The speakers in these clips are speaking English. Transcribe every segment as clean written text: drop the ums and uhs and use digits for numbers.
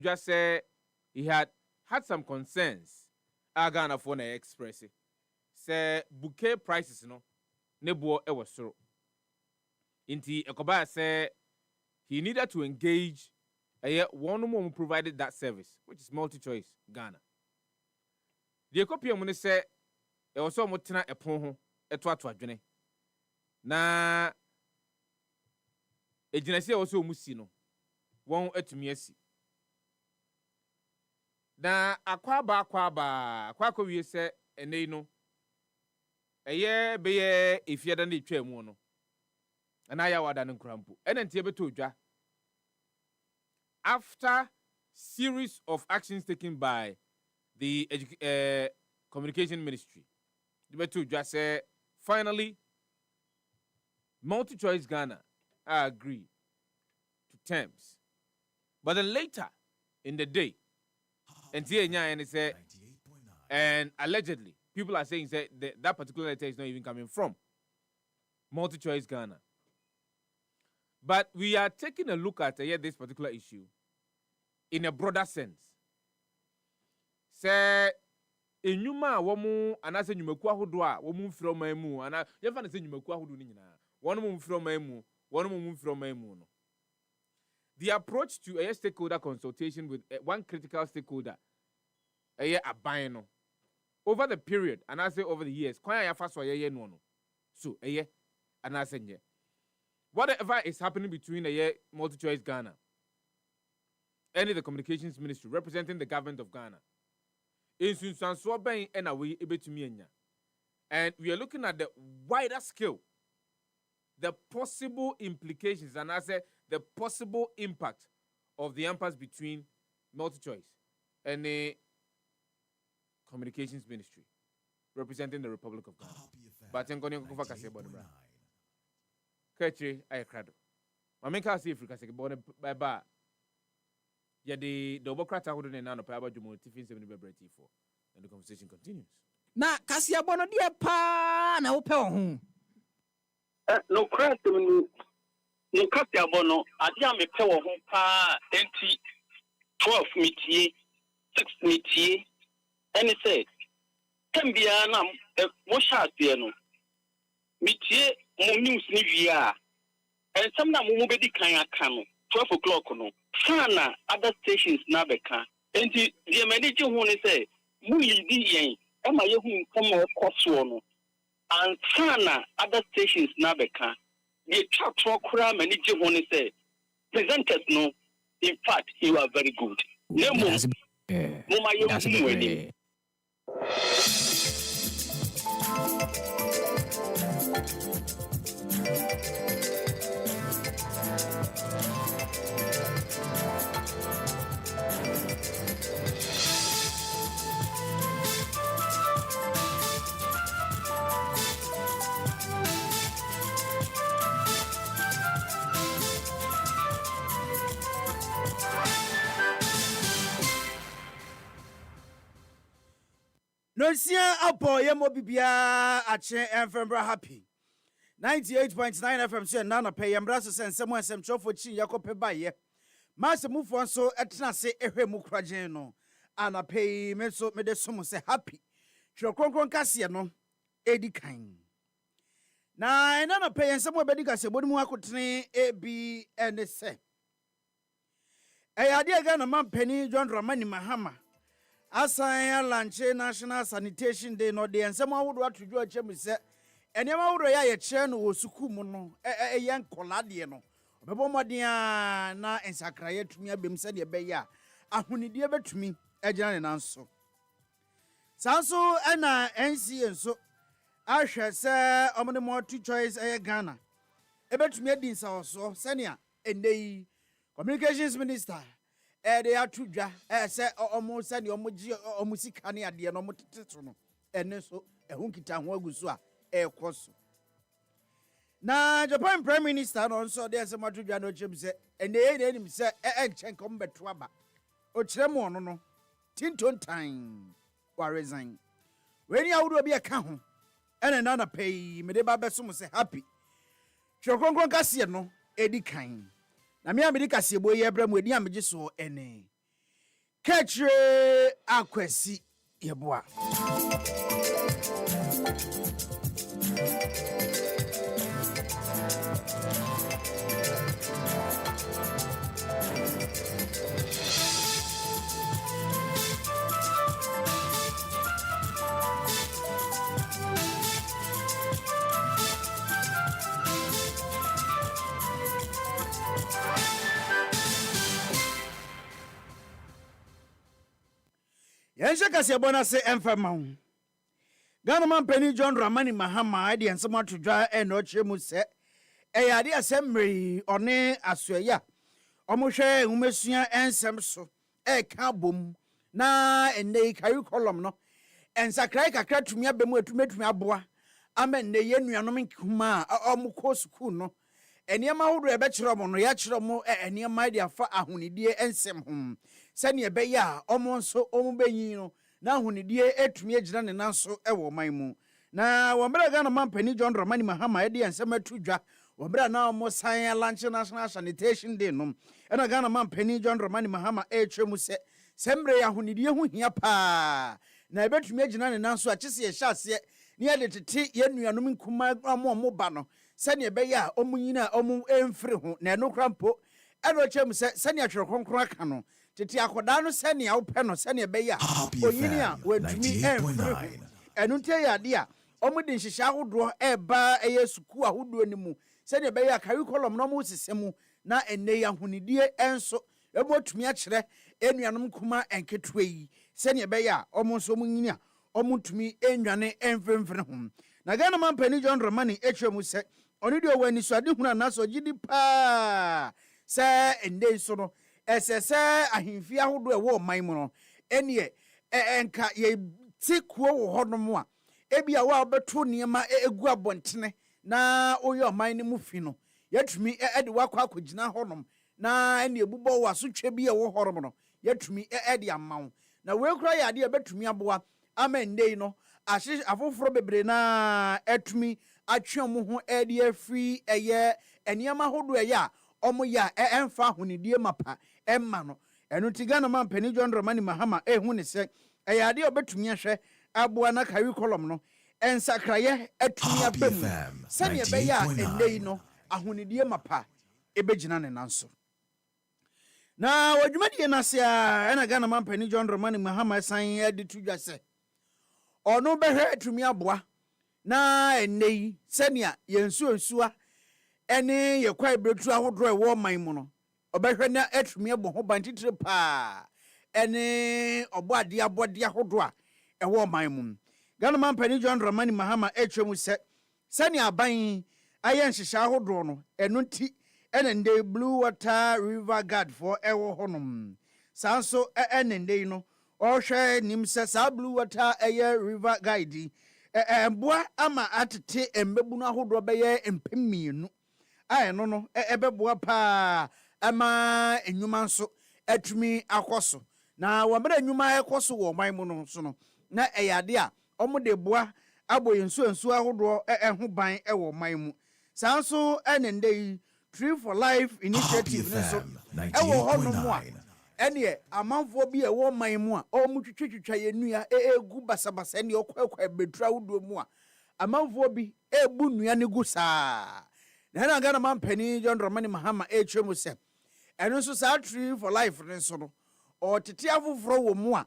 just say he had some concerns. Ghana for na express it. Say bouquet prices no nebo e was soro. Inti Ekoba say he needed to engage one who provided that service, which is multi-choice Ghana. The copy of say e was so mutena epon ho eto adwene. Na ejinasi also musi no won atumi asi. Na akwa wie se enei no beye efiada na etwa mu no na ya wada no nkrampo ena ntie beto odwa after series of actions taken by the communication ministry the beto odwa say finally multi-choice Ghana agree to terms, but then later in the day and say, and allegedly, people are saying that particular letter is not even coming from multi-choice Ghana. But we are taking a look at this particular issue in a broader sense. Say, enyuma womu anase nyumeku ahodo a womu mfiro mamu ana yefa na se nyumeku ahodo ni nyina wono mu mfiro mamu wono mu mfiro mamu no. The approach to a stakeholder consultation with one critical stakeholder, no, over the period, and I say over the years, so and I say whatever is happening between multi-choice Ghana and the communications ministry representing the government of Ghana, and we are looking at the wider scale, the possible implications, and I say the possible impact of the impasse between multi-choice and the communications ministry representing the Republic of Ghana. But I'm going to go for Kasebon. Ketri, I crado. I make us see if we can say bye bye. Yeah, the Democrats are holding an anopaba Jumo Tiffin 70 for, and the conversation continues. Na Kasia Bono dear pa na open. No crack to no Kasia Bono, I am a power home pa 12 meetier, 6 meetier, and he said, can be a Mosha piano. Meetier, Momus Nivia, and some Mumubedi Kaya Kano, 12 o'clock. No, Sana, other stations Nabeka, and the manager who say, Muli D. Am I whom come of Koswono? And Sana, other stations Nabeka, the chat for Kura manager who say, presenters no, in fact, you are very good. No more. Mama, No see apo yemo bibia ache enfembra happy 98.9 FM say nana pay yembra so sensem asem chofo chi yakope baye masse mufo so etna se ehwemu kragen no ana pay me so me de som se happy tro kronkron kase no edi kan na nana pay ensem obedi kase bodimu akotene ebi ene se eyade aga na mampani John Dramani Mahama Asanya Lanche National Sanitation Day no de ensem awodo atodwo achem se enema awodo ya ye kire no wosuku mu no yen kolade no obebo modin na ensakraye tumi abem se de be ya ahonidie betumi agina ne nanso sanso na NC enso ahwe se omne multi-choice Ghana ebetumi adin sa so senia enei communications minister they are true, say almost send your musicani at the anomotiano, and so a hunkita wagusua, a coso. Now, Japan Prime Minister also there's a Madriano James, and they ain't him say, and come back to Abba. O Tremon, no, Tinton time, or resign. When you would be a count, and another pay, Medeba Besum say happy. Chokon Cassiano, Eddie Kine. Na me amerika se boye abram wadi ameje so ene Kwadwo Akwasi yeboa. Yensha kasi abona se emfama hu. Ghana man Penny John Dramani Mahama adi ensema tudwa eno chemu se eyade asemmri one asoya. Omohwe humesua ensem so ka bom na enne curriculum no ensakrai kakra tumi abemu etumetumi aboa ama nne ye nuanom nkuma omukọ school no eniema hodo ebe kire mo no ya kire mo eniema dia fa ahonidie ensem hom sane ebe ya omo nso omo benyin no na ahonidie etumi agyina ne nanso ewo man mu na wombre Ghana man Penny John Dramani Mahama edi ensem atudwa wombre na omo san launch national sanitation day no ena Ghana man Penny John Dramani Mahama etwemu se sembre ya ahonidie hu hia pa na ebetumi agyina ne nanso akyese ye hyase ni ade tete ye nuanom nkuma omo ba no sane ebe ya omunyina omu emfiri ho na eno krampo eno chem se sane atwere konkro aka no tete akoda no sane a wopɛ no sane ebe ya onyini a wantumi emfiri ho eno nte ya de a omu de nhihya ahodo eba eye suku ahodo ni mu sane ebe ya curriculum no mu sisemu na enne ya hunidie enso ebotumi akyere enuanom kuma enketwe yi sane ebe ya omu nso munyini a omutumi enwane emfemfere ho na Ghana man Penny John Dramani etwemu se oni de wani so ade huna na so gidi pa se ende so no esese ahemfi ahodo ewo man mu no enie enka ye tikuo wo honom a ebia wa obeto niema egu abontene na oyo man ne mu fi no yatumi ede wakwa akogina honom na ene ebubo wa so twa bi ewo horom no yatumi ede amawo na we kura ya ade ebetumi aboa amendei no afoforo bebre na etumi atwem ho ede afri eye eniema hodo eye omo ya emfa honidie mapa emma no eno tigana man Penny John Dramani Mahama ehu ne se eye ade obetumi ahwe aboa na curriculum no ensakraye atumi abam sane ebe ya endei no ahonidie mapa ebegina ne nanso na wadwumadie na se a ena Ghana man Penny John Dramani Mahama san ade tudwa se ono behwe atumi aboa na enei sania yensuonsua ene yekwa ibretu ahodo ewo man mu no obehwe na atumi abo ho bantitire pa ene oboade abode ahodo a ewo man mu Ghana man Penny John Dramani Mahama etwemu se sania aban aye nhihya ahodo no eno nti ene nde Blue Water River Guard for ewo honom sanso ene nde no ohwe nimse sa Blue Water eye River Guide emboa ama atete embebu no ahodo beye empemienu aye no ebeboa pa ama enwuma nso atumi akoso na wamre enwuma ekoso wo man mu no so no na eyade a omode boa aboyensu ahodo ho ban ewo man mu sanso enende Tree for Life initiative nso ewo hono mu a ene amanfo bi ewo man mu a omutwitwitwa yenua egu basabasa ene okwakwa betra wodo mu a amanfo bi ebu nua ne gu saa na Ghana man Penny John Dramani Mahama etwemu se eno nso sa Tree for Life nso no o tete afoforo wo mu a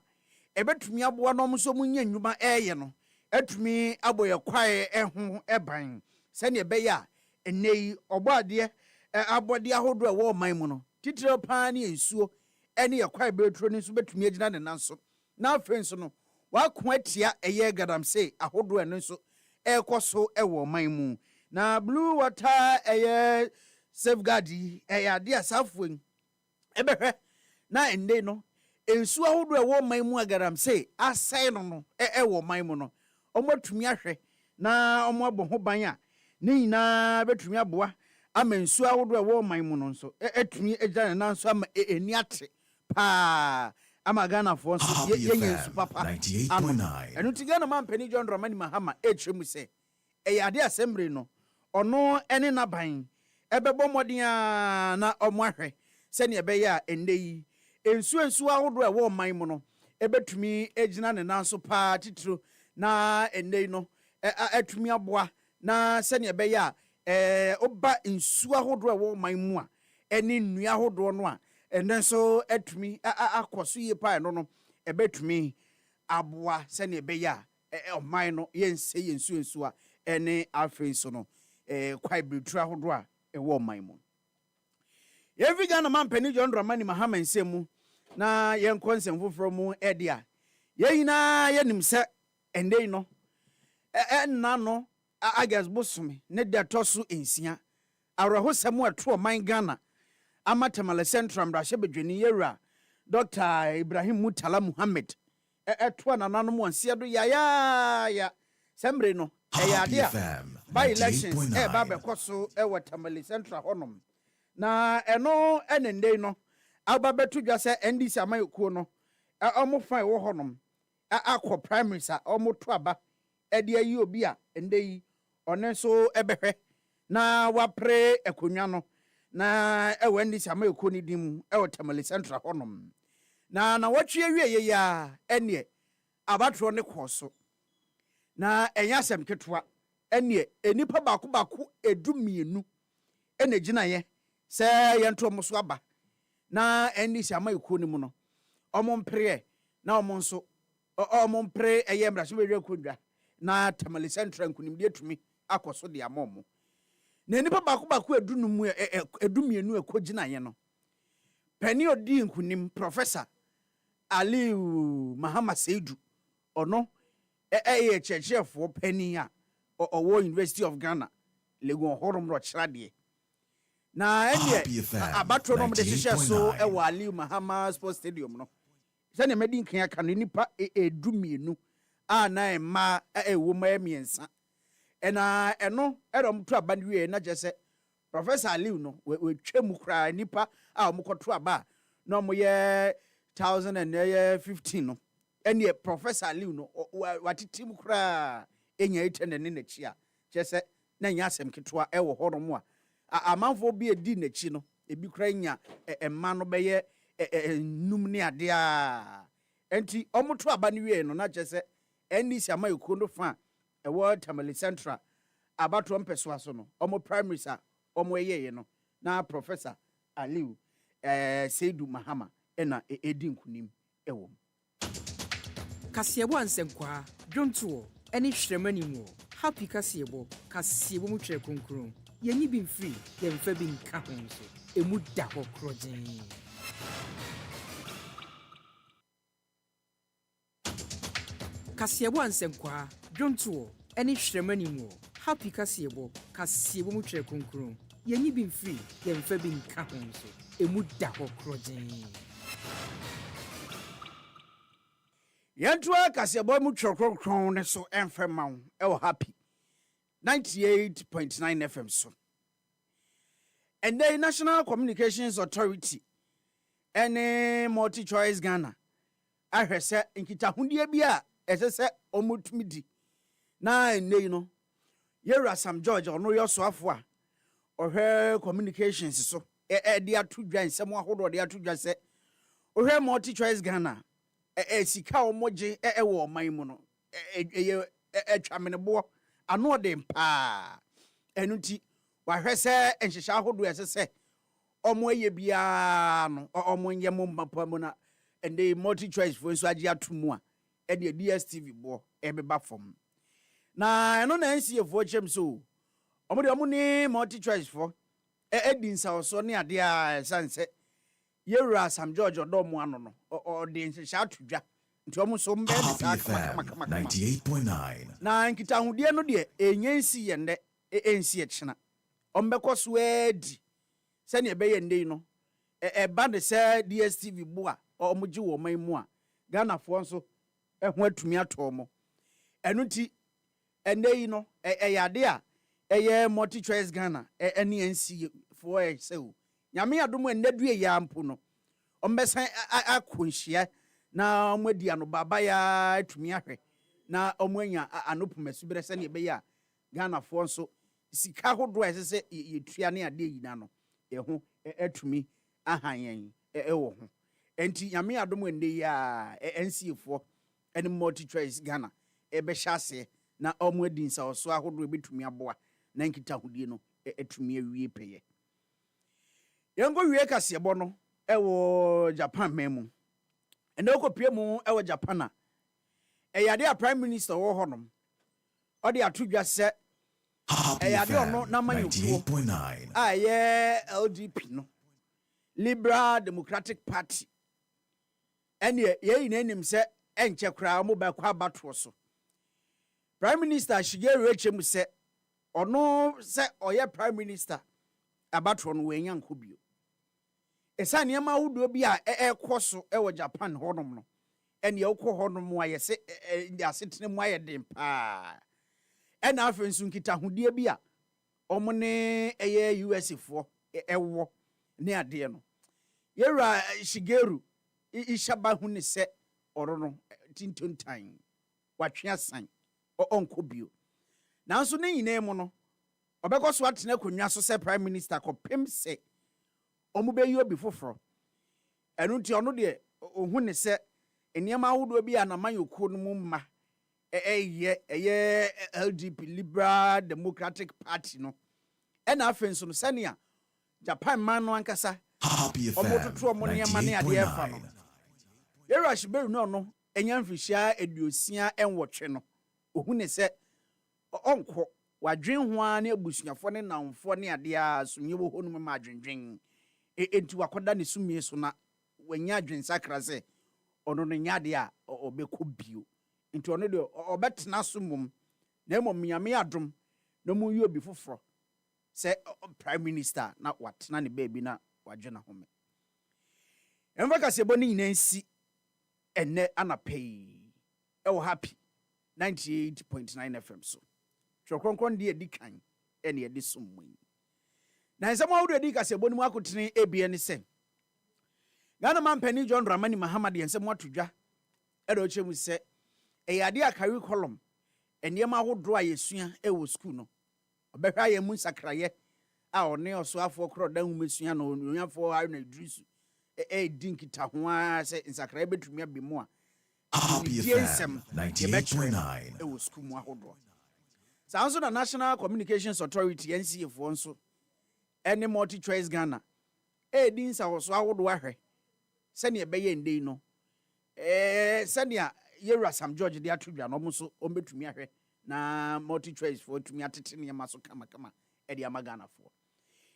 ebetumi aboa no mso munya nnwuma eye no etumi aboye kwae eho eban sane ebe ya enei oboade abode ahodo ewo man mu no titire pa ne ensuo ene ye kwae betro ne so betumi agina ne nanso na afenso no wako atia eye gadamse ahodo eno nso ekoso ewo man mu na Blue Water eye safeguard eye ade asafuen ebehwe na ende no ensuo ahodo ewo man mu agadamse asai no ewo man mu no omotumi ahwe na omo abo ho ban a ne nyina betumi aboa ama ensuo ahodo ewo man mu no nso etumi agya ne nanso ama eni ate pa ama Ghana for nso yenyensu papa 98.9 eno ti Ghana man Penny John Dramani Mahama etwemu se eyade assembly no ono ene naban ebebo moden a na omo ahwe se ne ebe ya ende yi ensu ahodo e wo man mu no ebetumi egina ne nanso pa titiro na enei no atumi aboa na sene ebeya oba ensu ahodo e wo man mu a eni nnua ahodo no a enen so atumi akoso ye pa no ebetumi aboa sene ebeya oman no yense yensu a ene afi so no kwai betu ahodo a e wo man mu yevi Ghana man pani John Dramani Mahama nsemu na yen konsem foforo mu edia yeyina yenim se endei no enna no agas bosome ne da toso ensia awrehosem ato man Ghana amatamale central mrahye bedwani yewra Dr. Ibrahim Mutala Muhammad eto nananom onse do ya sembre no eyade by elections ba be koso Tamale Central honom na eno enendei no ababetu dwa se NDC amayekuo no omo fan wo honom akọ primaries a omo to aba ede ayi obi a endei one so ebehwe na wapre ekonwa no na ewe NDC amayekuo ni dim Tamale Central honom na watwe awie ya ene abatro ne koso na enya asem ketwa ene enipa baako edumienu ene ginaye se yento omoso aba na NDC amayekuo ni mu no omompre na omonso omompre eyemra so bewe kodwa na Tamale Central nkunimde atumi akoso de amomo na enipa baako edumienu ekoginaye no pani odi nkunim Professor Aliu Mahama Seidu ono chefo pani a owo University of Ghana Legon horom ro chirade na ene abatro no de hye so ewo Aliu Mahama Sports Stadium no se ne medi nkan aka no nipa edumienu a na ema ewo ma emiensa ena eno erom to aba wie na je se Professor Aliu no we twemu kra nipa a omokoto aba no mo ye 2015 no ene Professor Aliu no watitim kra enya itene ne nachi a je se na nya asem ketwa ewo horom a amanfo bi edi nachi no ebi kra nya emma no beye num ne ade a enti omoto aba ne wie no na je se NDC amayekuo no fa ewo Tamale Central abatro mpeso aso no omo primaries a omo yeye no na Professor Aliu Seidu Mahama ena edi nkunim ewo Kasiebo ansenkwa dwonto eni hwremani mu happy kasiebo mu twere konkron yenyi bi mfiri yemfa bi nka ho nso emu da ho krojen Kasiebo ansenkwa dwonto eni hwremani mu happy kasiebo mu twere konkron yenyi bi mfiri yemfa bi nka ho nso emu da ho krojen Yentwa Kasiebo mu twokron ne so enfema wo happy 98.9 FM so and the National Communications Authority ene Multi Choice Ghana ahwese nkitahudie bia esese omutumidi na ene no yewra Sam George ono yoso afo a ohwe communications so de atudwa nsem ahodo de atudwa se ohwe Multi Choice Ghana sika omoje ewo man mu no twamenebo ano de mpa enuti wahwese enhyehya ahodo esese omo eye bia no omo nyemo mapa mu na ende Multi Choice fo nso age atomu a de DSTV bo ebeba fom na eno na NCFo chem so omo de omo ni Multi Choice fo edinsa so ne ade a sanse yewra Sam George odomo ano no o de nhyehyɛ atodwa nti omo so mbe sa 98.9 na nkitahudie no de enyensi yende ensi echina ombekɔ so edi sɛ ne be yende no ba de sɛ DSTV bo a omoji wo man mu a Ghana fo nso ho atumi ato mo eno ti ende yi no yade a eye Multi Choice Ghana ene ensi fo sɛ o nyame adom enadue ya mpo no ombesa akonhia na omadi ano baba ya atumi ahwe na omanya anopumasu bere sɛ ne be ya Ghana fo nso sika hodo a sɛ yetua ne ade yina no ho atumi ahanyen ewo ho enti nyame adom ende ya NC fo ene multi choice Ghana ebe hyase na omo adinsa oso ahodo betumi aboa na nkita hodie no etumi awie peye yengo wie kasebo no ewo Japan memu ene okopie mu ewo Japan a eyade a prime minister wo honom odi atodwa se eyade ono na manyokuo 98.9 aye LDP no Liberal Democratic Party ene ye inem se enche kra mo ba kwa batro so Prime Minister Shigeru Echem se ono se oye prime minister abatro no wenya nkobio esa niam awudo bi a ekoso ewo Japan honom no ene ye ukọ honom aye se asetene mu aye den pa ena afen su nkita hodie bi a omne eye US fo ewo ne ade no yera Shigeru ishaba hu ne se oro no tintontan watwe san onkobio nanso ne nyine mu no obekoso atena konwa so se prime minister kopem se omubeyi obi foforo enu nti ono de ohu ne se eniam awodo bi anaman yokuo no mu ma eye LDP Liberal Democratic Party no ena afenso no sania Japan man no ankasa Happy FM omototo omo ne ma ne ade efa no 98.9 yera shiberu no enyamfishia eduosia enwotwe no ohu ne se onko wadwen ho a ne abusuafo ne namfo ne ade a sunye wo honum ma adwendwen enti wakoda ne sumie so na wanya adwen sakra se ono no nyade a obekọ bio enti ono de obetena sumum na emom nyame adom na mu yi obi foforo se prime minister na watena ne baby na wadwena home emfa kasebo ne nyina nsi enne anapei ewo happy 98.9 FM so chokronkron de edikan ene edi somwen na nsem awudo edi kasebo ni mu akotene ebie ne se Ghana man pani John Dramani Mahama de nsem watodwa edo chemu se eyade a curriculum eniem ahodo a yesua ewo school no obehwa ye mu sakraye a one oso afo kro dan humesua no onyafo ha na idrisu dinkita ho a se sakraye betumi abemu a Happy FM 98.9 ewo school mu ahodo sanso na National Communications Authority NCA fo nso ene multi choice Ghana din sa oso ahodo ahwe sene ebeye ndey no sene Yera Sam George de atudwa no so ombetumi ahwe na multi choice for tumi atete ne maso kama de amagana fo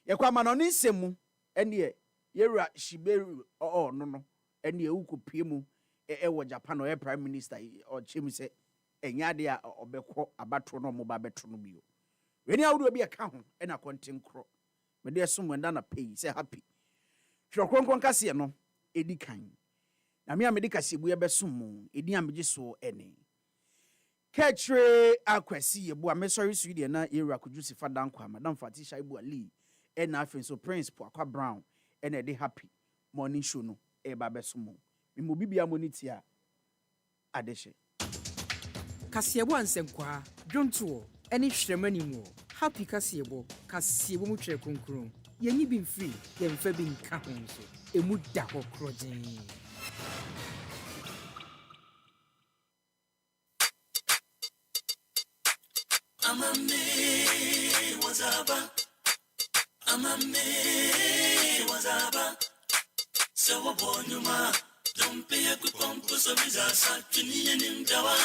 yekwa ma no ne nsemu ene Yera Shiberu no ene ukopie mu ewo Japan o prime minister o chemi se enyade a obekọ abatro no mo ba betro no bio weni awudo bi eka ho ena konten kro me de so mwenda na pay se happy hwekronkron kase no edi kan na me amedi kasiebu ebesom edi amegi so ene Kwadwo akwasi yebu amesori su de na Kwadwo Sefah-Danquah Madam Fatisha Ibu Ali ena afen so Prince Akwa Brown ena de happy morning show no e ba besom mo bibia moniti a adehye Kasiebo ansenkwa dwonto ene hwremani mu happy kasiebo mu twere konkron yenyi bi mfiri yemfa bi nka ho so emu da ho krojen Amame wazaba Sewa bonyuma Dompe kukompo so bizasa Chuniye nimjawa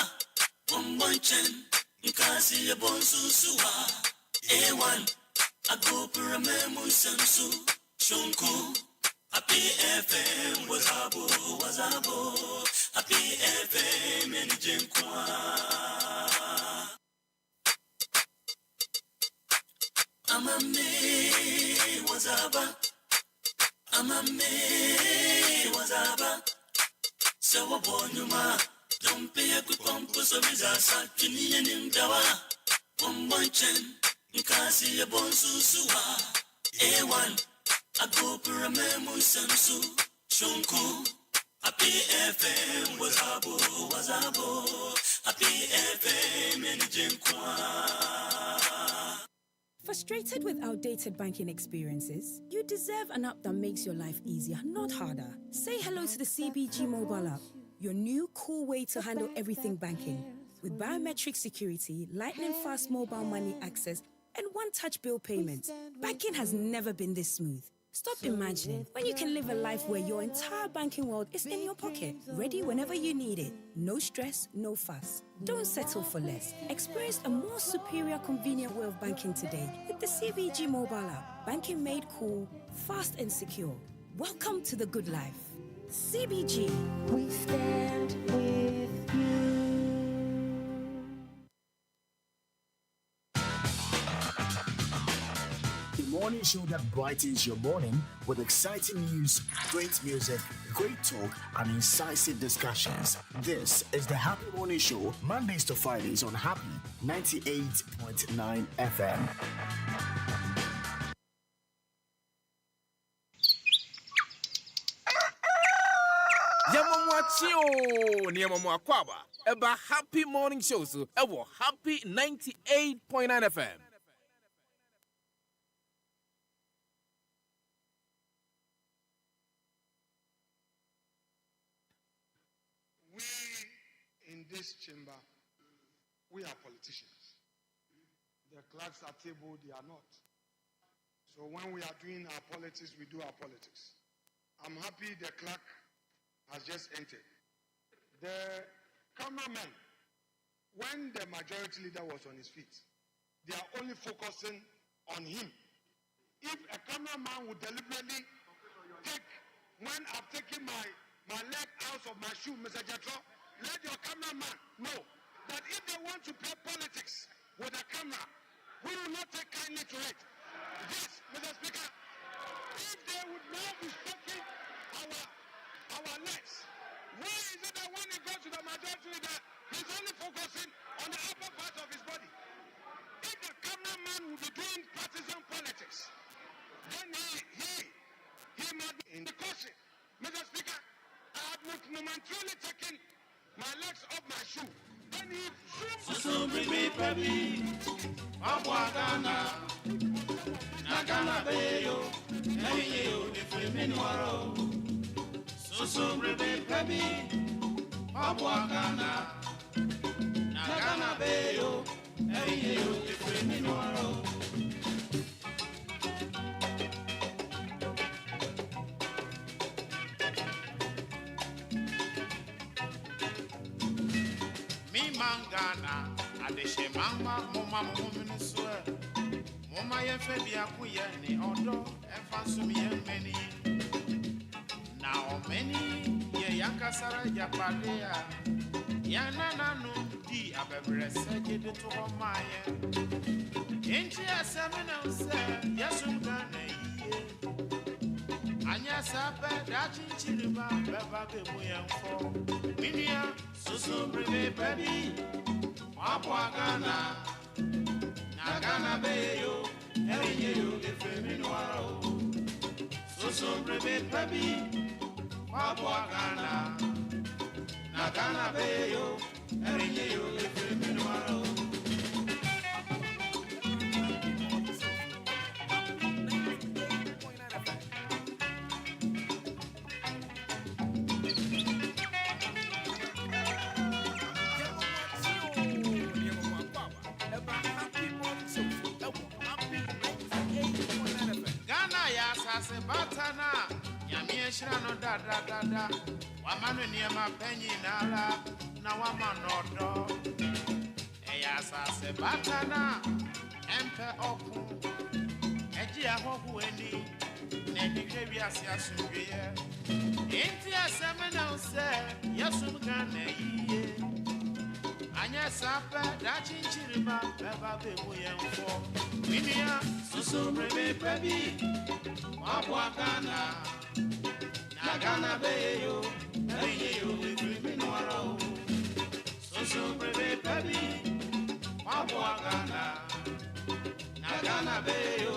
Bombonchen Nkasi ya bonsusuwa A1 Agopura memu sensu Shunku Happy FM wazabo Happy FM enijenkwa Amame wazaba Sewa bonyuma Dompe kukompo so bizasa Chuniye nimjawa Bombonchen Nkasi ya bonsusuwa A1 Agopura memu sensu Shunku Happy FM wazabo Happy FM enijenkwa Frustrated with outdated banking experiences? You deserve an app that makes your life easier, not harder. Say hello to the CBG mobile app, your new cool way to handle everything banking. With biometric security, lightning fast mobile money access, and one-touch bill payments, banking has never been this smooth. Stop imagining when you can live a life where your entire banking world is in your pocket, ready whenever you need it. No stress, no fuss. Don't settle for less. Experience a more superior, convenient way of banking today with the CBG mobile app. Banking made cool, fast and secure. Welcome to the good life. CBG. We stand with you. The morning show that brightens your morning with exciting news, great music, great talk, and incisive discussions. This is the Happy Morning Show, Mondays to Fridays on Happy 98.9 FM. Yamamwachio, Niamamwakwaba, Eba Happy Morning Show, so Ewo Happy 98.9 FM. In this chamber, we are politicians. The clerks at table, they are not. So when we are doing our politics, we do our politics. I'm happy the clerk has just entered. The cameraman, when the majority leader was on his feet, they are only focusing on him. If a cameraman would deliberately take, when I've taken my leg out of my shoe, Mr. Jatro, let your cameraman know that if they want to play politics with a camera, we will not take kindly to it. Yes, Mr. Speaker, if they would now be stopping our legs, why is it that when he goes to the majority leader, he's only focusing on the upper part of his body? If the cameraman would be doing partisan politics, then he might be in the caution. Mr. Speaker, I have momentarily taken my legs off my shoe. Then he So bring me baby, Abwagana, Nagana Bayo, hey you, if we mean waro. So bring me baby, Abwagana, Nagana Bayo, hey you, if we mean waro. Mangana, Adeshe Mama, Mama Muminusua, Mama Yefebia Kuyani, Odo, and Fansumi many. Now many, Yankasara Yapadea, Yanana no di Abebre Second to Homaya. Ain't you a seminal, sir? Yasungane, Anya Sapa, Dachin Chiliba, Baba Bemuyan for Minia. So bring me baby, Abwagana, Nagana Bayo, hey you, if we mean waro. So bring me baby, Abwagana, Nagana Bayo, hey you, if we mean waro. Batana, Yamieshano da da da da, Wamanu Niama Penny Nala, Nawamanodo, Eyasa Sebatana, Empe Oku, Ejia Hokueni, Nedivia Siasuria, Intia Seminal said, Yasungane, Anya Sapa, Dachin Chiriba, Beba Bebuyan for Minia, so bring me baby. Abwagana, Nagana Bayo, hey you, if we mean waro. So bring me baby, Abwagana, Nagana Bayo,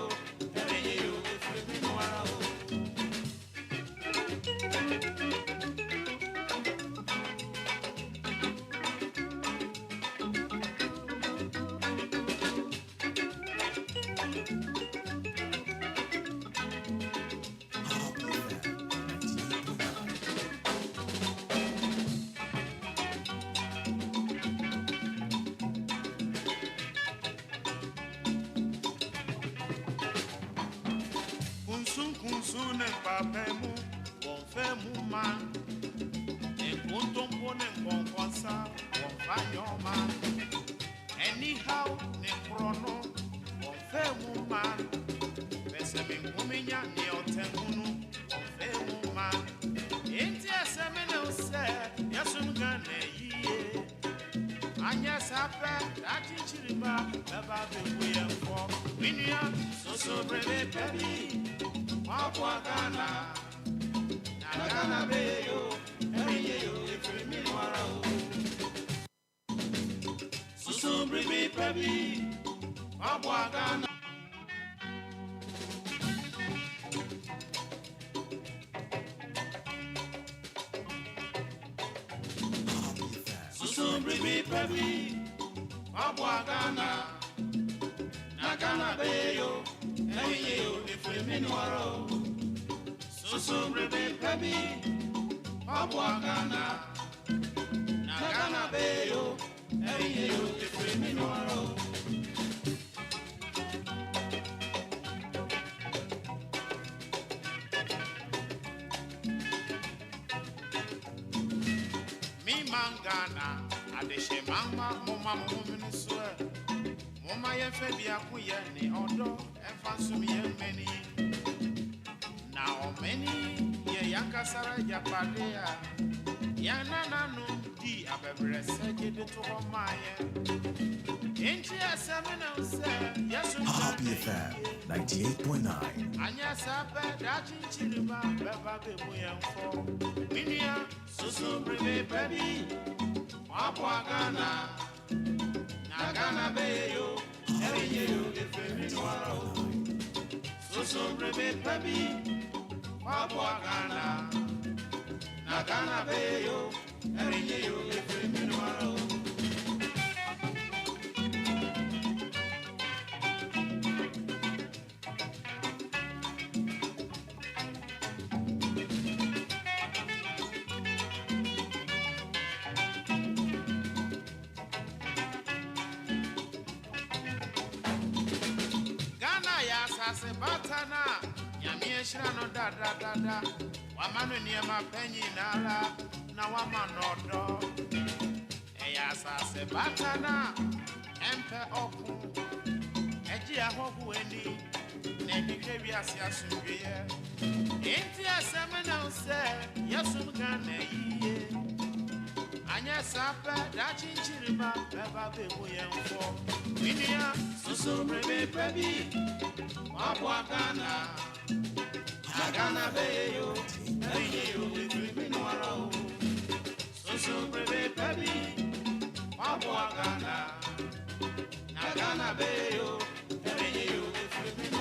hey you, if we mean waro. Anyhow, ne chrono, on man. Besame Muminya, Neo Temunu, on man. Intia Semino said, Yasum Gane, ye. Anya Sapa, that Chiriba, about the way of walk. Winia, so brave, baby. Wapwagana, Nagana Bayo, every year, if we mean so bring me baby, Wapwagana. So bring me baby, Wapwagana, Nagana Bayo, every year, if we mean so bring me baby, Wapwagana, Nagana Bayo. Hey, you, if we mean me mangana, Adeshe Mama, Mama, woman, swear. Mama, your Fabia, Kuyani, Odo, and Fansumi, many. Now, many, ye Yankasara, Yapadea, Yanana, no. I've ever said you to Maya. Ain't you a seminal, sir? Yes, Happy FM 98.9. And yes, I bet that in Chiliba, Baba, we am for Minia, so brave, baby. Wapwagana, Nagana Bayo, every year, if we so brave, baby. Wapwagana, Nagana Bayo. Every year you live in Minuaro. Ghana ya sase batana, Yamie Shirano da. Wamanu niema penyi nala. Na wamanodo eya sase batana empe oku eji ahogu eni na ehwe wi ase asumbiye enti asemena use yasum Ghana yiye anya sape da chinchiriba beba bebu yemfo minia susu brebe baby wabwagana Ghana beyo eyo ekwiminoaro so brave baby, Wapwagana, Nagana Bayo, every year if we mean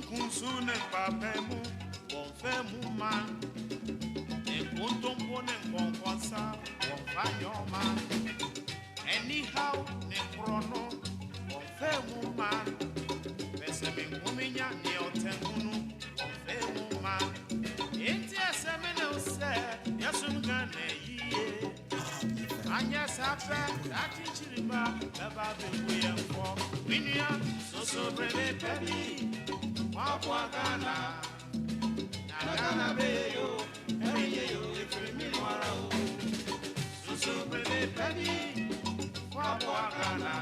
Kunsun e papemu, bonfemu man. E kuntum ponen bonkwasa, bonfanyoma. Anyhow, ne chrono, bonfemu man. Beseme muminya ne otemunu, bonfemu man. Inti asemene use, yasum Ghana yiye. Anya sape, dati chiriba, beba bebu yemfo. Minia, so breve baby. Wapwagana, Nagana Bayo, every year you live in Minuaro. So brave, baby. Wapwagana,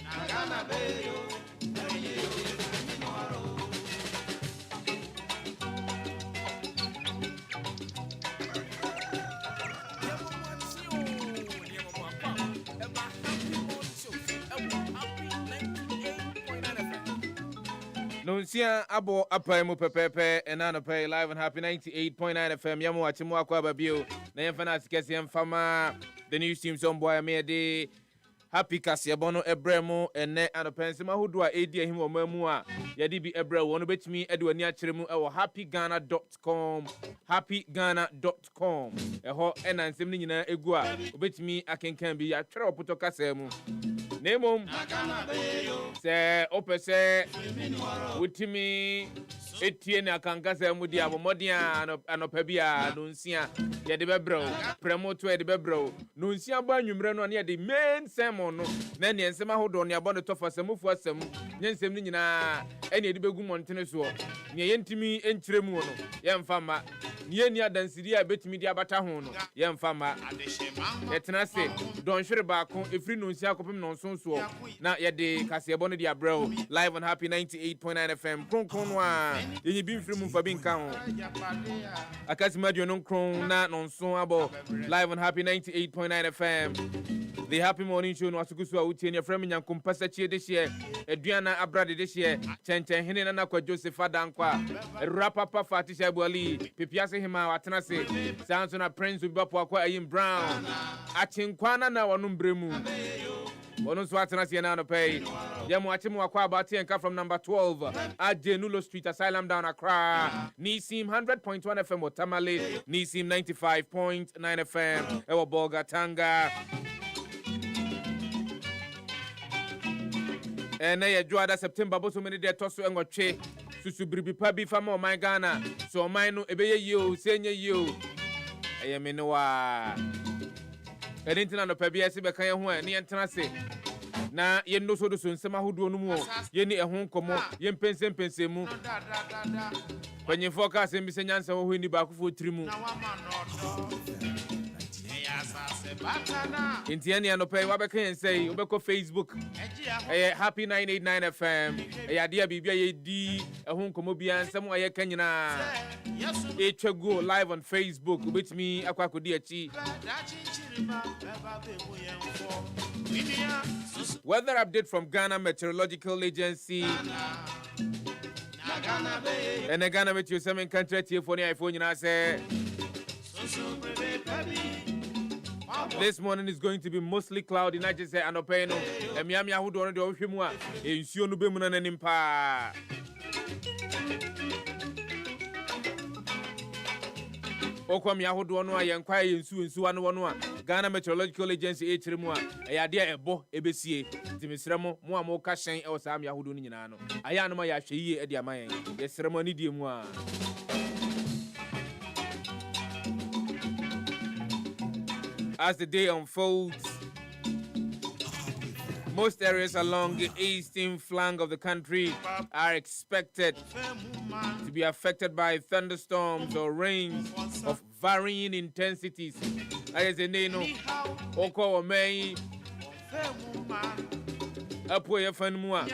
Nagana Bayo, every year you live in Minuaro. Nonsia abo apai mu pepepe enano pay live and happy 98.9 FM yamu achimu akwa babio na yemfana sikesi yemfama the news team some boy me de happy kasebono ebremo ene anopensema hudu a edi ehim omamu a yedi bi ebre wono betimi ede wani akire mu ewo happyghana.com eho ena nsem ni nyina egu a obetimi akenkan bi ya twere opoto kasa mu nemom se opese wutimi etie na kankasa mu dia bomodin anopa bia no nsia yede bebrew premo to yede bebrew no nsia ba nwumre no ne yede main sermon no na ne nsema hodo ne abon to fasamufu asem nyensem ni nyina ene yede begu montene so ne yentimi enkire mu no yemfa ma ne ni adansiri a betimi dia bata ho no yemfa ma yetena se don hwere ba ko efri no nsia kopem no nso so na yede kasebo no dia brew live on Happy 98.9 FM kronkron no a yenyi bi mfiri mu mfa bi nka ho akasima dio no kron na no nso abo live on Happy 98.9 FM the Happy Morning Show no asukusu a utie ne frame nyankompasa chie de hye aduana abrade de hye chenchen hene na Kwadwo Sefah-Danquah rapapa fatisha abuali pipiase hima watena se sanso na prince obibapo akwa ayim brown achenkwana na wonu mbremu Ono so atena se na no pay. Yemu achemu akwa abati enka from number 12 at Jenulo Street Asylum down Accra. Nisim 100.1 FM Otamale, Nisim 95.9 FM Ewo Bolgatanga. Ye Juada September bo so many de toso enwotwe susu bribipa bi fama o man Ghana. So o man no ebeye yo senye yo. Eye me no wa. Edintina no pa bia se be kan ho ne yentena se na yenno so do so nsema hodo no mu yeni ehun komo yempense mu panyefo ka se mbise nyansa wo honi ba kofo trimu Intiani anope wabeka yensei obeko Facebook Happy 989 FM ade bibia ye di ehun komo bia nsem aye kanyina go live on Facebook with me akwakodi achi Weather update from Ghana Meteorological Agency. And the Ghana with you some country for the iPhone, you know, say this morning is going to be mostly cloudy. I just say, Anopeno, and Miami, who don't do Oshimua, in Sionubimuna and Impa. Okwam yahodo no ayenkwaa yensu nsu anu wono a Ghana Meteorological Agency echiremu a eyade ebo ebesie timisremo mo amo ka hyen e osam yahodo no nyina no aya no ma ya hwe yie e de amayen yesremo ani die mu a As the day unfolds, most areas along the eastern flank of the country are expected to be affected by thunderstorms or rains of varying intensities. As the name Oko May Apoya Fanmua,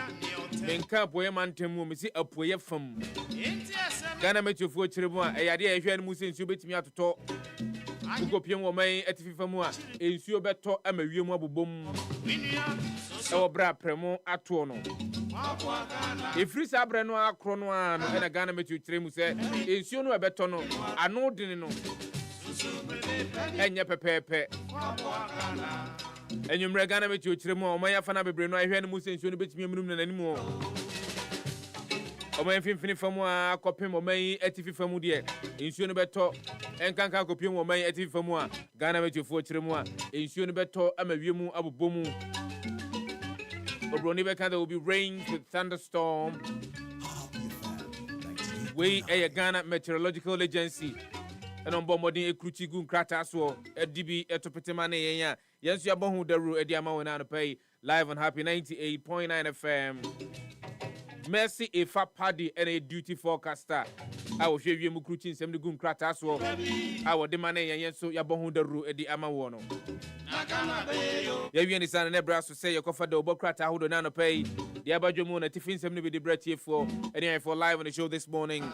Menka Poya Mantemu, Missy Apoya Fum. Ghana Metro for Chiribua, a idea if you had Musin Subit me out to talk. Ukopion wo mai atififa mu a ensuo beto amawie mu abobom ewo bra premo ato no efri sabre no akro no a no na Ghana metu kire mu se ensuo no beto no ano dini no enye pepepe enyumre Ghana metu kire mu o mai afa na bebre no ahwe no mu se ensuo no betimi munum na nanim o Omen finfini famu a kopim omen etifi famu de ensuo no beto enkanka kopim omen etifi famu a Ghana metufo kiremu a ensuo no beto amawiemu abobomu obroni be kan there will be rain with thunderstorm we a Ghana Meteorological Agency and on bombarding ekruchi gun krata so edibi etopetema na yen yensu abohu daru edi ama wona no pay live on Happy 98.9 FM Mercy Efa Paddy and a duty forecaster. I will show you Mukruchin some gun kratas war. I will demand a so Yabohu the Ru at the Amawono. You understand Nebraska to say your coffer the Bokrata who don't pay the Abajamon at Tiffin 70 with the bread here for anyway for live on the show this morning.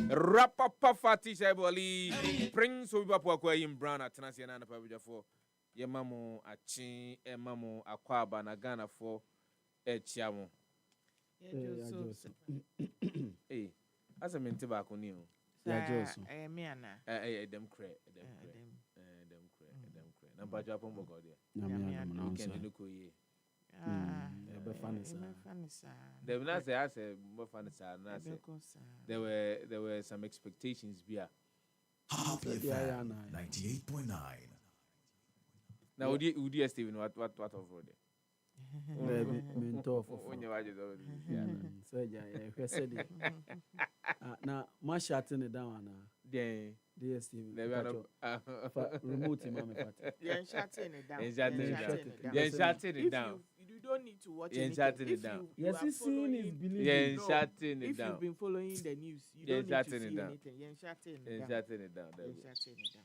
Rapapa Fatish Aboli Prince Ubapua in Brown at Tanasiana Pavija for Yamamo Achi Emamo Aquaba Nagana for Echiamo. Hey, as a mente back on you. Yeah, Joseph. Them cray. Abajo Pombo God. Nyame adom na Weekend nso. no ko ye. Ebe funny They will not say I say more fun sir. There were some expectations be. Happy FM 98.9. Now would you Steven what of road? Baby, mentor for. When you watch it over So yeah, we said it. Now, my shutting it down now. there. Dear Steve, Never remote him, mommy. You're shutting it down. You're shutting it down. down. You're shutting it If down. you don't need to watch You're anything. shutting it If down. you Yes, are he's seeing his following- belief. You're No, shutting it if down. you've been following the news, you You're don't need to shutting it see down. anything. You're shutting it You're down. shutting it down. You're shutting it down.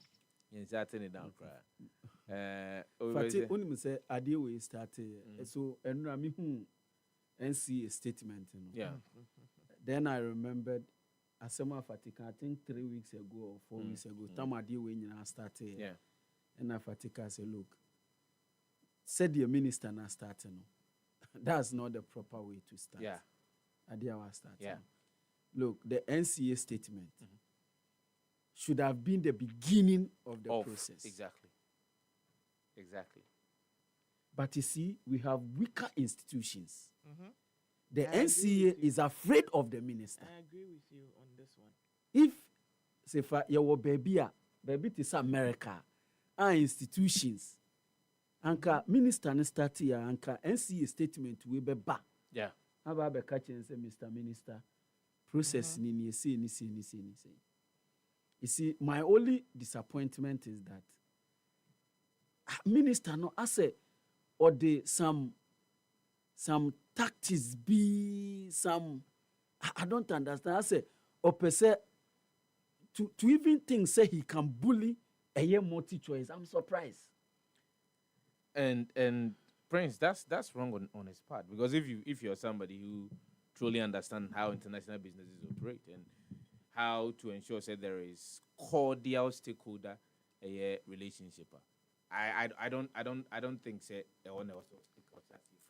You're shutting it down, cry. Fati, only say idea we started. So, and I mean, NCA statement. You know. Yeah. Then I remembered. Asema Fatika, I think 3 weeks ago or 4 weeks ago, time idea when you started. Yeah. And I Fatika said, look, said the minister now starting. That's not the proper way to start. Yeah. Idea was starting. Yeah. Look, the NCA statement should have been the beginning of the process. Exactly. Exactly. But you see, we have weaker institutions. The I agree NCA with you. is afraid of the minister. I agree with you on this one. If, say, for your baby is America, and institutions, anka minister ne start here, anka NCA statement we be ba. Yeah. How about the catch and say, Mr. Minister, process ni say. You see, my only disappointment is that minister no I say or the some tactics be some I don't understand. I say or per se to even think say he can bully a year multi-choice. I'm surprised. And Prince, that's wrong on his part, because if you're somebody who truly understands how international businesses operate and how to ensure that there is cordial stakeholder relationship, I don't think say one was free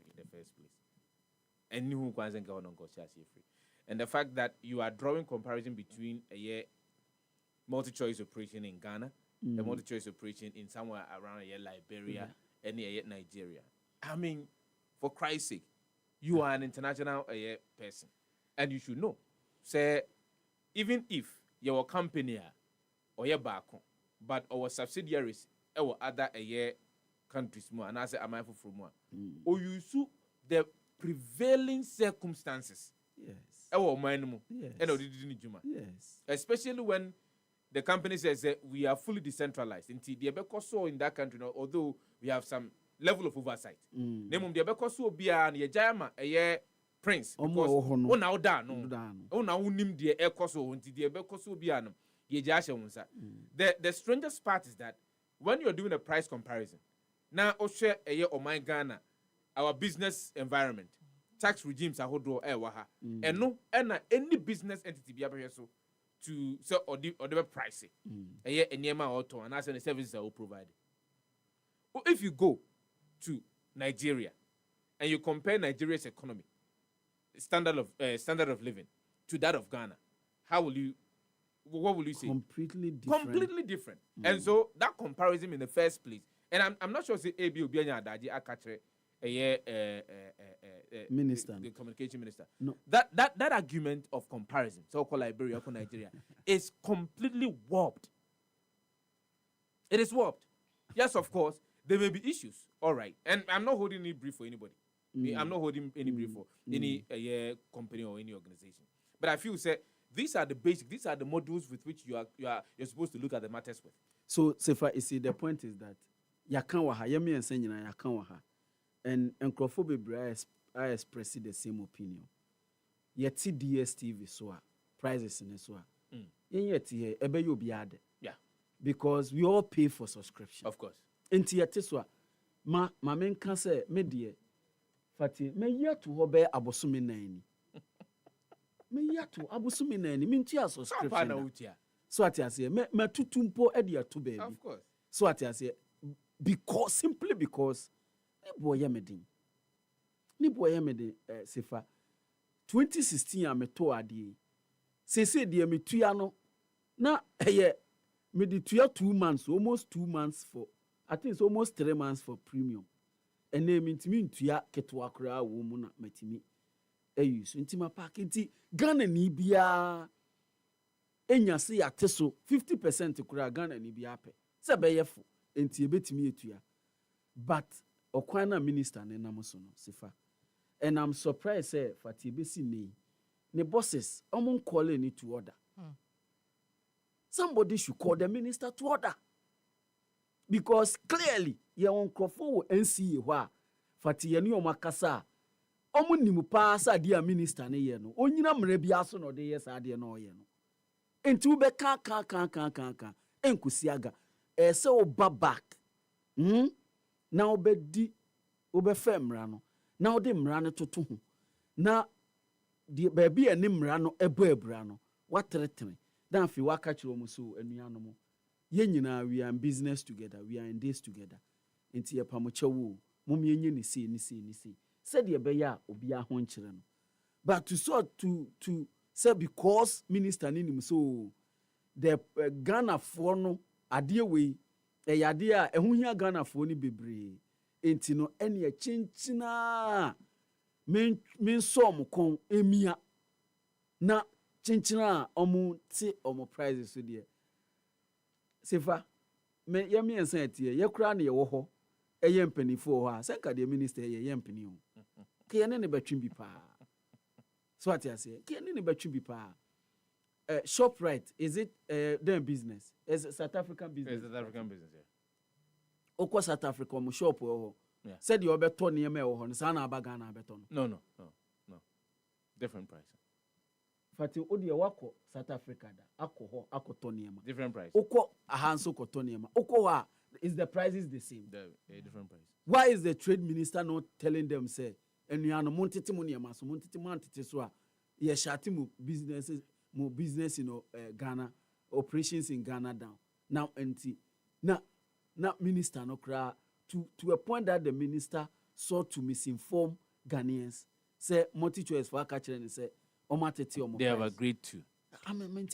in the first place. And who can go on free. And the fact that you are drawing comparison between a multi-choice operation in Ghana, the multi-choice operation in somewhere around Liberia, and Nigeria. I mean, for Christ's sake, you are an international person, and you should know. Say, even if your company or your back, but our subsidiaries or other countries more, and I say, am I for more? Or you sue the prevailing circumstances. Yes. Yes. Especially when the company says that we are fully decentralized. Indeed, the Ebekoso in that country, although we have some level of oversight. Nemum the Ebekoso be an Yajama a prince. Because now done. Oh, now unim the Ecoso until the Ebekoso be an Yajasha unsa. The strangest part is that when you're doing a price comparison, now Oshe a year or my Ghana, our business environment, tax regimes are hodo waha. And no, and any business entity be able so to sell or the price. A year and Yema auto and as the services are all provided. Or if you go to Nigeria and you compare Nigeria's economy, standard of living, to that of Ghana, what will you say? Completely different. Completely different. And so that comparison in the first place, and I'm not sure say AB Obianya Adaji Akatre minister, the communication minister. No. That argument of comparison, so-called Liberia or Nigeria, is completely warped. It is warped. Yes, of course, there may be issues. All right. And I'm not holding any brief for anybody. I'm not holding any brief for any company or any organization. But I feel say these are the basic, these are the modules with which you're supposed to look at the matters with. So, Sefa, you see, the point is that Yakanwaha, Yemi and Senina Yakanwaha, and Crawford I express the same opinion. Yet DSTV so prices in so. Yet here, ebe you be added. Yeah. Because we all pay for subscription. Of course. Enti yeteswa ma men kan say me de fati me yeto ho be abosome nan ni me yeto abosome nan ni me ntia subscription na. So ati ase me tutumpo e de ato baby. Of course. So ati ase simply because ni boy yamedin Sefa 2016 a me to ade se de me tua no na me de tua 2 months, almost 2 months for I think it's almost 3 months for premium. And then intimi ntua ketwa kra wo mu na matimi use intima park nti Ghana ni bia enya se ya teso 50% kra Ghana ni bia pe se be yefo nti ebetimi etua but okwan na minister ne nam so no Sefa. And I'm surprised say Fati besi ne bosses call any to order. Somebody should call the minister to order. Because clearly, you won't crofo NCA wa Fati yani omakasa. Omu nimu pa sa dia minister ne ye no. Onyina mre bia so no de yes ade no ye no. Enti ube ka enkusiaga. Se oba back. Na obedi obefe mra no. Na ode mra no toto ho. Na die baby eni mra no ebo ebra no. Watretre. Dan fi waka chiro mu so anuano mo. Ye nyina we are in business together. We are in this together. Enti ye pamocha wo. Mom ye ni see. Said ye be ya obi a ho nkyere no. But to say because minister ni nim so the Ghana for no ade we ade a ehun hia Ghana for ni bebre. Enti no ene chinchina men so mo kon emia na chinchina omu ti omu prizes so de Sefa me ye me ensan atie ye kura na ye wo ho eye mpanifo ho a senka de minister ye mpani ho ke ye ne betwin bi pa so what you say ke ne betwin bi pa shop right is it their business is South African business? It's South African business, yeah. Oko South Africa mo shop ho said you obeto ne me ho no sa na abaga na abeto no different price. Fati odi wako South Africa da ako akoto niema Different price. Oko ahanso koto niema oko wa is the prices the same? A different price. Why is the trade minister not telling them say enuano montete mo niema so montete mantete so a ye shati mo business in Ghana, operations in Ghana down now enti na minister no kra to a point that the minister sought to misinform Ghanaians say multi choice for catcher and say they have agreed to. I mean,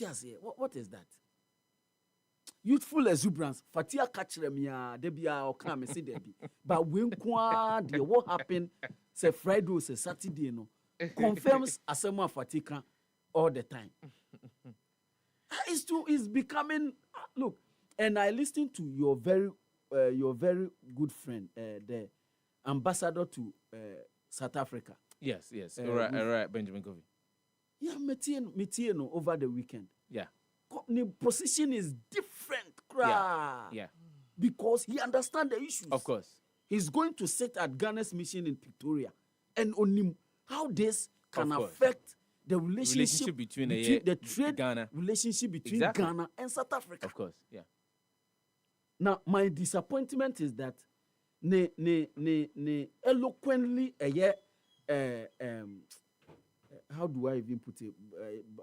what is that? Youthful exuberance. Fatia catch them ya debia or come see debi. But when what happened? Say Friday, say Saturday, no confirms asema fatika all the time. It's becoming look. And I listened to your very good friend, the ambassador to South Africa. Yes. All right, Benjamin Covey. Yeah, Metieno over the weekend. Yeah. The position is different, yeah. Because he understands the issues. Of course. He's going to sit at Ghana's mission in Pretoria and on him how this can affect the relationship between the trade Ghana. relationship between Ghana and South Africa. Of course, yeah. Now, my disappointment is that ne eloquently how do I even put it?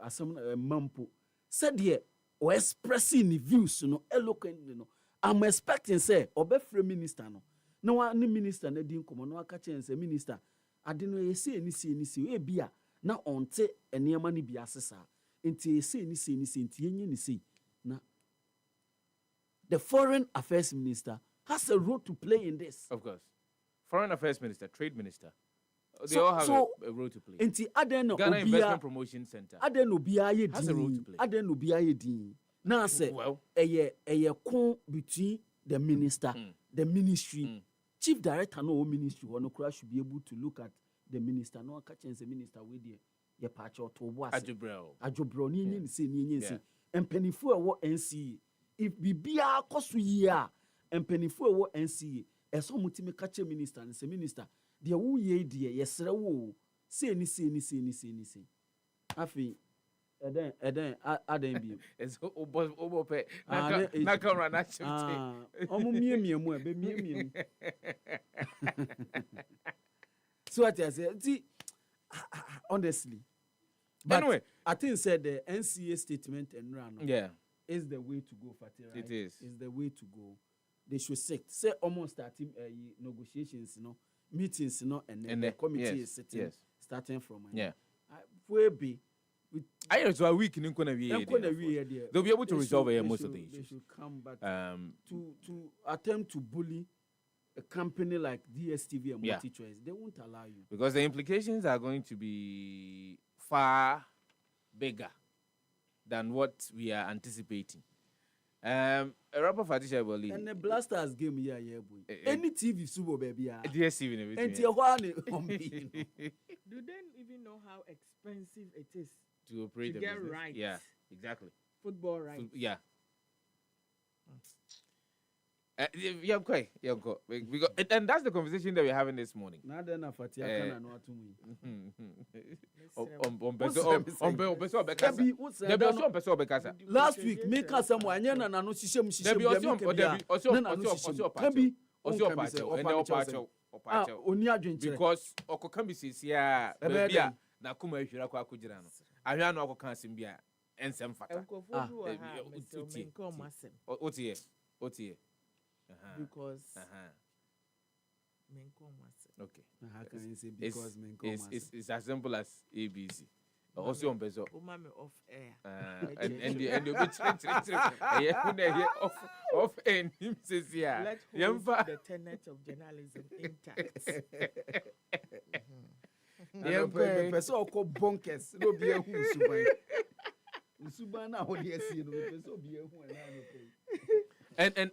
As some mampo said here or expressing the views, eloquently. I'm expecting say obefre minister no one minister na din komo no aka chen say minister ade no ye say ni e bia na onte enema ni bia sesa enti ye say ni enti yenye ni say na the foreign affairs minister has a role to play in this. Of course. Foreign affairs minister, trade minister. They all have a role to play. Enti Aden Ghana Investment Promotion Center Aden obia ye has a role to play. Aden obia ye din. Now say eye kon between the minister, the ministry, chief director no ministry no kura should be able to look at the minister. No catch the minister with ye patch or to boas. Ajobro ni say ni say. Empenifo e wo NCA. If bibia kosu ye a empenifo e wo NCA. Eso mutime catch minister and say minister de wo ye de yesere wo say ni afi eden aden bi eso obo pe na camera na chimte omo miemu e be miemu so what I say honestly but anyway I think said the NCA statement and run is the way to go Fatira. It is the way to go. They should say almost starting negotiations, meetings, and the committee is sitting, starting from. Yeah. Will be I know so a week in Kona we they'll be able to resolve most of the They issues. should come back to attempt to bully a company like DSTV and MultiChoice. They won't allow you. Because the implications are going to be far bigger than what we are anticipating. A rapper Fatisha Boli. And the Blasters game here, boy. Any TV super baby. DSTV and everything. And Do they even know how expensive it is to operate to the get business? rights? Yeah, exactly. Football rights. Yeah. Yeah, okay. Yeah, okay. And that's the conversation that we're having this morning. Now then, I know to me. Last week, make us some one and I know she because Oko can be here, baby. Na kuma ehwira kwa kujira no. Ahwa na Oko kan simbia ensem fata. Otie. Because okay. How can you say because it's as simple as ABC. Also on bezo. Umame off air. And the off air him says yeah. Let's hold the tenet of journalism intact. Person call bonkers. No be a who suban. Suban na what you see no person be a who and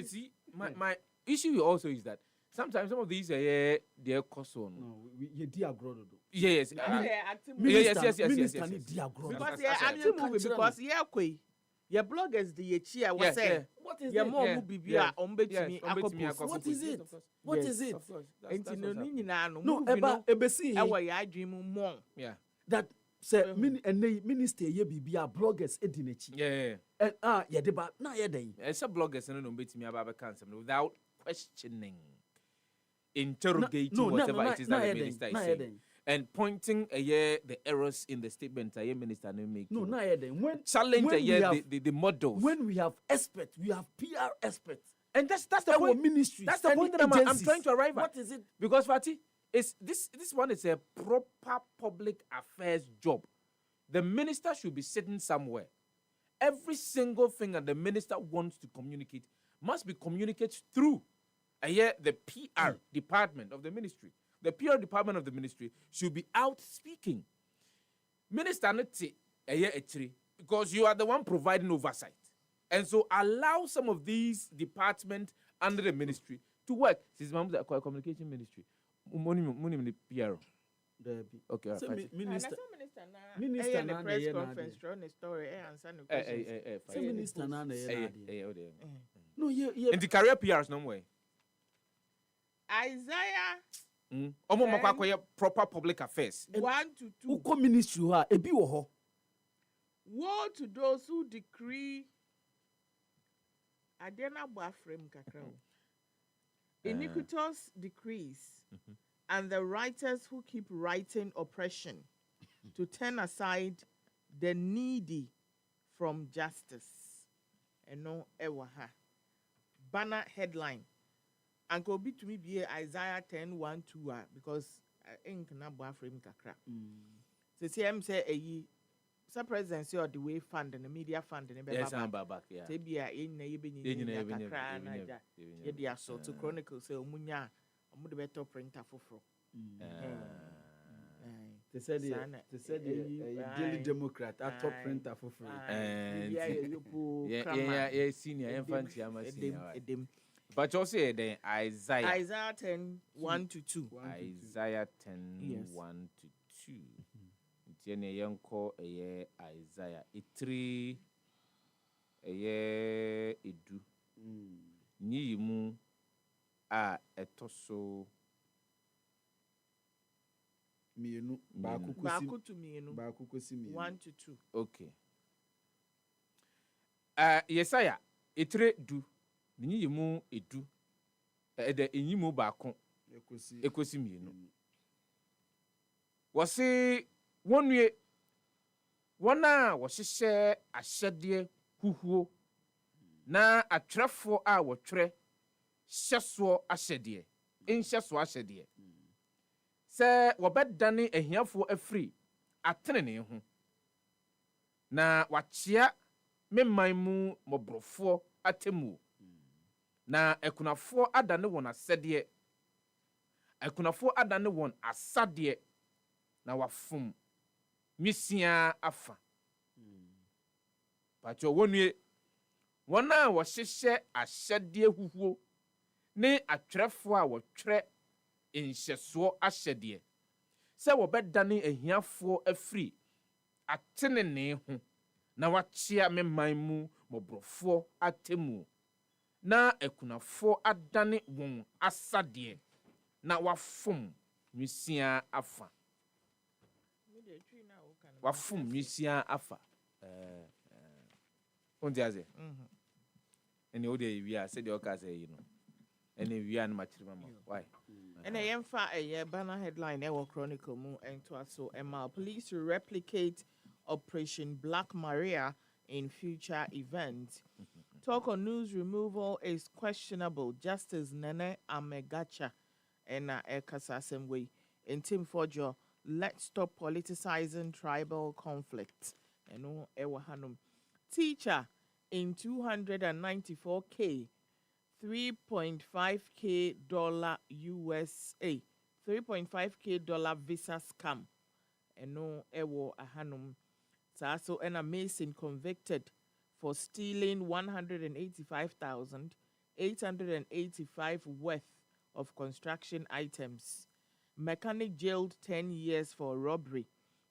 see my issue also is that sometimes some of these they're cost on. No, you dear grow. Yes. Yes. Because yeah, acting movie because yeah, kwe. Your bloggers the cheer was say. What is your mom be me? What is it? What is it? No, ebesi. Ewa ya dream more. Yeah. That say minister ye bibia bloggers edinechi. Yeah. And yeah deba na ye den. Some bloggers no betimi aba cancel without questioning, interrogating whatever it is that the minister is saying. And pointing the errors in the statement a minister no make. No, na ye den. When challenge the models. When we have experts, we have PR experts. And that's the point. Ministry. That's the point that I'm trying to arrive at. What is it? Because Fati, this one is a proper public affairs job. The minister should be sitting somewhere. Every single thing that the minister wants to communicate must be communicated through the PR department of the ministry. The PR department of the ministry should be out speaking. Minister because you are the one providing oversight. And so allow some of these departments under the ministry to work. This is the communication ministry. Money PR. Okay, so minister na the press conference run a story answer no question. Minister na no, in the career PRs no way. Isaiah proper public affairs. 1 to 2. Uko ministry ha ebi wo ho. Woe to those who decree Adena Bafrem Kakrao. Iniquitous decrees and the writers who keep writing oppression to turn aside the needy from justice. And no ewaha. Banner headline. And go be to me be Isaiah 10:1-2 because I ain't na Bafrem Kakra. So see I'm say a presidency or the way fund and the media fund and yes, I'm back, yeah. Tebia in a so to chronicle say Munya a better printer for. They said a Daily Democrat a top printer for free. Yeah, senior infant senior. But you say then Isaiah 10:1-2. Isaiah 10:1-2. Tiene yanko Isaiah itri edu ni mu a etoso mienu baako to mienu 1-2. Okay. Yesaya itri du ni mu edu de enyimu baako ekosi mienu. Wose wonue wona wɔhyehyɛ ahyɛdeɛ huhuo na atwerɛfoɔ a wɔtwerɛ hyɛsoɔ ahyɛdeɛ nhyɛsoɔ ahyɛdeɛ sɛ wɔbɛdane ahiafoɔ afiri atenene ho na wachia memman mu mobrofo atemu na ekunafo adane won asede ekunafo adane won asade na wafum misia afa pacho wonue wona wo hyehye ahyede huhuo ne atwerefo a wotwere enhyeso ahyede se wo bedane ahiafo afri atenene ho na wachia memman mu mobrofo atemu na ekunafo adane won asade na wafum misia afa wafum misia afa onde aze ene ode wia se de oka se yi no ene wia na machiri mama why and I am far a banner headline ever chronicle mu ento aso ema police to replicate Operation Black Maria in future events. Talk on news removal is questionable. Justice Nene Amegacha and Ekasa Assembly in Tim Fojo. Let's stop politicizing tribal conflict. And Ewahanum. Teacher in 294K, $3.5K USA, $3.5K visa scam. And no Ewo Ahanum. So and a Mason convicted for stealing 185,885 worth of construction items. Mechanic jailed 10 years for robbery.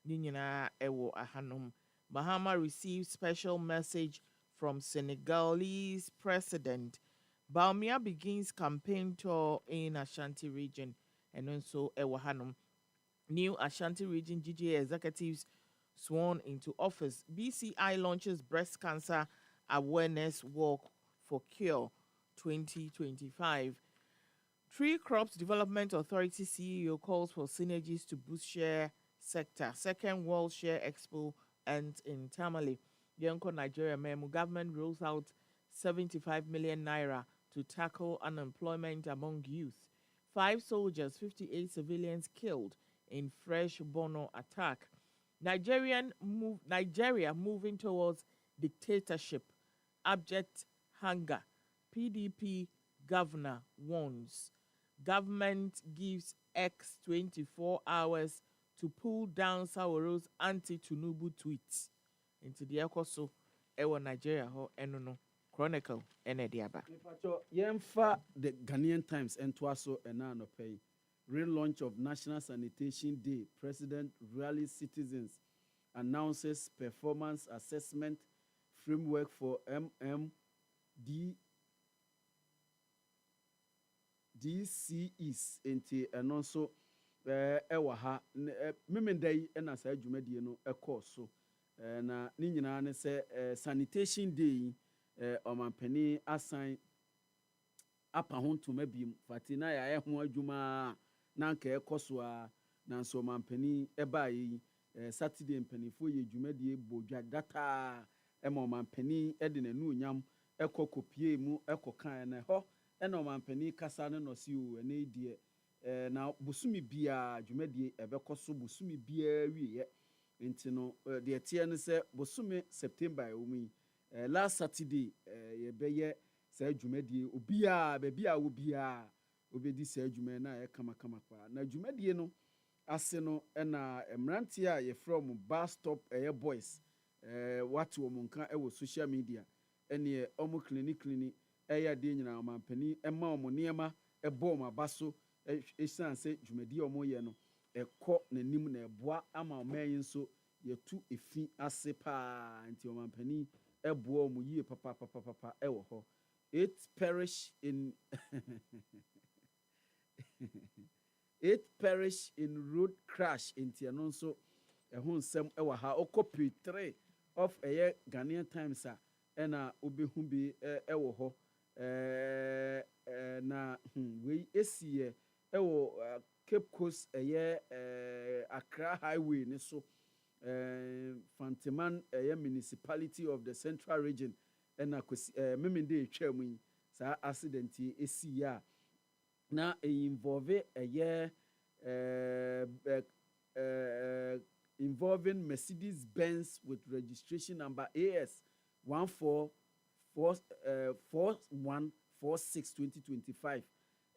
Ninyina ewo ahanum. Bahama received special message from Senegalese president. Baumia begins campaign tour in Ashanti region. And also ewo hanum. New Ashanti region GGA executives sworn into office. BCI launches breast cancer awareness walk for cure 2025. Tree Crops Development Authority CEO calls for synergies to boost share sector. Second World Share Expo ends in Tamale. Yonko Nigeria Memo government rolls out 75 million naira to tackle unemployment among youth. 5 soldiers, 58 civilians killed in fresh Bono attack. Nigeria moving towards dictatorship. Abject hunger. PDP governor warns. Government gives X 24 hours to pull down Sawaro's anti-Tunubu tweets. Into the Ekoso, Ewa Nigeria ho enono Chronicle enediaba. Yemfa the Ghanaian Times and Twaso enano pay. Relaunch of National Sanitation Day. President rallies citizens. Announces performance assessment framework for DCEs into and also ewaha memendai ena sa dwumadie no ekoso na ni nyina ne se sanitation day omampani asan apa ho ntoma biem fatina ya ho adwuma na nka ekoso a na so omampani eba yi Saturday mpanifo ye dwumadie bodwa data omampani de nanu onyam ekokopie mu ekokan na ho ena omampani kasa ne no si o ene die na busumi bia dwumadie ebekoso busumi bia wiye enti no de tie ne se busumi September omi last Saturday ye beye sa dwumadie obia ba bia wo bia obedi sa dwuma na ye kama kwa na dwumadie no ase no na emrantie a ye from bus stop boys what wo munka wo social media ene omo clinic eya de nyina omampani ema omo niema ebo omo abaso esan se dwumadi omo ye no ekọ nanim na eboa ama oman nso yetu efi ase pa nti omampani eboa omo yie papa ewo ho it perish in road crash nti no nso ehun sem ewa ha okopi 3 of Ghanaian Times a ena obehu bi ewo ho na we esie ewo Cape Coast Accra Highway ne so Fanteman municipality of the Central Region ena memende etwa mu sa accident esi ya na involve involving Mercedes-Benz with registration number AS 4146-2025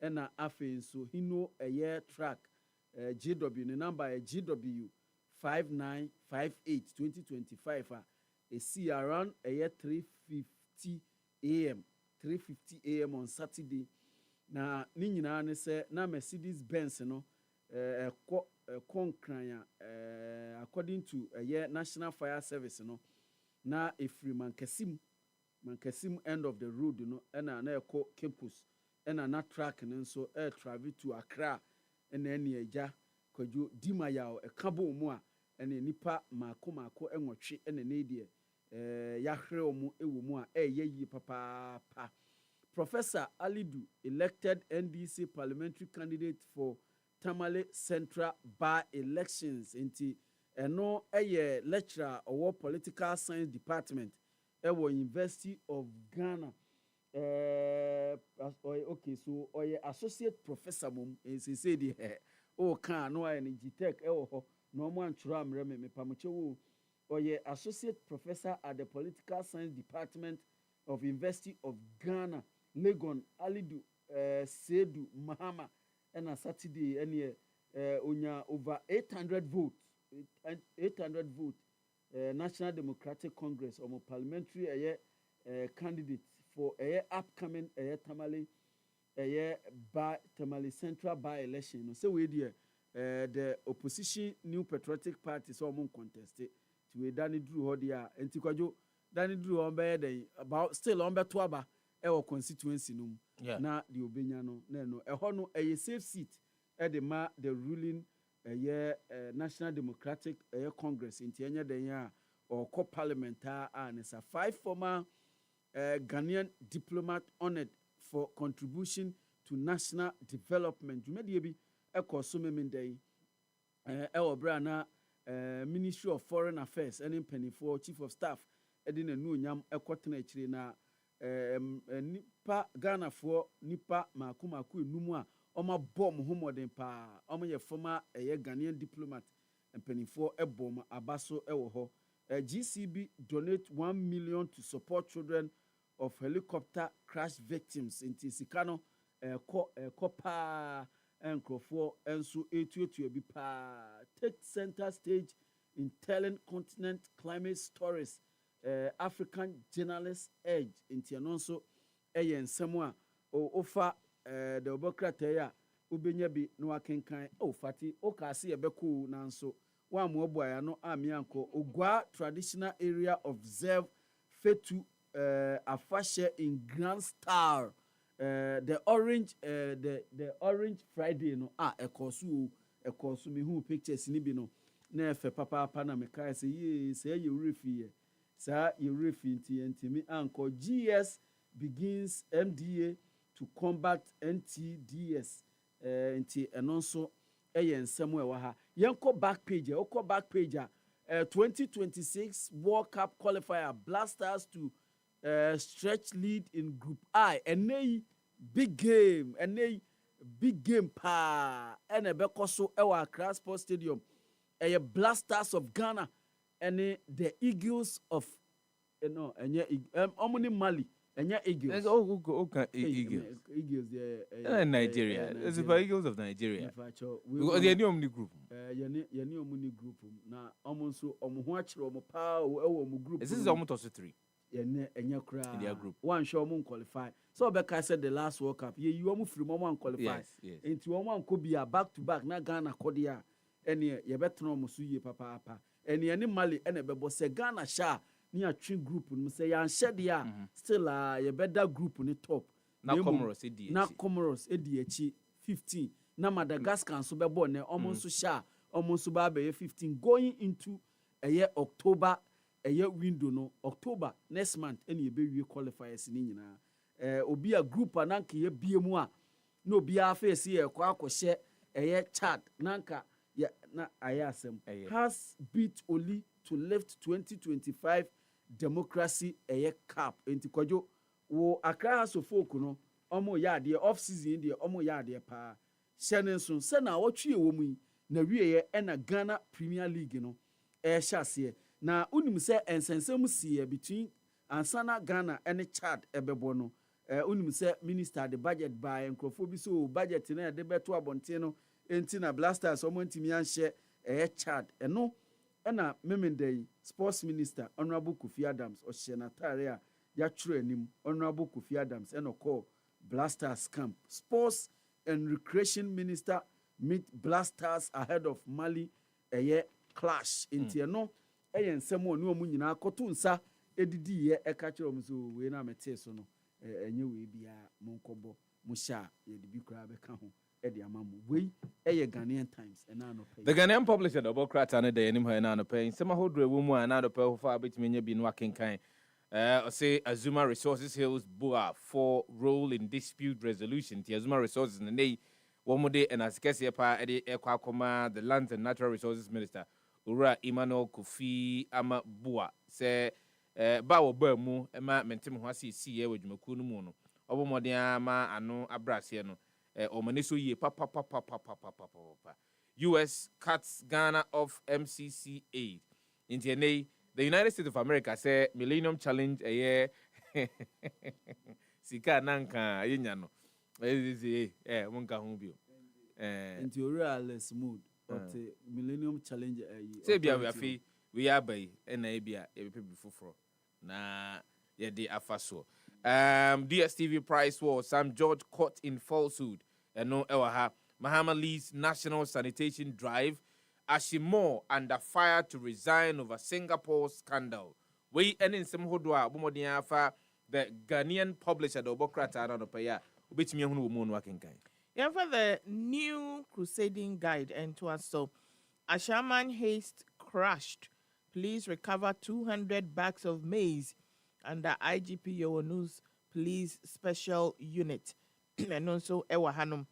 and afei nso hino a year track GW ne number GW 5958-2025 a see around a year 3:50 a.m. 3:50 a.m. on Saturday. Na ni nyinaa ne sɛ na Mercedes-Benz no konkran according to National Fire Service no na efiri mankasim end of the road no ɛna na ɛkɔ Campus ɛna na track no nso travel to Accra ɛna ɛne agya Kwadwo Dimayaw ɛkabo mu a ɛne nipa maako ɛnwɔtwe ɛna ne deɛ yahre omu ɛwɔ mu a ɛyɛ yie papaapa. Professor Alidu, elected NDC parliamentary candidate for Tamale Central by-elections. Inti eno eye lecturer or political science department ewo University of Ghana. Okay, so oye associate professor mum say the o kan no aye ni GTech ewo ho no mo antro amre me pamoche wo oye associate professor at the political science department of University of Ghana. Legon Alidu Sedu Mahama and a Saturday and onya over 800 votes National Democratic Congress or parliamentary candidate for upcoming Tamale Tamale Central by-election. So we the opposition New Patriotic Party so contested to Danny Drew Hodia and Tikwajo Danny Drew on about still on Betwaba. Our constituency na the obenya no no ɛhɔ no a safe seat at the ruling National Democratic Congress in Tianya Denya or co-parliament and it's a 5 former Ghanaian diplomat honored for contribution to national development. You may be a consumer day our brana Ministry of Foreign Affairs and penny for Chief of Staff Edin and Nunyam Equator na nipa Ghana for nipa makumaku numu a oma bom homodem pa oma ye former Ghanaian diplomat and penny for bom abaso ewo ho GCB donate 1 million to support children of helicopter crash victims in Tisikano kopa enkrofo enso etuetu bi pa take center stage in telling continent climate stories. African Journalist Edge in Tianonso Ayen Samoa or Ofa the Obokrate ya Ubenyabi no akenkan o fati o kasi ebeku nanso wa mo boy no amianko Ogwa traditional area observe fetu afashe in Grand Star the orange Friday no ekosu me who pictures ni bi no na efe papa na me kai say ye say ye refi Sir, you me uncle GS begins MDA to combat NTDS and also somewhere waha. Yanko back page, 2026 World Cup qualifier Blasters to stretch lead in Group I and big game pa and a bekoso ewa Accra Sports Stadium Blasters of Ghana. And the Eagles of Omni Mali and Eagles. Eagles, Nigeria. It's the Eagles of Nigeria. Because they are the group. Omni group. Now, almost Omuachi or Mopa group. This is almost also 3. In their group. One show won't qualify. So Becca said the last World Cup. You almost from one qualify. Yes. Into one could be a back to back, not Ghana Kodia. And you better know Musuye Papa. And any Mali and a bebo se Ghana sha near twin group and say yan shed ya still a better group on the top. Now Comoros ADH 15. Now Madagascar so be born almost sha almost babe 15 going into a year October a year window no October next month any be qualifiers in obi a group ananka ye biemu a no bia face ye kwa share a year chat nanka ya na ayasem has beat only to lift 2025 democracy a cap enti Kwadwo wo Accra so folk no omo ya de off season de omo ya de pa shenenso se na wotwe wo mu na wieye e na Ghana Premier League no ɛhyɛ na unim sɛ ensensem sie between ansana Ghana and Chad ebebo no unim sɛ minister the budget by nkrofo bi so budget na de beto abonte no enti na blasters omo ntimi anhye Chad eno na memendai sports minister honorable Kofi Adams ohye na tare a ya twerɛ anim honorable Kofi Adams call blasters camp. Sports and recreation minister meet blasters ahead of Mali clash enti eno nsɛm a ne omu nyinaa kɔto nsa edidi ye ɛka kyerɛ omu so we na mete so no enye we bia monkɔbɔ mo hya ye de bi kra bɛka ho ɛde amamu we Ghanaian Times ɛna no pay the Ghanaian publisher the Bokrata ne de anim ha ɛna no pay nsɛm ahodro ewu mu a na do pay ho fa betimi nya bi no akenkan say Azuma Resources hails Bua for role in dispute resolution. The Azuma Resources in the one day and as Kessie Pa Eddie Ekwakoma, the Lands and Natural Resources Minister, Ura Emmanuel Kofi Ama Bua, say Bawo Bermu, Emma Mentim Hasi see with Makunu Mono, Obomodia Ma Ano Abrasiano, Omaniso ye papa. US cuts Ghana off MCC aid. In TNA, the United States of America say Millennium Challenge a year. Sika nanka yinyano. Monka humbio. Into real smooth. But Millennium Challenge a year. Say bia we are by NABia every before. Na ye de afaso. DSTV price war Sam George caught in falsehood. And no ewaha. Mahama leads national sanitation drive. Ashimore under fire to resign over Singapore scandal. We ending some hodwa bumodiya fa the Ghanaian publisher the Obokrata no paya. Ubetimi hunu mo no akenkan. Yeah, for the new crusading guide and to us so Ashaman haste crushed. Police recover 200 bags of maize under IGP Yowanu's police special unit. And also Ewa Hanum.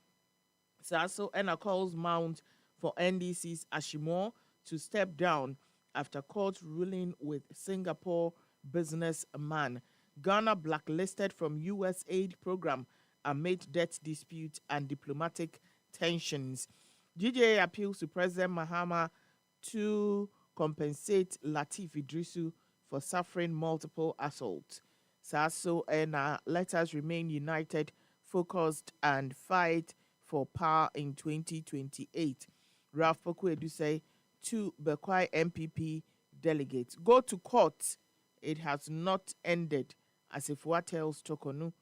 Saso and calls mount for NDC's Ashimore to step down after court ruling with Singapore businessman. Ghana blacklisted from U.S. aid program amid debt dispute and diplomatic tensions. GJA appeals to President Mahama to compensate Latif Idrisu for suffering multiple assaults. Saso and let us remain united, focused, and fight for power in 2028. Ralph Pokuedu say to Bekwai MPP delegates, go to court. It has not ended, as if what tells Tokonu.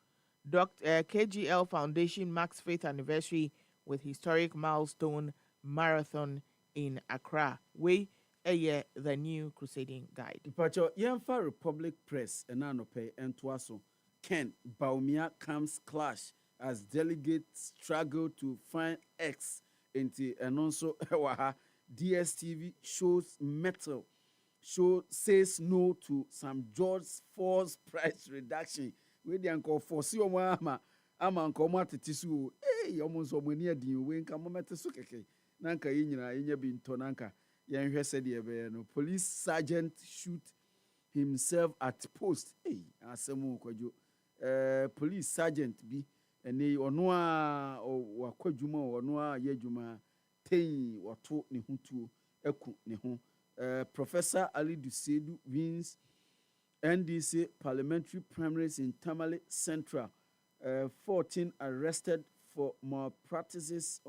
KGL Foundation marks 5th anniversary with historic milestone marathon in Accra. We the new crusading guide. Pacho Yemfa Republic Press and Anope and Twaso. Ken Baumia comes clash as delegates struggle to find X into and also DSTV shows metal says no to some George Ford's price reduction. We the uncle foresee ama uncle Matitisu, almost omania di win come metasuke. Nanka yinya bin tonanka. Yan said no police sergeant shoot himself at post. Asemu kwajo. Police sergeant be and they onwa or wakojuma or noa yejuma ten or to ni huntu eku ni hun. Professor Ali Dusedu wins NDC parliamentary primaries in Tamale Central. 14 arrested for malpractices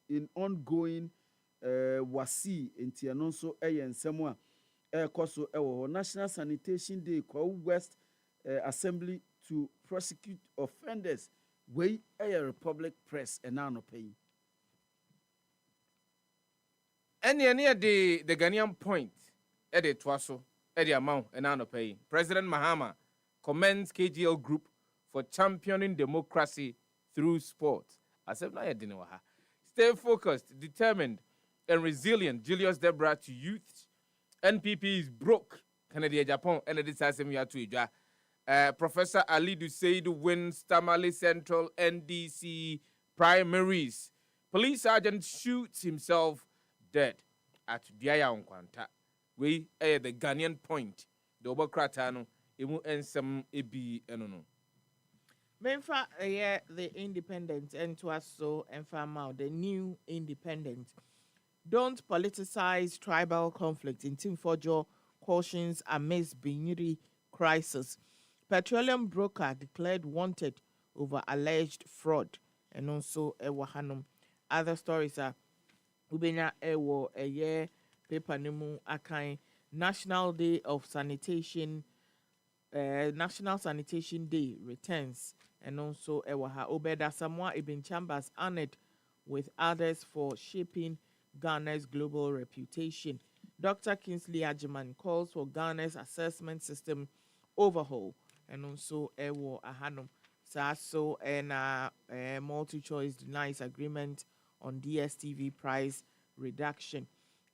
in ongoing wasi in Tianonso and Samoa. Koso National Sanitation Day Kwa West Assembly to prosecute offenders. We a Republic Press and now no paying. Any the Ghanaian point, Eddie Twaso, Eddie amount and now no paying. President Mahama commends KGL Group for championing democracy through sport. I said, I didn't know. Stay focused, determined, and resilient. Julius Debra to youth. NPP is broke. Canada, Japan, and it is to Professor Ali Duseid wins Tamale Central NDC primaries. Police sergeant shoots himself dead at Diaya Nkwanta. We the Ghanaian point. The Obokratano, emu ensem ebi enono. Menfa the independent and to us so and farm out the new independent. Don't politicize tribal conflict in Timfojo cautions amidst Binyiri crisis. Petroleum broker declared wanted over alleged fraud. And also Ewa Hanum. Other stories are Ubenya Ewo Eye paper nemu akai National Day of Sanitation National Sanitation Day returns. And also Ewaha Obeda Samoa Ibn Chambers honored with others for shaping Ghana's global reputation. Dr. Kingsley Ajiman calls for Ghana's assessment system overhaul. And also Ewo Ahanum Saso and multi-choice denies agreement on DSTV price reduction.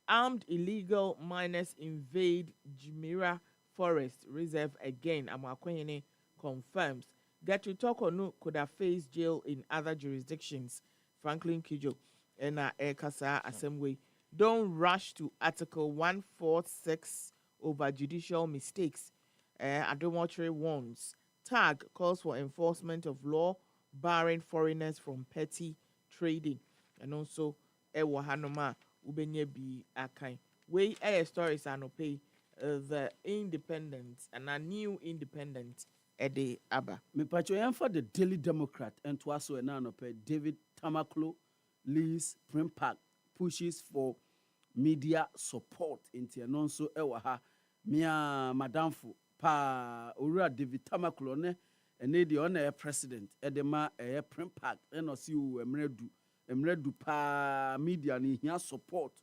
Armed illegal miners invade Jimira Forest Reserve again. Amakwenyene confirms. Gertrude Tokonu could have faced jail in other jurisdictions. Franklin Kijo and Ekasa Assembly. Don't rush to Article 146 over judicial mistakes. Adomotri warns. TAG calls for enforcement of law barring foreigners from petty trading. And also, Ewa Hanoma Ubenye bi Akai. We air stories are no pay the independent and a new independent Ede Abba. Me pacho for the Daily Democrat and twaso enanope David Tamaklo leads Primpark pushes for media support into anonso ewaha mia madamfo pa owura David Tamaklo ne ene di ona president edema Primpark eno si u emredu pa media ni hia support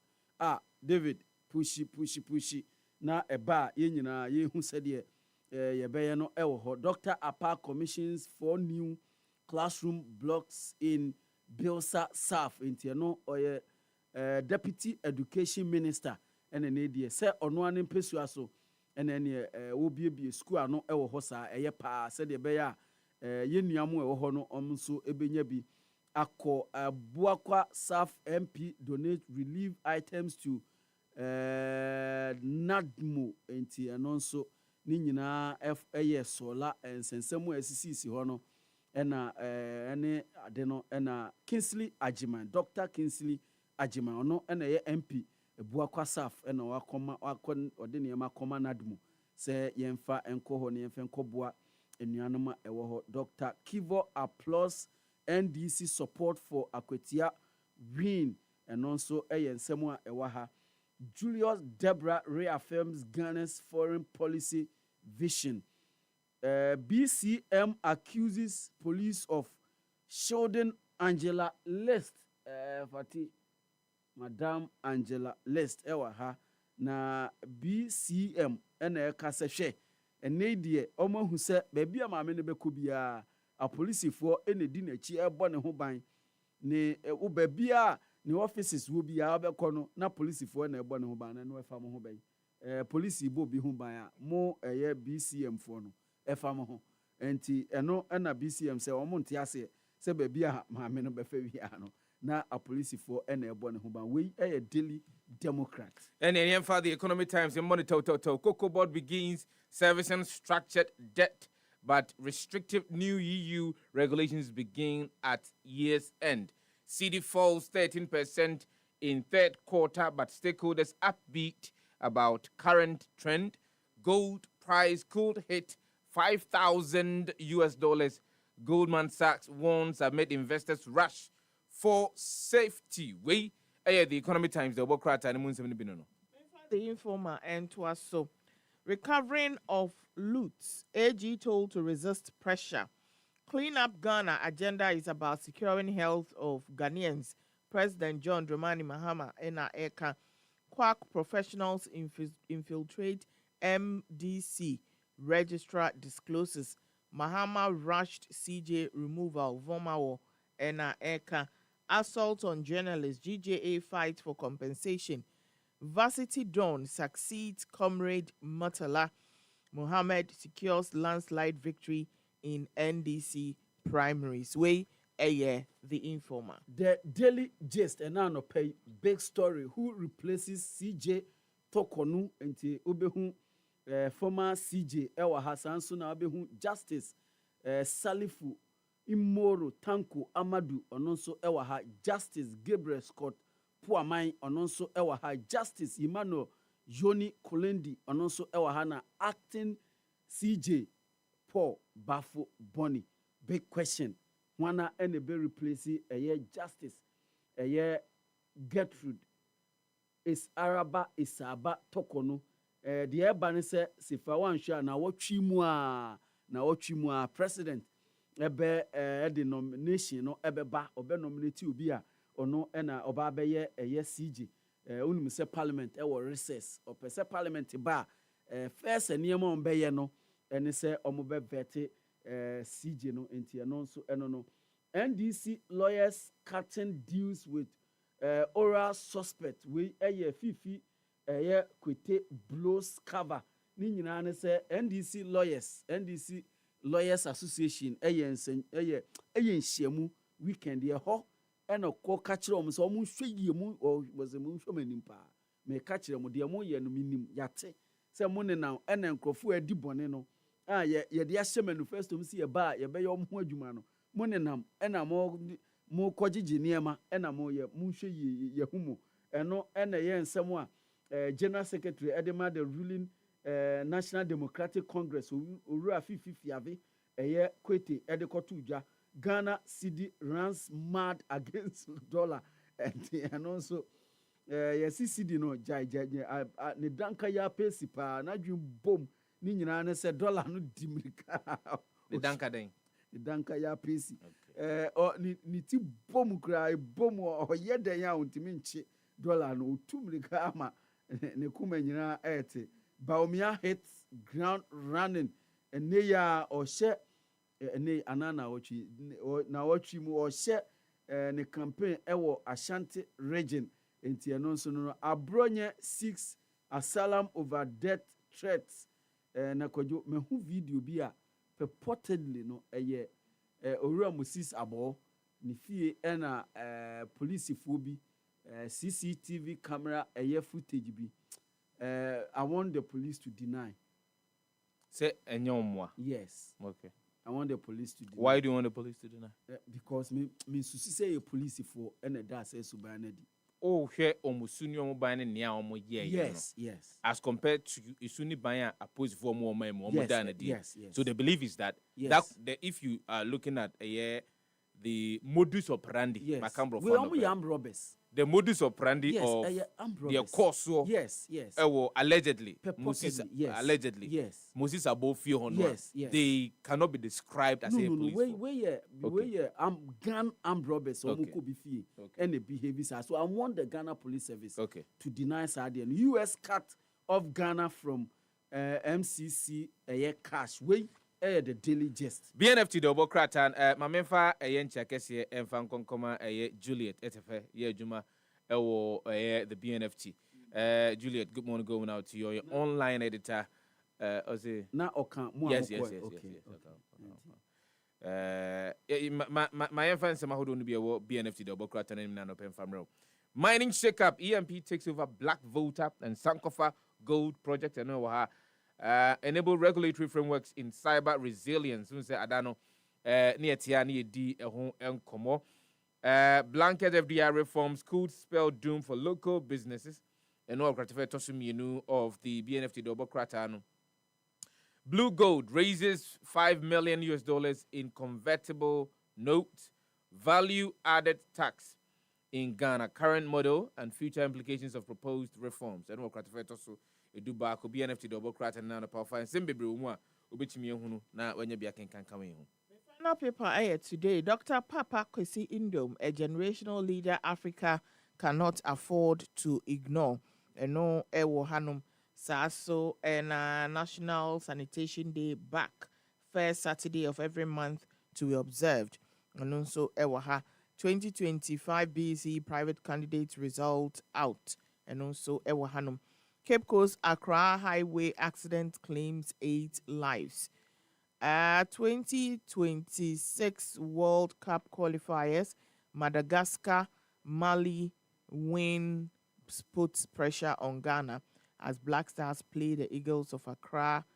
David pushi na eba ye nyina ye hu sede yebeye no ewo ho. Dr. Apa commissions 4 new classroom blocks in Bilsa South into no oye deputy education minister ene ne die se ono an mpesua so ene ne wo biebie school ano ewo ho sa eye pa se de be ya ye nuamu ewo ho no omso ebenya bi akọ Buakwa South MP donate relief items to Nadmo enti anonso ni nyina sola ensensemu asisi ho no ena ene ade no ena Kingsley Ajiman Dr. Kingsley Ajiman ono ena ye MP Buakwa South ena wakoma ode ne makoma Nadmo se yemfa enko ho ne yemfa enkoboa enuanoma ewo ho. Dr. Kivo applause NDC support for Akwetia win and also ensemu a ewa ha. Julius Debra reaffirms Ghana's foreign policy vision. BCM accuses police of shielding Angela List. Fati, Madam Angela List. Ewa ha. Na BCM ene kasehwe. Ene die omo hu se baby amame ne bekobia a police for ene di na chi ebo ne ho ban. Ne wo babia ne offices will be kono na police for na ebo ne ho ban na no efa mo ho ban police bo bi ho ban a mo BCM for no efa mo ho enti eno na BCM say omo nte ase se ba bia ma me no be fa wi no na a police for na ebo ne ho ban we Daily Democrat and in for the Economy Times in money Cocoa Board begins servicing structured debt, but restrictive new EU regulations begin at year's end. CD falls 13% in third quarter, but stakeholders upbeat about current trend. Gold price could hit $5,000. Goldman Sachs warns amid investors rush for safety. We the Economy Times, the Democrat, and the informer and to us so. Recovering of loots, AG told to resist pressure. Clean Up Ghana agenda is about securing health of Ghanaians. President John Dramani Mahama Ena Eka. Quack professionals infiltrate MDC. Registrar discloses. Mahama rushed CJ removal. Vomawo Ena Eka. Assault on journalists. GJA fight for compensation. Varsity Dawn succeeds Comrade Murtala. Mohammed secures landslide victory in NDC primaries. The informer. The Daily Gist and now pay big story. Who replaces CJ Tokonu enti obehu former CJ Ewa Hassan Suna obehu Justice Salifu Imoro Tanko Amadu ononso Ewa ha Justice Gabriel Scott Puamai ononso ewa ha Justice Emmanuel Joni Kulendi ononso ewa ha na acting CJ Paul Bafo Bonnie. Big question. Wana ene be replace Justice Gertrude is Araba Isaba Tokono. The Ebani se Sefah-Danquah na watchi mu president ebe the nomination no ebe ba obe nominate obi a ono na oba be ye CJ unum se parliament wo recess o pese parliament ba first enema on be ye no ene se omo be vete CJ no enti no so eno no NDC lawyers cutting deals with oral suspect we fifi kwete blows cover ni nyina ne se NDC lawyers association nhyiamu weekend ye ho ena ko ka kire om so om hweye mu was mu hwemanim pa me ka kire mu de mu ye no minim yate se mu ne na ena nkrofo adi bone no ye de ahye manifesto mu si ye ba ye be ye om ho adwuma no mu ne nam ena mu kogigi niema ena mu hweye ye humu eno ena ye nsem a General Secretary Edema the ruling National Democratic Congress Owura Fifiave Kwete Edekotuja Ghana cedi runs mad against dollar and also cedi no jai ne danka ya pesi pa na dwum bom ni nyina ne se dollar no dimirika the danka den the danka ya pesi ni ti bom kra bom o yeden ya ontimi nchi dollar no otumrika ama ne kuma nyina ete Baumia hits ground running and neya or share ne anana na watchi mu or share ne campaign ewo Ashanti region enti eno so no abronye 6 asylum over death threats na Kwadwo mehu video bi a purportedly no Owura Moses abo ni fie na police fo bi CCTV camera footage bi I want the police to deny. Say enyomwa. Yes. Okay. I want the police to deny. Why do you want the police to deny? Because me susi say a police for and that says subanedi. Oh, here omusuni omubayane niya omo ye. Yes, yes. As compared to isuni baya opposed for more yes. So the belief is that if you are looking at the modus operandi, yes. We are armed robbers. The modus operandi of the course, allegedly, Moses, allegedly, yes, Moses above 400. Yes. They cannot be described as a police. We gun armed robbers, so could be fee and the behaviors. So I want the Ghana Police Service to deny Sardian US cut off Ghana from MCC cash. The daily gist. BNFT double cratan mamemfa yencha kese emfa nkonkoma Juliet etefe ye juma the BNFT. Juliet, good morning going out to you. Your online editor Oze. Na okan mo yes. My emfa nsema hodo no be BNFT double cratan em na no pen famro. Mining shakeup, EMP takes over Black Volta and Sankofa Gold project and enable regulatory frameworks in cyber resilience. We say adano near tiani di enkomo. Blanket FDI reforms could spell doom for local businesses. And all gratified tosuminu of the BNFT double cratano. Blue Gold raises $5 million in convertible note value added tax in Ghana. Current model and future implications of proposed reforms. And all gratified tosu. Eduba ko BNFT double crat and now the power fine sembebre mu a obetimi ehunu na wanya bia kenkan kan hu. Final paper today, Dr. Papa Kwesi Indom, a generational leader Africa cannot afford to ignore. No ewo hanum saso and National Sanitation Day back first Saturday of every month to be observed. And also ewo ha 2025 BC private candidate result out. And also ewo hanum Cape Coast Accra Highway accident claims 8 lives. 2026 World Cup qualifiers, Madagascar, Mali win puts pressure on Ghana as Black Stars play the Eagles of Accra.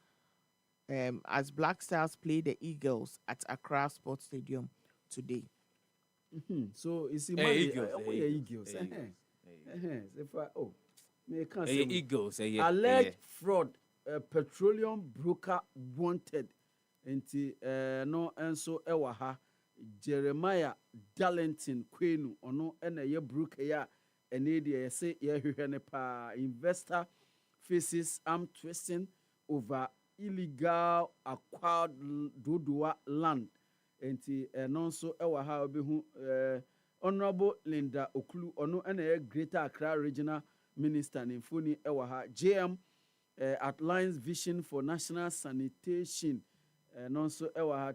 As Black Stars play the Eagles at Accra Sports Stadium today. So it's Eagles. Sefah, oh, me can't Hey, say. Eagles, hey, Alleged fraud, petroleum broker wanted. Nti no enso ewa ha Jeremiah Darlington Kwenu ono ena ye broker ya ene de say ye hwehwe ne pa investor faces arm twisting over illegal acquired Dodua land. Nti no nso ewa ha obehu Honorable Linda Okulu ono ena ye Greater Accra Regional Minister Nfoni ewa ha JM outlines vision for national sanitation and also ewa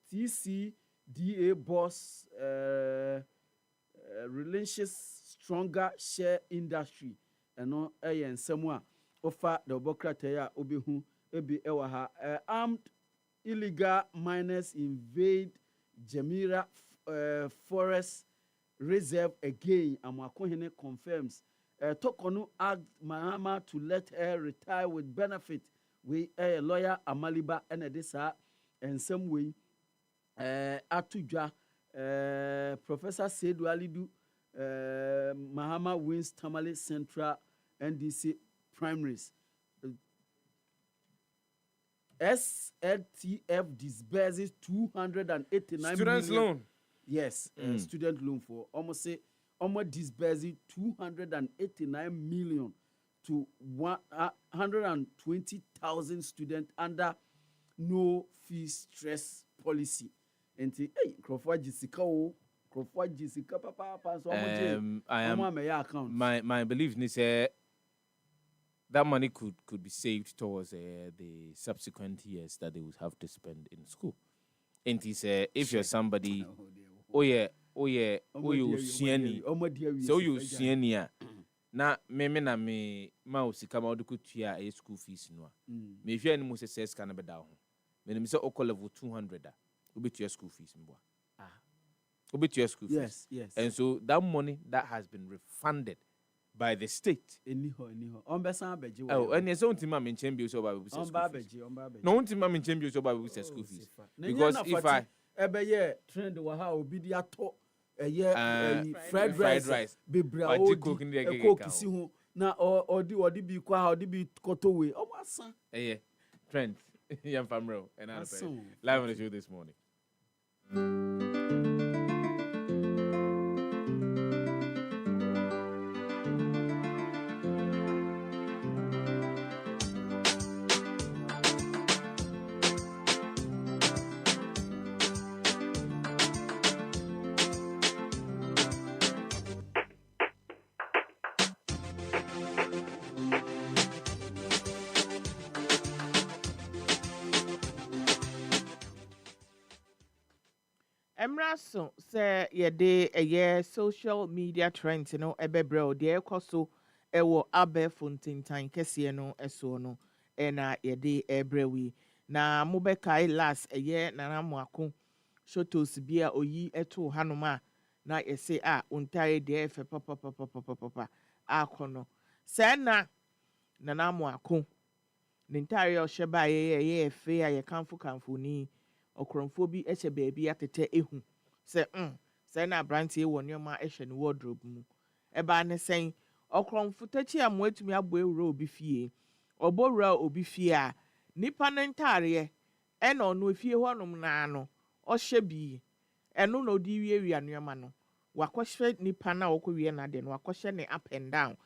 TCDA boss relations stronger share industry and no ensemo offer the Bokrate ya obihu ebi ewa armed illegal miners invade Jamira forest reserve again. Amakohene confirms Tokonu asked Mahama to let her retire with benefit. We a lawyer Amaliba and Edisa and some way Atuja Professor Seydou Alidu Mahama wins Tamale Central NDC primaries. SLTF disburses 289 students million. loan. Yes, student loan for almost say almost disbursing 289 million to 120,000 students under no fee stress policy. And hey, Crawford Jessica, papa, so my belief is that money could be saved towards the subsequent years that they would have to spend in school. And he said, if you're somebody, you sieni, so you sienia. Na me mouse kama oduku tua a school fees no. Me if you any must say can be down. Me say o level 200 obi to your school fees mbo. Obi to your school fees. Yes. And so that money that has been refunded by the state. Anyhow. Beji. Oh, and yes, don't ma mention bi so ba bi school fees. No don't ma mention bi so ba bi school fees. Because if I ebe trend wa ha obi di ato fried rice bebra o kisi ho na odi bi kwa ha odi bi kotowe o masan trend yam famro and live on the show this morning. So say ye de a social media trends no ebebro de ekoso ewo abe fontintan kese no eso no na ye de ebrewi na mobekai last na namoako shotos bia oyi eto hanoma na ye say untare de efe papa akono say na namoako nintare o sheba ye efe a ye kanfo ni okromfo bi eche baabi atete ehu say na brantie wo nyoma ehwe ne wardrobe mu eba ne sen okromfo tachi am watumi abo ewura obi fie obowura obi fie a nipa ne ntare e na ono fie honom na ano ohye bi eno na odi wie nyoma no wakohwe nipa na okowie na de no wakohye ne up and down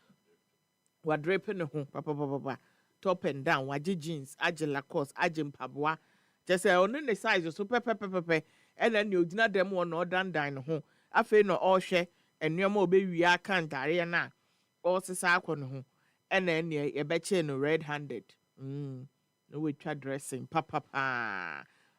wadrepe ne ho papa top and down waje jeans age lacoste age mpaboa just say on the size so pepe and then you dina dem one or dandan ho afi no ohwe enwema obewi aka ntare na o sesa akọ ho and then ye beche no red handed no we twa dressing papa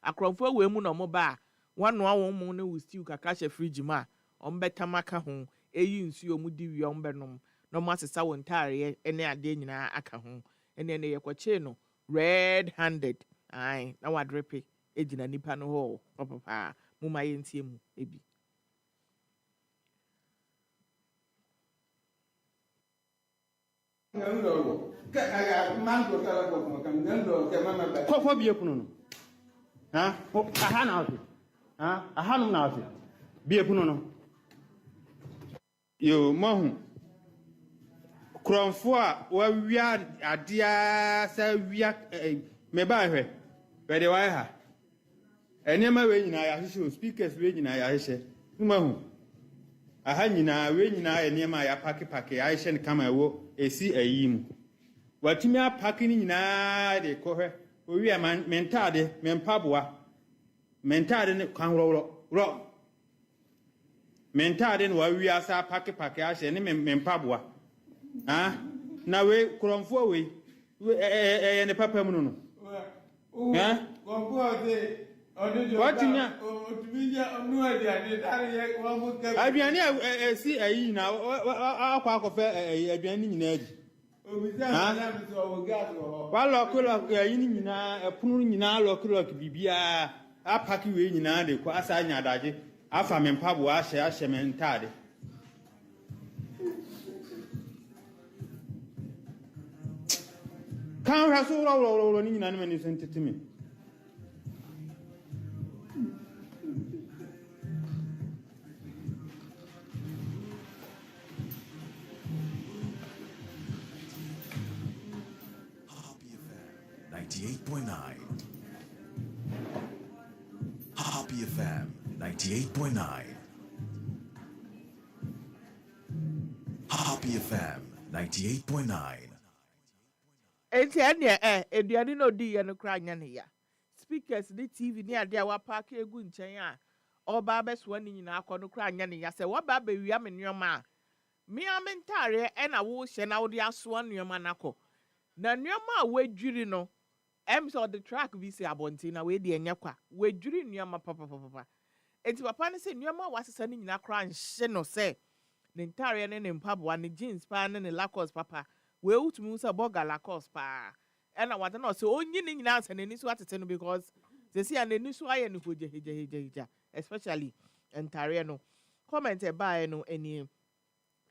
akrofo we mu no mo ba wano awon mu ne we stew kaka she fridge ma on beta maka ho eyi nsuo mu di wi on benom no ma sesa won ntare ene ade nyina aka ho ene ne ye kwache no red handed ai na wadrepe ejina nipa no ho papa muma yentie mu ebi Kofo bie kunu no ha aha na afi ha aha no na afi bie kunu no yo mahu kromfo a wa wia adea sa wia me ba hwe bede wa ha enema we nyina ya hwehwe speakers we nyina ya hwehwe mahu aha nyina we nyina enema ya pake ya hwehwe kama ewo esi ayim watimi apake ni nyina de kohwe owi a mentade mempaboa mentade ne kan ro mentade no wa wi asa pake ahye ne mempaboa ah na we kromfo we ne papa mu no eh konfo de ododo watinya otuminya onu aduane dare ye wa mo ka aduane esi ayi na akwa akofe aduane nyina adi obisa na mi so wo gas wo wa lokolo ayi nyina epunu nyina lokolo bibia apaki we nyina de kwa asa anya adaje afa mempabo ahye mentade kan raso ro ni nyina ne mani sentitimi Happy FM 98.9. Happy FM 98.9. Enti ene eduane no di ye no kra nya ne ya. Speakers ni TV ni ade a wa park egu nchen a oba beso ani nyina akọ no kra nya ne ya se wo ba ba wia me nneoma a me amentare e na wo hye na wo de aso nneoma nakọ na nneoma a wadwiri no so the track we say abonti na we de enya kwa wadwiri nneoma papa enti papa ne se nneoma wasesa ni nyina kra nhye no se ne ntare ne mpaboa ne jeans pa ne Lacoste papa we utumi say boga Lacoste pa na wata no se onyi ne nyina ansa n'ani so atete no because they see n'ani so aye no hoje especially ntare no comment by no any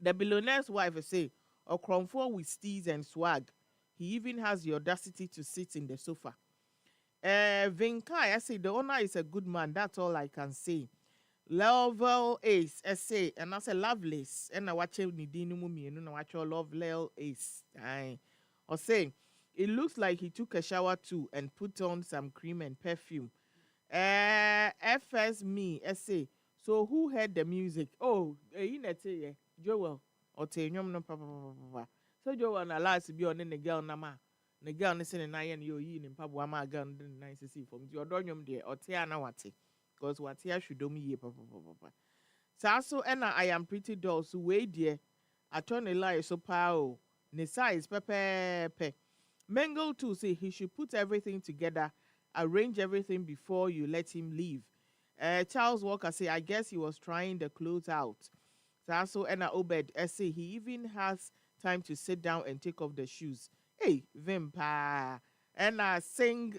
the billionaire's wife say okromfo with steez and swag. He even has the audacity to sit in the sofa. Vinkai, I say the owner is a good man. That's all I can say. Level Ace, I say, and I say Lovelace. And I watch it Nidinu Mumi, and I watch all love Level Ace. Or say, it looks like he took a shower too and put on some cream and perfume. FS me, I say, so who heard the music? Oh, Joel, or Tanyom no papa. So Joel na last be on the girl nama. The girl is in na yen yo yi in papa ma girl nice see from your donyum there or Tiana wati. Because what here should do me ye papa. So ena I am pretty dull so wait dear. I turn a lie so pow. Ne size pepe. Mengo too say he should put everything together, arrange everything before you let him leave. Charles Walker say I guess he was trying the clothes out. So ena Obed say he even has time to sit down and take off the shoes. Hey, Vimpa. And I sing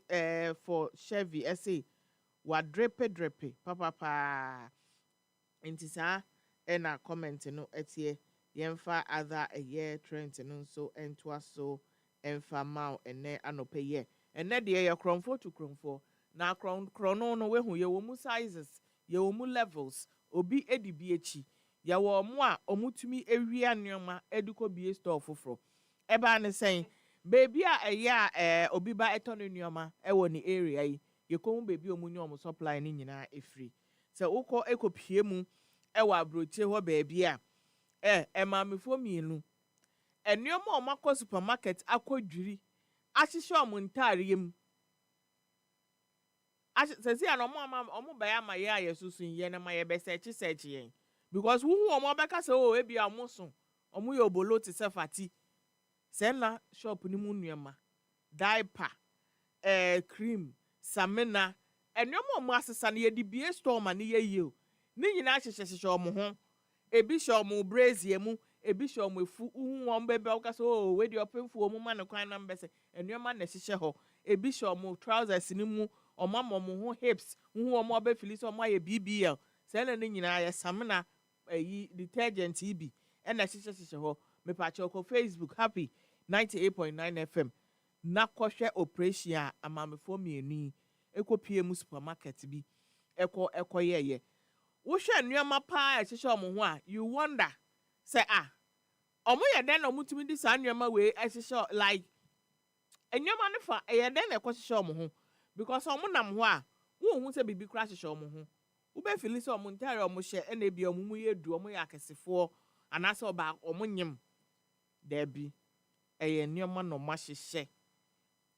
for Chevy. I say, what drepe, papa. And tisa, and I comment, no, etie, yenfa other a year trend, and so, and twas so, and fa mau, and ne anope ye. And net the air cromfo to cromfo. Now chrono no way who ye womu sizes, ye womu levels, obi edi bh. Yawo mwa omutumi ewia nneoma eduko bie store foforo eba ne sen baby a obi ba etono nneoma ewo ni area yi yekomu baby omunyo omu supply ni nyina efri se ukọ ekopie mu ewo abroche ho baby a emamefo mienu nneoma omakọ supermarket akodwiri ahihye omu ntare mu sesi ana omu ba ya ma ye ayesusun ye na ma ye be search yen because who omo beka say oh ebi amusun omo ye obolo te sefati se na shop ni mu nnuema diaper cream samina enyomo omo asesa na ye di bie store ma ne ye ye ni nyina hyehyehye omo ho ebi hye omo brazier mu ebi hye omo efu hu omo bebe o ka say oh we di opemfu omo ma ne kwan na mbese ennyoma na hyehyɛ ho ebi hye omo trousers ni mu omo amomo ho hips hu omo be filis omo ye BBL se na ne nyina ye samina detergent ibi and na hyehyɛ ho me pa choko Facebook happy 98.9 FM na kɔhwɛ operation a amamefo mienu ekopie mu supermarket bi ekɔ yeye wo hwɛ nneɛma pa a hyehyɛ omo ho a you wonder Say omo ye den omo tumi di saa nneɛma we ɛhyehyɛ like nneɛma no fa ɛyɛ den na ɛkɔhyehyɛ omo ho because omo nam ho a wo hu sɛ bibi kora hyehyɛ omo ho wo be feel sɛ omo ntare omo hyɛ ɛna ebi omo mu yɛ du omo yɛ akɛsefoɔ anaasɛ ɔba omo nyem da bi ɛyɛ nneɛma na ɔmo ahyehyɛ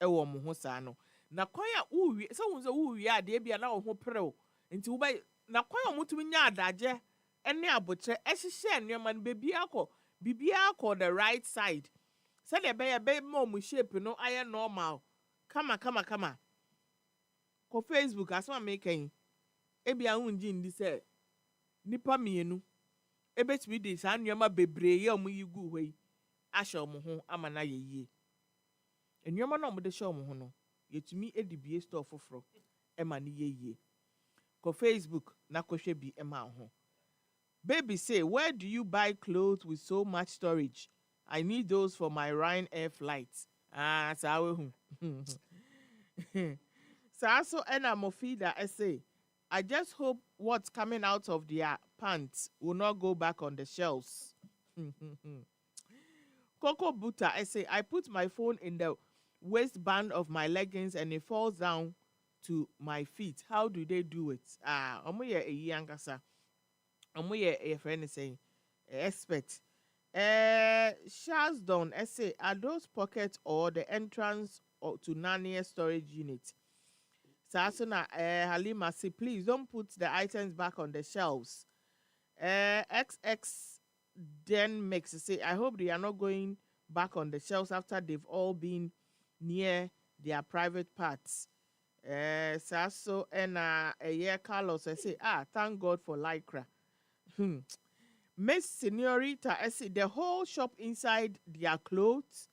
ɛwɔ omo ho saa no na kwan a wo wie sɛ wo sɛ wo wie ade bi a na wo ho prew nti wo bɛ na kwan a ɔmo tumi nya adagye ɛne abokyɛ ɛhyehyɛ nneɛma no bibia akɔ the right side sɛdeɛ ɛbɛyɛ ma ɔmo shape no ayɛ normal kama kɔ Facebook asɛm a meka yi ebi a wongye ndi sɛ nipa mmienu ebetumi de saa nneɛma bebree yɛ ɔmo yi gu hɔ yi ahyɛ ɔmo ho ama na yɛ yie nneɛma na ɔmo de hyɛ ɔmo ho no yɛtumi edi bie store foforɔ ɛma ne yɛ yie kɔ Facebook na kɔhwɛ bi ɛma ho. Baby say, where do you buy clothes with so much storage? I need those for my Ryanair flights. So also Ena Mofida essay. I just hope what's coming out of their pants will not go back on the shelves. Coco Buta essay. I put my phone in the waistband of my leggings and it falls down to my feet. How do they do it? Omoye Eyangasa. A friend is saying expert. Shazdon essay, are those pockets or the entrance to Nania storage unit? Sasuna Halima say, please don't put the items back on the shelves. XX then makes say, I hope they are not going back on the shelves after they've all been near their private parts. Saso and Carlos I say, thank God for Lycra. Miss Senorita, I see the whole shop inside their clothes.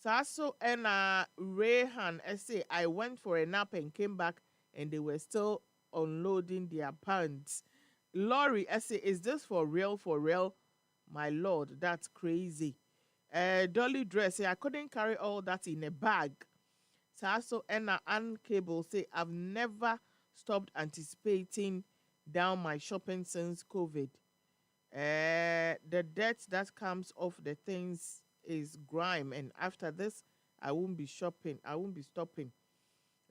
Saso and Rayhan, I say I went for a nap and came back and they were still unloading their pants. Laurie, I say, is this for real? For real? My Lord, that's crazy. Dolly Dress, say I couldn't carry all that in a bag. Saso and Ann Cable say I've never stopped anticipating down my shopping since COVID. The debt that comes off the things is grime, and after this, I won't be shopping. I won't be stopping.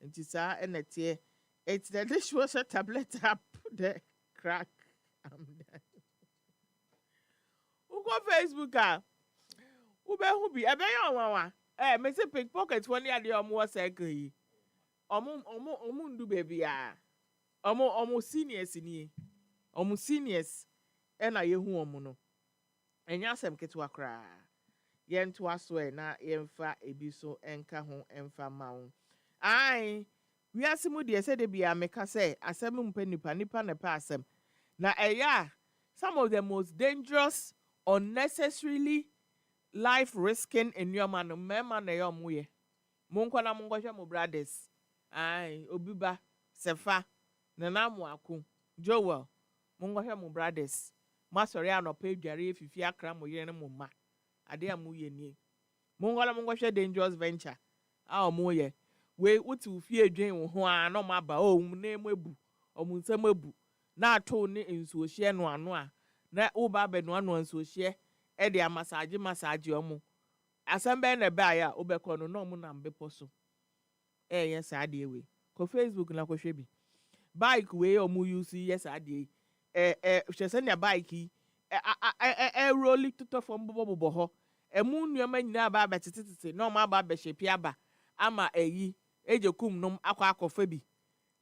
And it's the dishwasher tablet up the crack. I'm done. Who go Facebook? Who be? I bet you me say pickpocket when you are the cycle. Omu baby Omo seniors ni. Omo seniors ena yehu omo no. Enya asem ketewa kra. Yento aso na yemfa ebiso enka ho emfa mawo. Ai, we asemu de se de bia meka say asem mpa nipa na pa asem. Na eya some of the most dangerous unnecessarily life risking in your man mema na yom ye. Monko na mongo mo brothers. Ai, Obiba, Sefa, Nanamu Aku, Joel, mongo mo brothers. Masori anope dware fifi akra mo yere mo ma. Ade amu ye ni. Mongo hwe dangerous venture. A mo ye. We wuti fie dwen wo ho a no ma ba o mu na ebu. Omu nsem ebu. Na ato ne nsuo hye no ano a. Na wo ba be no ano nsuo hye e de massage omu. Asambe na ba ya obekọ no no mu na mbepo so. Yes ade we. Ko Facebook na ko hwe bi. Bike we omu use yes ade. Hwese na bike roll to from bobo ho. Emu nnuama nyina ba betetete na ma ba be hyepi aba ama eyi ejekum nom akwa bi.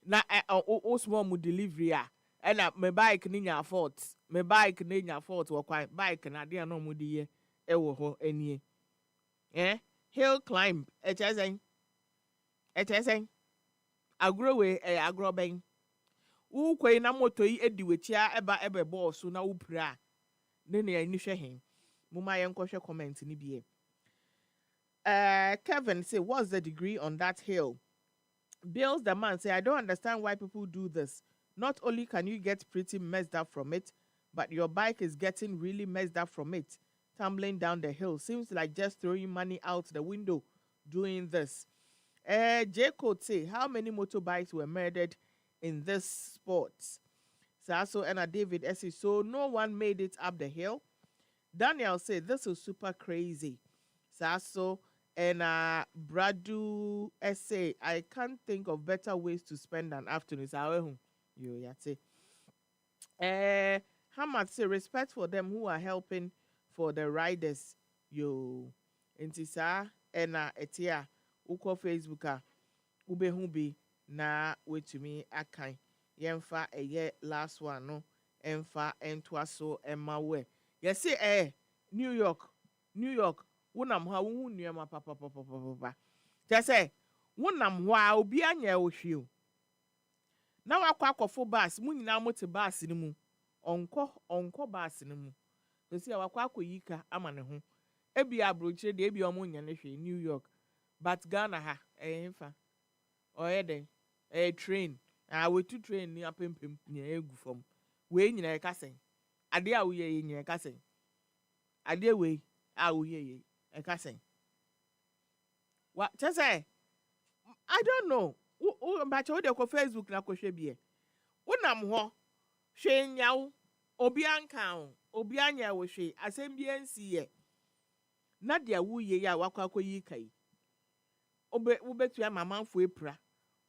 Na o small mu delivery a na me bike ni nya fault. Me bike ni nya fault wo kwan bike na de na mu di ye wo ho anie. Hill climb HSN agro we agro ben wo kwai na moto yi edi wechia ebe boss na wo pira ne ne ani hwe hen muma yen kohwe comment ni bie. Kevin say what's the degree on that hill? Bills the man say I don't understand why people do this. Not only can you get pretty messed up from it, but your bike is getting really messed up from it. Tumbling down the hill seems like just throwing money out the window doing this. J Code say how many motorbikes were murdered in this sport? So and David S. So no one made it up the hill. Daniel said this is super crazy. Sasso and Bradu essay. I can't think of better ways to spend an afternoon. You yate. Hamad say respect for them who are helping for the riders. Yo, intisa ena etia uko Facebooka ube hubi na wetumi akan yemfa eye last one no emfa entwa so emma we. Yes New York wonam ha wo hu nneema papa. Tese wonam ho a obi anya wo hweo. Na wakwa akofo bus mu nyina mo te bus ni mu. Onko bus ni mu. Tese wakwa akoyika ama ne ho. Ebi abrochire de ebi omo nya ne hwe New York. But Ghana ha emfa. Oyeden train. We to train ni apempem nya egu fam. We nyina e kasen. Ade a wo ye nyina e kasen. Ade we a wo ye e kasen. What just say? I don't know. But you dey ko Facebook na ko hwe bie. Wonam ho hwe nyawo obi anka o obi anya wo hwe asem bie nsi ye. Na dia wo ye ya wakwa akoyi kai. Wo betu ya mamanfo epra.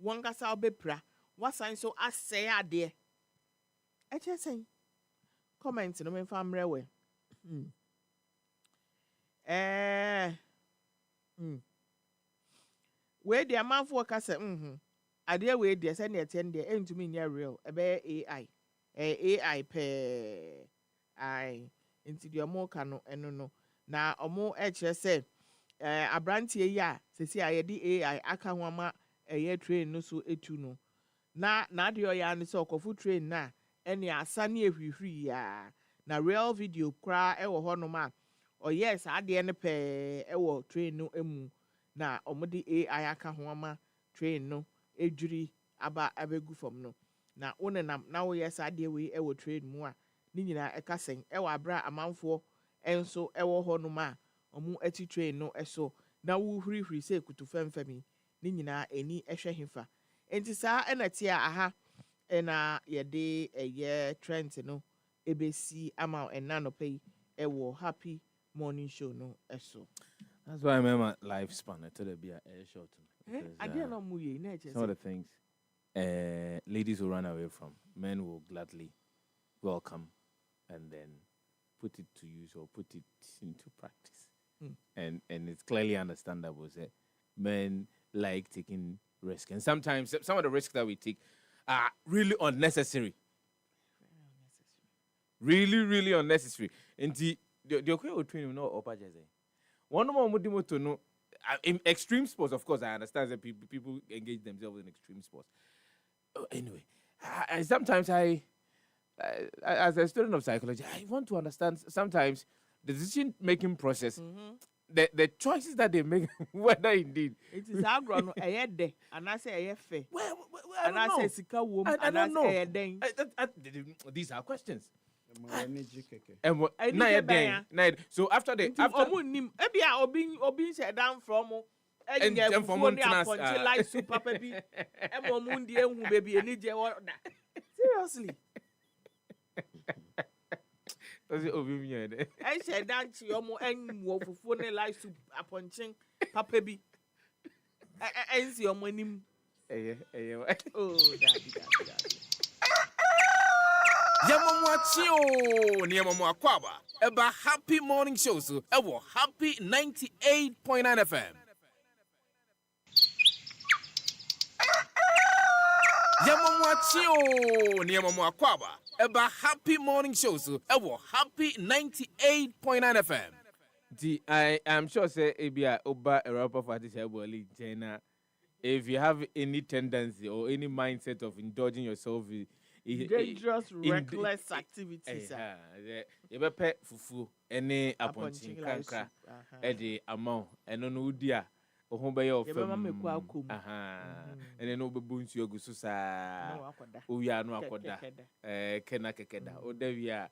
Won kasa obepra. Wasan so asɛ ade. Eche sen. Comment no me fa mrewe. We the amanfo kasa ade we de se na eten de entumi nya real ebe AI. AI pe ai nti de omo ka no eno no na omo eche se abrantie yi a sesi a ye di AI aka ho ama eye train no so etu no na ade o ya ne se okofu train na ene asa ne ehwihwi ya na real video kra e wo ho no ma o yes ade ne pe e wo train no emu na omo di AI aka ho ama train no ejuri aba abegu fam no na wonenam na wo yes ade we e wo train mu a ni nyina e kasen e wa abra amanfo enso e wo ho no ma omo ati train no eso na wo hurihuri se kutu famfami ni nyina eni ehwe hefa enti saa enati a aha ena yede eye trend no ebesi ama ena no pay e wo happy morning show no eso. That's why I remember lifespan to the be a short. I didn't know muye na Some of the things ladies will run away from, men will gladly welcome and then put it to use or put it into practice. And it's clearly understandable that men like taking risk. And sometimes some of the risks that we take are really unnecessary. Really unnecessary. And the okay between no upper jersey. One more mudimo to know in extreme sports, of course, I understand that people engage themselves in extreme sports. Anyway, and sometimes I as a student of psychology, I want to understand sometimes the decision-making process, the choices that they make, whether indeed it is agro ayede and I say ayefe. I don't know. These are questions. So after the obi said down from and from like super baby and baby seriously. I said that to your and wolf for like soup upon ching papa be. I see your money. Oh, daddy. Yamamwachio Niamamwa Kwaba Eba Happy Morning Show so Ewo Happy 98.9 FM. Yamamwachio Niamamwa Kwaba Eba Happy Morning Show so Ewo Happy 98.9 FM. I am sure say Ebia Oba Europa for this Eboli China. If you have any tendency or any mindset of indulging yourself dangerous, reckless activities. You better fufu any aponching kankra edi amount and no dia ohombe your film and then obebu nsu ogusu sa oya no akoda kena kekeda o devia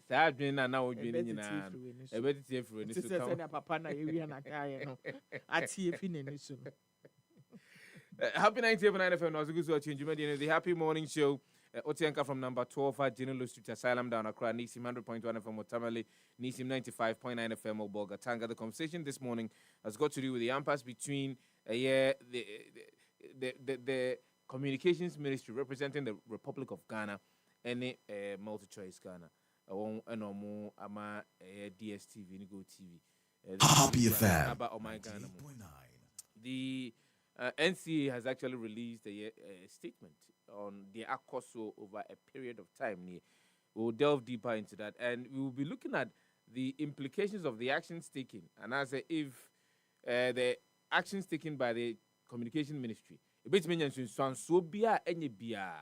saa adwen na odwen nyina ebetiti efuro ni so ka papa na ewia na kae no ati efi na ni so. Happy 98.9 FM. Also good to watch you. The Happy Morning Show. Otienka from number 12 at General Street Asylum down Accra, Nisim 100.1 FM Otamale, Nisim 95.9 FM Obolga Tanga. The conversation this morning has got to do with the impasse between the Communications Ministry representing the Republic of Ghana and Multi-Choice Ghana. And ama DSTV, Nigo TV. Happy FM. About my Ghana. The NCA has actually released a statement on the ACOSO over a period of time. We'll delve deeper into that, and we will be looking at the implications of the actions taken. And as if the actions taken by the Communication Ministry, a bit mentioned so bia any bia.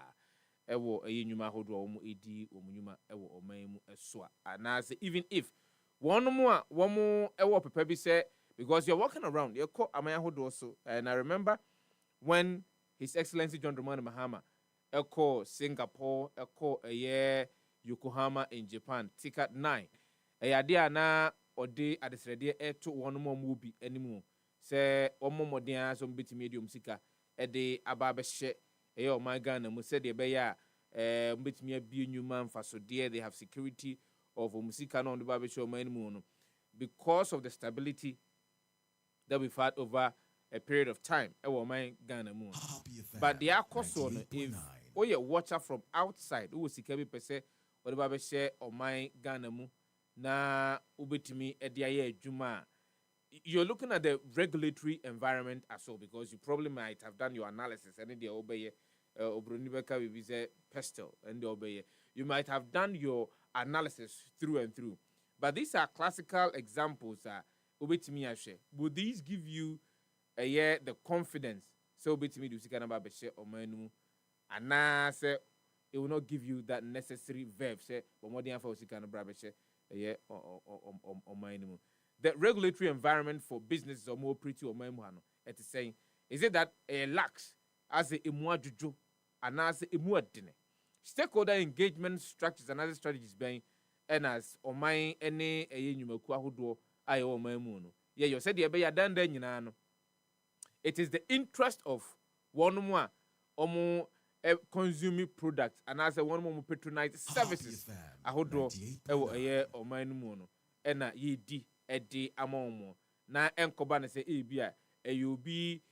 Ewo nyuma hodo omo edi omo nyuma ewo omanmu eso and as even if one more ewo papa bi say because you're walking around you call amaya hodo so. And I remember when His Excellency John Dramani Mahama call Singapore call Yokohama in Japan ticket 9 dia na ode adesrede to one more movie anymore say omo modern so bit medium sika de aba she my Ghana mu said they they have security of musika no the barbershop man because of the stability that we've had over a period of time. My Ghana mu. But the also if you watcher from outside who sika be say or the barbershop or my Ghana mu na ubetimi ediaye juma. You're looking at the regulatory environment as well because you probably might have done your analysis and the obey pestle and the obey. You might have done your analysis through and through. But these are classical examples. Would these give you the confidence? So me do see about or menu and say it will not give you that necessary verb say but more than for or menu. The regulatory environment for businesses or more pretty or memoano. It is saying, is it that a lacks as a imuajuju and as a imuadine? Stakeholder engagement structures and other strategies being and as or my any a numekua who do I or memuno. Yeah, you said you be a dandanino. It is the interest of one more or more consuming products and as a one more patronize services. I would draw a year or my mono. And ye di. Edi amomo na enkoba na say ebia you be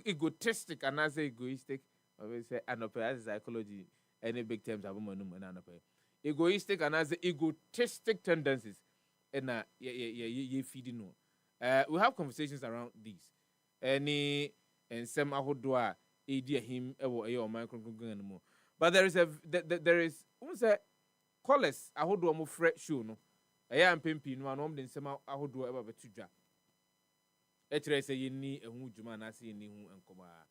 egotistic and as egoistic we say anope psychology any big terms abomanum and anope egoistic and as egotistic tendencies and ye feeding no we have conversations around these any and some ahodoa edi him ewo eyo micro no but there is say callers ahodoa mo fresh show no am pimpin no anom den sema ahodo eba betudwa etre say yini ehu djuma na say yini hu enkoma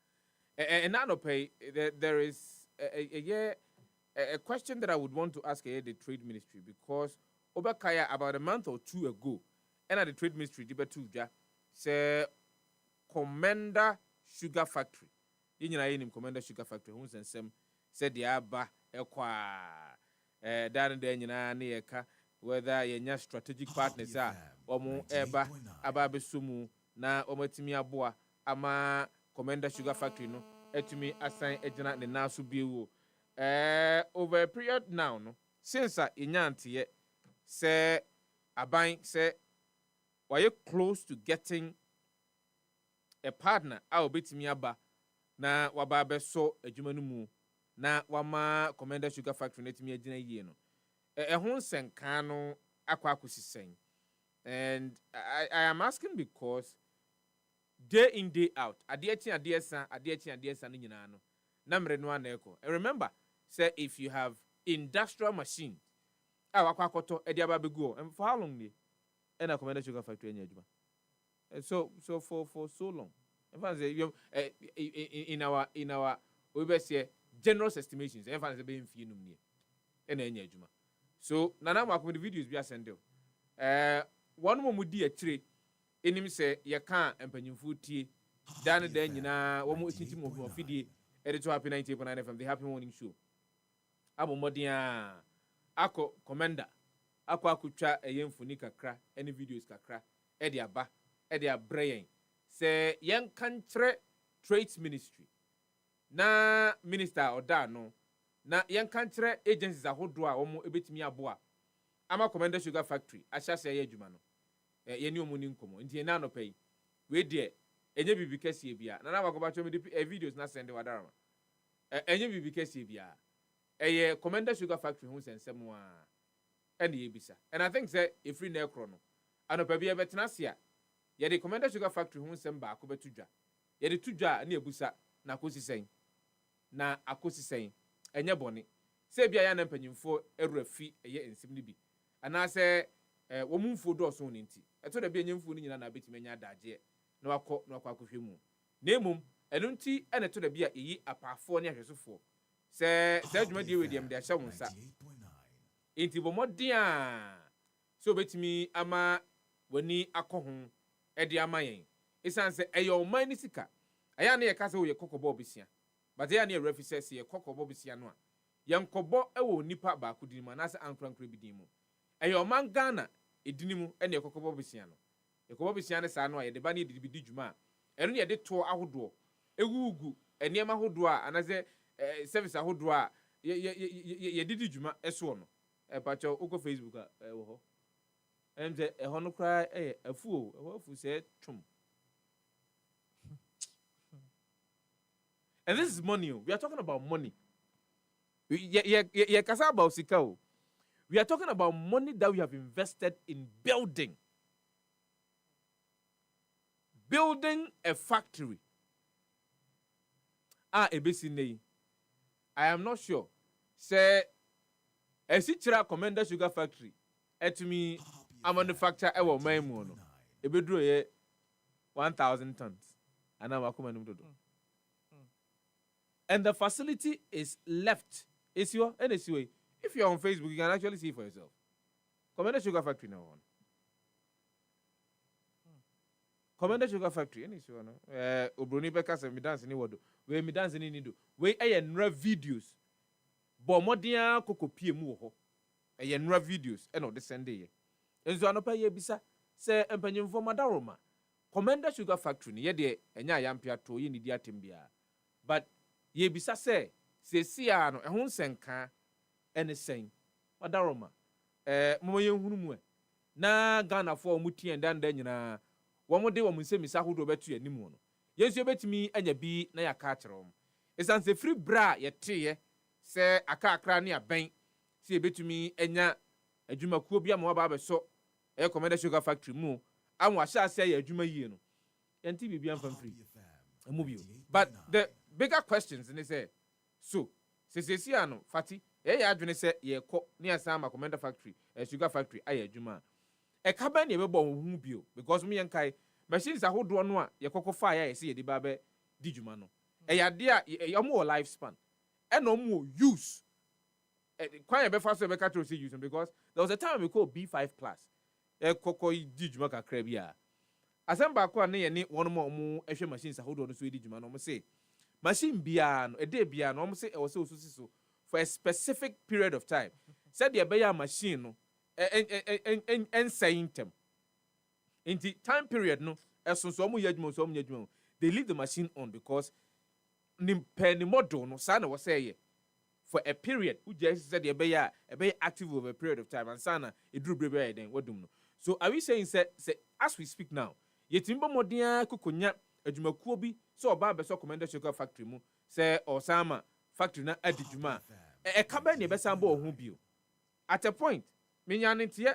and no pay there is a question that I would want to ask the trade ministry because obakaya about a month or two ago and at the trade ministry dibetudwa say Commander Sugar Factory yinyina yenim Commander Sugar Factory hu sensem said dia ba ekwa dan de nyina na yeka whether your strategic partners are or eba ababesumu na omatimi aboa ama Commander Sugar Factory no etumi assign agent ne naso biwo over a period now no since inyante say aban say were you close to getting a partner a obetimi aba na waba so adwuma no mu na wama Commander Sugar Factory netimi agina yie no ehun senkano akwakusisen. And I am asking because day in day out adiechi adiesa ni nyina no na mre no aneko. Remember say if you have industrial machines awakwakoto edi ababego and for how long ni and a Commander Sugar Factory enya adwuma so for so long in fact in our we be say generous estimations in fact say be mfie num ni ena enya adwuma. So nana ma ko the videos bi asende one mo mudi akire enim say ye kan empanyimfu tie dan dan nyina wo mo tinti mo fidie edit happy 90.9 FM the happy morning show abomodia ako Commander akotwa eyemfuni kakra any videos kakra e de abrayen say yen kan kire trade ministry na minister oda no na yɛnka nkyerɛ agencies ahodoɔ a wɔn ebetumi aboa ama Commander Sugar Factory ahyase yɛ adwuma no yɛne wɔn ni nkɔmɔ nti yɛn anɔpɛ yi wei deɛ enye bibi kɛseɛ bia na wakɔba twɛm de videos na send wadarama enye bibi kɛseɛ bia ɛyɛ Commander Sugar Factory ho sensɛm a ɛne yɛbisa and I think say efiri na ɛkorɔ no anɔpɛ bi yɛbɛtena ase a yɛde Commander Sugar Factory ho nsɛm baako bɛto dwa yɛde to dwa ne ebusa na akosi sɛn enye bɔne sɛ bia ya na mpanyimfo ɛwura fi ɛyɛ nsɛm ne bi anaasɛ wɔn mu mfuo dɔɔso ne nti ɛto da bi enye mfuo ne nyina na betumi anya adagye na wakɔ akɔhwɛ mu na emom ɛno nti ɛna to da bi a eyi apaafoɔ ne ahwɛsofoɔ sɛ adwuma die we deɛ de ahyɛ wɔn nsa enti bɔ mmɔden a sɛ obetumi ama wani akɔ ho ɛde ama yɛn esan sɛ ɛyɛ ɔman ne sika ɛyɛ na yɛka sɛ wɔyɛ kɔkɔbɔ besia but ɛyɛ na yɛ refi sɛ yɛ kɔkɔbɔ besia no a yɛnkɔbɔ ɛwɔ nipa baako din mu anaasɛ ankorankora bi din mu ɛyɛ ɔman Ghana edin mu ɛna yɛkɔkɔbɔ besia no yɛkɔbɔ besia no saa no a yɛde ba ne yɛde bi di dwuma a ɛno ne yɛde toɔ ahodoɔ ewugu nneɛma ahodoɔ a anaasɛ service ahodoɔ a yɛde di dwuma ɛsoɔ no ɛpakyɛw wokɔ Facebook a ɛwɔ hɔ ɛm sɛ ɛhɔ no koraa ɛyɛ afuo ɛhɔ afu sɛ twom and this is money. We are talking about money. Yeah, kasa about sika. We are talking about money that we have invested in building a factory. Ebesi nei. I am not sure. Say, esichira Commander Sugar Factory. Etumi a manufacture ewo maimu no. Ebedro ye 1,000 tons. Ana wakoma num dodo. And the facility is left. If you're on Facebook, you can actually see it for yourself. Commander Sugar Factory now on. Commander Sugar Factory, any sure no. Obroni beka se mi dance ni wodo. We mi dance ni do. We nra videos. Bo modia kokopie mu ho. Nra videos e no de send ye. Enzo anopa ye bisa se empanyimfo madaroma. Commander Sugar Factory ni ye de enya yampia to ye ni di atembia. But ye bisa se sia no ehun senka ene sen madaroma mo ye hunu mu na Ghana fo mu tie ndanda nyina wo mo de wo nsem isa hodo betu animu no yensu betimi anya bi na yaka kyerɛw esan se free bra ye teye se aka akra ne aben se betumi anya adwumakuo bi ama ba beso Commander Sugar Factory mu anwo ahya ase ya adwuma yie no yenti bibia mfam free emu but the bigger questions in say so sesesi no fati ya adwene se ye kɔ ne asama Commander Factory Sugar Factory aye adwuma e ka ba ne bebo hu bio because me yankai machines ahodo no a ye kokɔfa ya ye se ye de ba be di dwuma no ya de a omo lifespan e no mo use kwan ye be fa so be ka to say use because there was a time we call B5 plus kokɔ di dwuma kakra bi a asamba ko ne ye ne won mo ehwe machines ahodo no so di dwuma no mo say machine bia no ede bia no say e was so for a specific period of time said the be machine no en saying them in the time period no so mo yadwuma they leave the machine on because ni penny model no sa na was say for a period who just said the be active over a period of time and sana e duru brebe den wadum no so are we saying say as we speak now yetimbo modern kokonya adwumakuo bi so oba beso Commander Sugar Factory mu say Osama factory na adijuma ka ba ne besan bo ho bio at a point menyanentie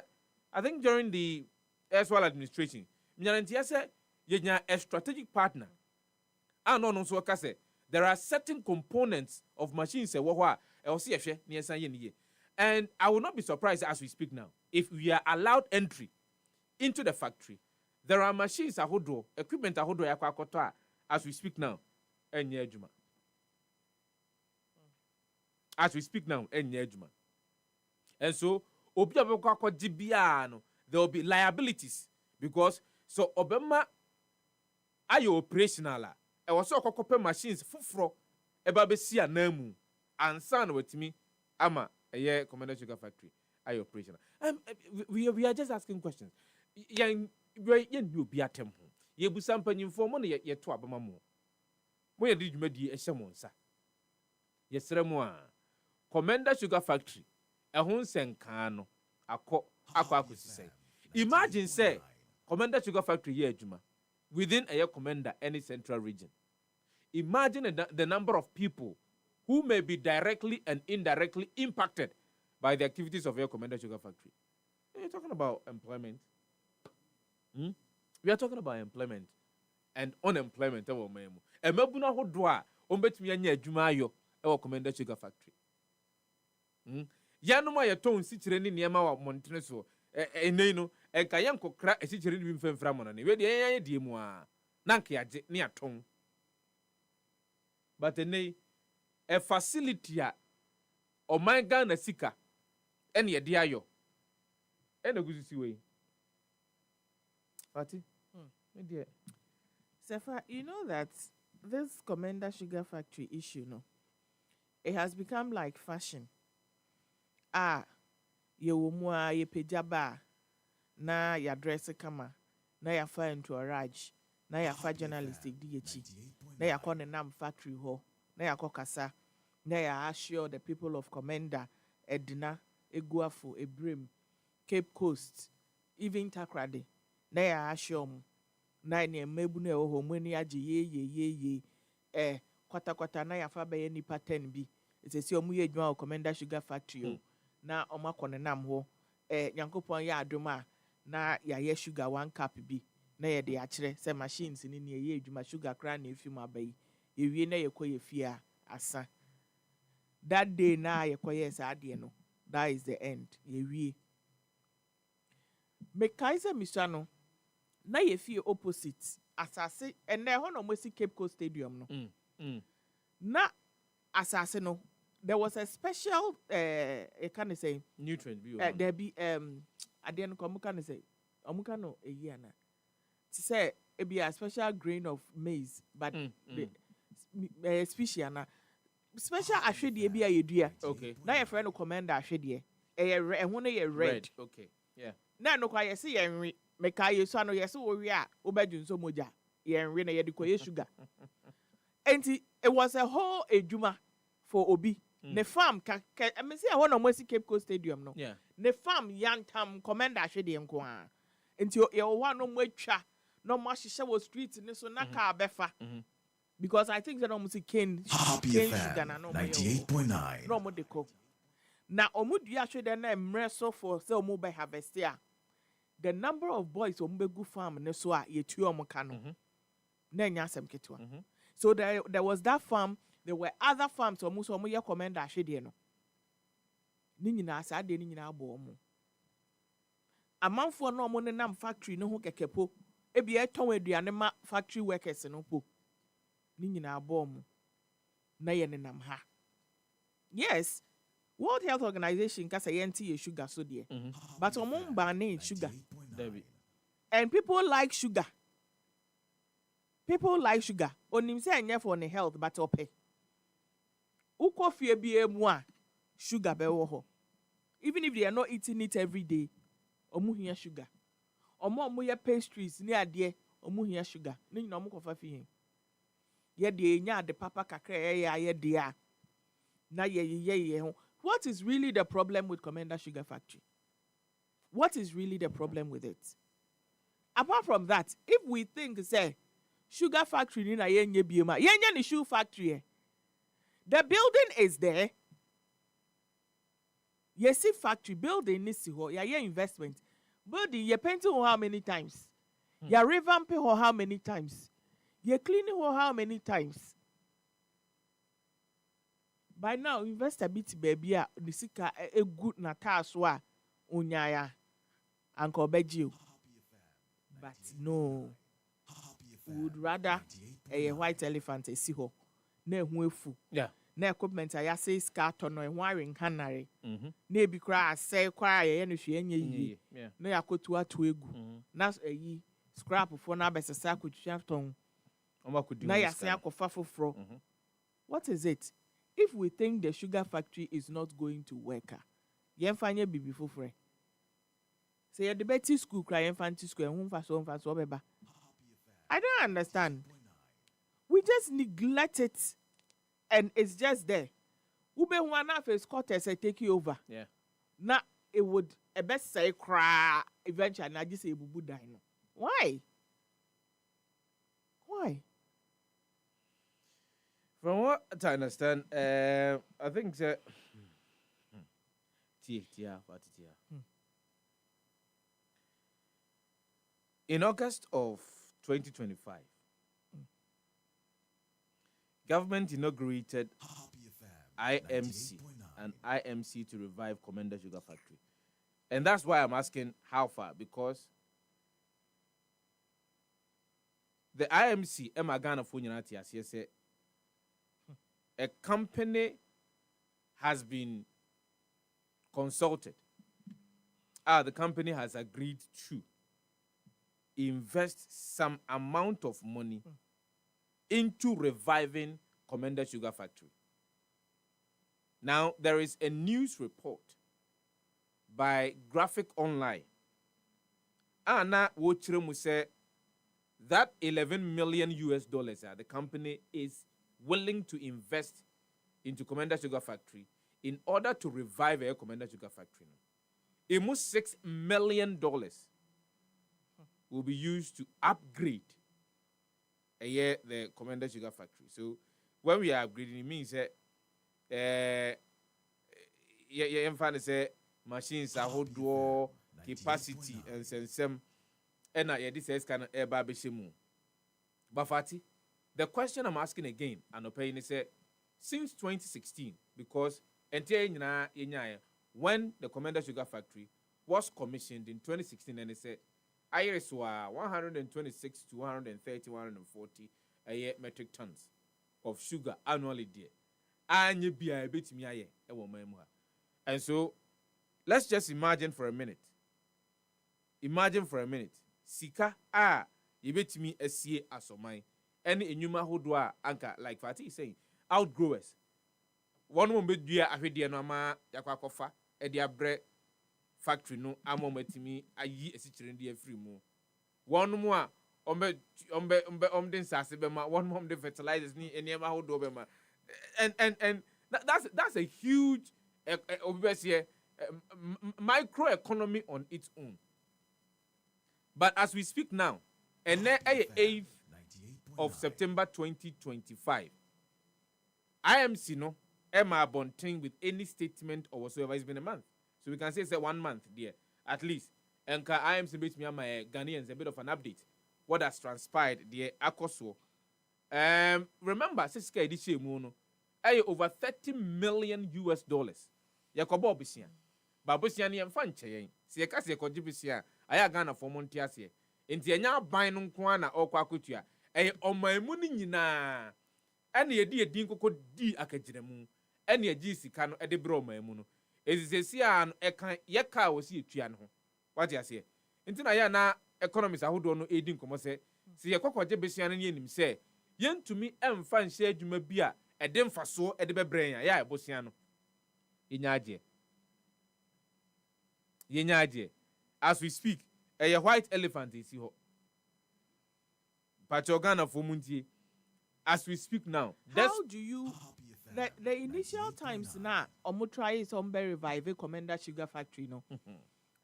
I think during the Eswal administration menyanentie say yenya a strategic partner no so ka say there are certain components of machines wo ho a e wo se yehwe ne yesan ye ne and I will not be surprised as we speak now if we are allowed entry into the factory. There are machines ahodo, equipment ahodo ya kwakoto as we speak now. Enye adwuma. As we speak now, enye adwuma. And so, obi abekwa bia no, there will be liabilities because so obema ayo operational a. E was so kokope machines fufro eba besi anamu ansa na wetimi ama eye Commander Sugar Factory ayo operational. We are just asking questions. We you be atem ho ye busa mpanyimfo mo ne ye to abama mo ye di dwumadi ehye mo nsa yɛsrɛ mu a Commander Sugar Factory ɛho nsɛnkaa no akɔ akɔsisɛ. Imagine say Commander Sugar Factory yɛ adwuma within a Commander any central region. Imagine the number of people who may be directly and indirectly impacted by the activities of your Commander Sugar Factory. You're talking about employment. We are talking about employment and unemployment. Emebuna ho do a ombetumi anya adwuma ayo e Commander Sugar Factory. Yanoma ye ton sikyire ni niema wa montene so enei no enka ye nkokra sikyire ni mfemfra mo na we de yan die mu a na nka yage ne aton. But enei a facility a oman Ghana sika ene ye de ayo ene gususi we Fati Sefah, you know that this Commander Sugar Factory issue, no, it has become like fashion. Ye wumwa ye pejaba na ya dress kama na ya fa into a raj na ya fa journalistic DH na ya kone nam factory ho na ya kasa na ya assure the people of Commander Edna Eguafo Ebrim Cape Coast even Takrade na ya assure mu na ne mebu na ho mani age ye kwata na ya fa be nipa 10 bi etesi omu ye adwuma Commander Sugar Factory na omakone nam ho nyankopon ya adoma na ya ye sugar 1 cup bi na ye de akire se machines ni ne ye adwuma sugar kra na efi mu abai ewie na ye koye fia asa that day na ye koye sa ade no that is the end ye wie me kaise misano na ye fie opposite asase ene ho no mo si Cape Coast Stadium no na asase no there was a special can I say nutrient view there be adian ko can say omuka no eyi ana to say it be a special grain of maize but the species ana special ahwede bi a yedua okay na your friend no Commander ahwede ehun no ye red okay yeah na no kwa yesi yenwe meka yesu ano yesi wo wi a obadwu nso moja yenwe na yede koye sugar enti it was a whole ejuma for obi ne farm me say ho no mo si Cape Coast Stadium no yeah ne farm yantam Commander ahwede nko a enti ye wo no mo atwa no mo hihye wo street ni so na ka befa because I think that no mo si cane sugar na no 98.9 no mo de ko na omudua ahwede na emre so for say omo be harvest a the number of boys omo be gu farm ne so a ye tu omo ka no na nya asem ketwa so there was that farm. There were other farms omo so omo ye Commander ahwede no ni nyina sa de ni nyina abo omo amanfo no omo ne nam factory no ho kekepo e bia eton aduane ma factory workers no po ni nyina abo omo na ye ne nam ha yes World Health Organization kasa yenti ye sugar so de but omo ban sugar and people like sugar onim say enye for ne health but ope ukofie bi emu a sugar be wo ho even if they are not eating it every day omu hia sugar omu ye pastries ni ade omu hia sugar ni nyina omu kofa fi ye de enya de papa kakra ye de a na ye ho. What is really the problem with Commander Sugar Factory? What is really the problem with it? Apart from that, if we think say sugar factory ni na yenye biema yenye ni shoe factory the building is there. Yes, factory building ni si ho ya investment. Building you painting how many times? You revamping how many times? You cleaning how many times? By now, investor bit baby a nisika a good na taswa unyaya Uncle Beju. But no, would rather a white elephant a siho. Ne huefu. Yeah. Na equipment a say scatter no wiring canary. Ne bi cry say cry any she any yeah. No yakotu atu egu. Na yi scrap for na besesa kuchiafton. Na ya say akofa foforo. What is it? If we think the sugar factory is not going to work, yemfanye bibi foforo. Say the Betty school cry infant school and so beba. I don't understand. We just neglect it and it's just there. ube wana face quarters take you over. Yeah. Na it would a best say cry eventually na just say bubu die no. Why? Why? From what I understand, I think that in August of 2025, government inaugurated IMC and IMC to revive Commander Sugar Factory. And that's why I'm asking how far, because the IMC, Emma Ghana Funyati, as you say, a company has been consulted. The company has agreed to invest some amount of money into reviving Commander Sugar Factory. Now, there is a news report by Graphic Online. Anna Wochiremu say that $11 million the company is willing to invest into Commander Sugar Factory in order to revive a Commander Sugar Factory. Almost $6 million will be used to upgrade the Commander Sugar Factory. So when we are upgrading, it means that say machines are hold door capacity and some and this is kind of air babishemu. Bafati, the question I'm asking again, and opinion is since 2016, because when the Commander Sugar Factory was commissioned in 2016, and they said IRS were 126 to 130, 140 metric tons of sugar annually there. And so let's just imagine for a minute. Sika yebetimi asie asomai. Any enuma hodwa anka like Fatih is saying outgrowers. One mo bedua ahwede no ama yakwakofa e dia bre factory no amomatimi ayi esichire ndi afiri mu. One mo a ombe nsase be ma one mo the fertilizers ni enema hodwa be ma. And that's a huge microeconomy on its own. But as we speak now, and 8th of September 2025, IMC no Emma Bonting with any statement or whatsoever. It's been a month, so we can say it's 1 month there at least. And IMC makes me my Ghanaians a bit of an update what has transpired there. Akoso, remember, Siska Ediche Mono, over $30 million. Yakobo Bisian, Babusian and Fanche, Siaka Sekojibisia. Aya Ghana for Montiasie. Inti enya ban no nkwana okwa kotua. Omamu ni nyina. Ene yedi edin kokko di akagiremu. Ene agi sika no ede bre omamu no. Ezisesi a no ekan yeka wosi etua no ho. What you say? Inti na ya na economists ahodo no edi nkomo se. Se yekokoje besia no ne nim se. Yentumi emfa nhye adwuma bi a ede mfaso ede bebren ya ebosia no. Yenyaje. As we speak, a white elephant is here. Pachogana for Munti. As we speak now, how do you the initial times now omo try some revive Commander Sugar Factory no?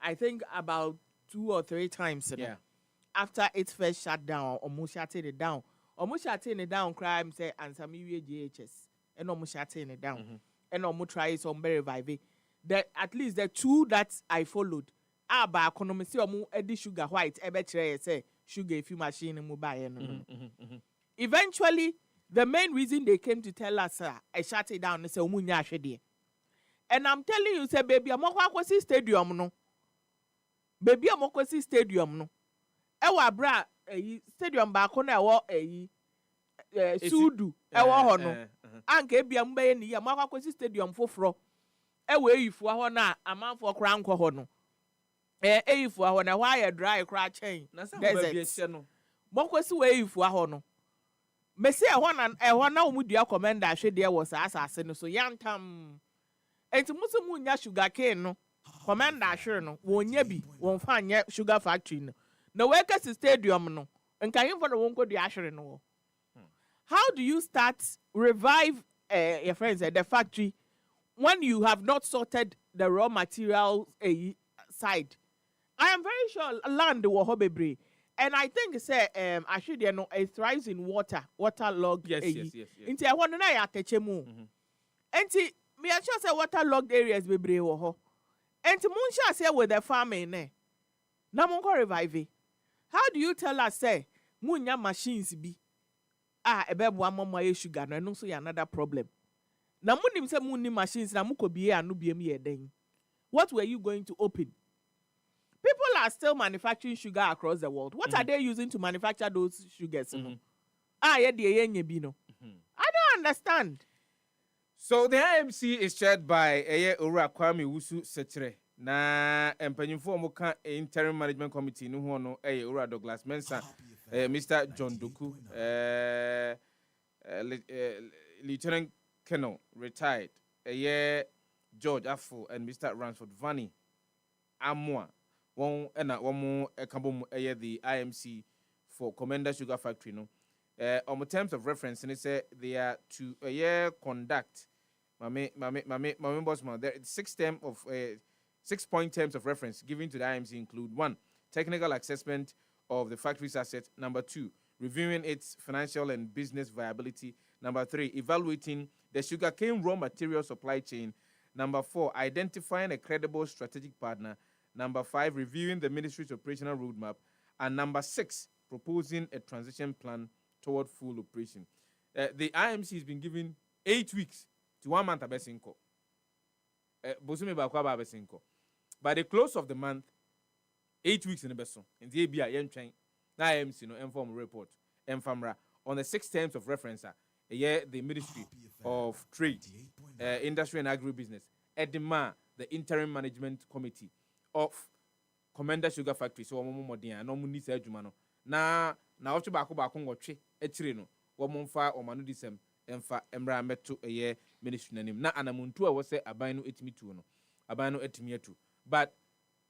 I think about 2 or 3 times after it first shut down, omo shutting it down. Omo shutting it down crime say and some GHS and omo shutting it down. And omo try some revive. At least the 2 that I followed. Ba economy see omu edi sugar white ebe kire say sugar if you machine mu buy no. Eventually the main reason they came to tell us I shut it down say omu nya ahwede. And I'm telling you say baby amokwa kwesi stadium no. Baby amokwesi stadium no. E wa bra stadium ba ko na wo sudu e wo ho no. Anka ebia mbaye ni ya amokwa kwesi stadium foforo. E we yifu ho na amanfo kra nkọ ho no. If I want a dry cry chain, Mokwesi way if I want no. Messi, I want now would you commend that she there was assassin so young tam. And to Musamunya sugar cane no. Command that sure no, won't ye be, won't find yet sugar factory no. No workers stadium no, and can you for the won't go the asher no. How do you start revive your friends at the factory when you have not sorted the raw materials side, I am very sure land will bebre. And I think say actually there no it thrives in waterlogged. Yes. Inti I want na ya teche mu. Enti me sure say waterlogged areas bebre wo ho. Enti mun sure say with the farming ne. Na mun ko revive. How do you tell us say munya machines bi ebebo amamo ye sugar no so ya another problem. Na munim say munni machines na muko biye anu biem ye den. What were you going to open? People are still manufacturing sugar across the world. What are they using to manufacture those sugars? I don't understand. So the IMC is chaired by Ora Kwame Wusu Setre. Na empanyimfo mo ka interim management committee no ho no Ora Douglas Mensah, Mr. John Doku, Lieutenant Colonel retired, George Afo and Mr. Ransford Vanny Amwa. One more the IMC for Commander Sugar Factory no. On terms of reference, and they say they are to conduct. My boss man. There 6-point terms of reference given to the IMC include 1, technical assessment of the factory's assets. 2, reviewing its financial and business viability. 3, evaluating the sugarcane raw material supply chain. 4, identifying a credible strategic partner. 5, reviewing the ministry's operational roadmap. And 6, proposing a transition plan toward full operation. The IMC has been given 8 weeks to 1 month abesinko. By the close of the month, 8 weeks in the beson. In the ABI, na IMC no inform report. On the 6 terms of reference, the Ministry of Trade, Industry and Agribusiness, EDMA, the Interim Management Committee of Commander Sugar Factory, so no muni se adwuma no na ocho ba ngotwe etire no wo momfa o manu disem emfa emra meto ministry nanim na anamuntu a wo se aban no etimi tuo no aban no etimi atu but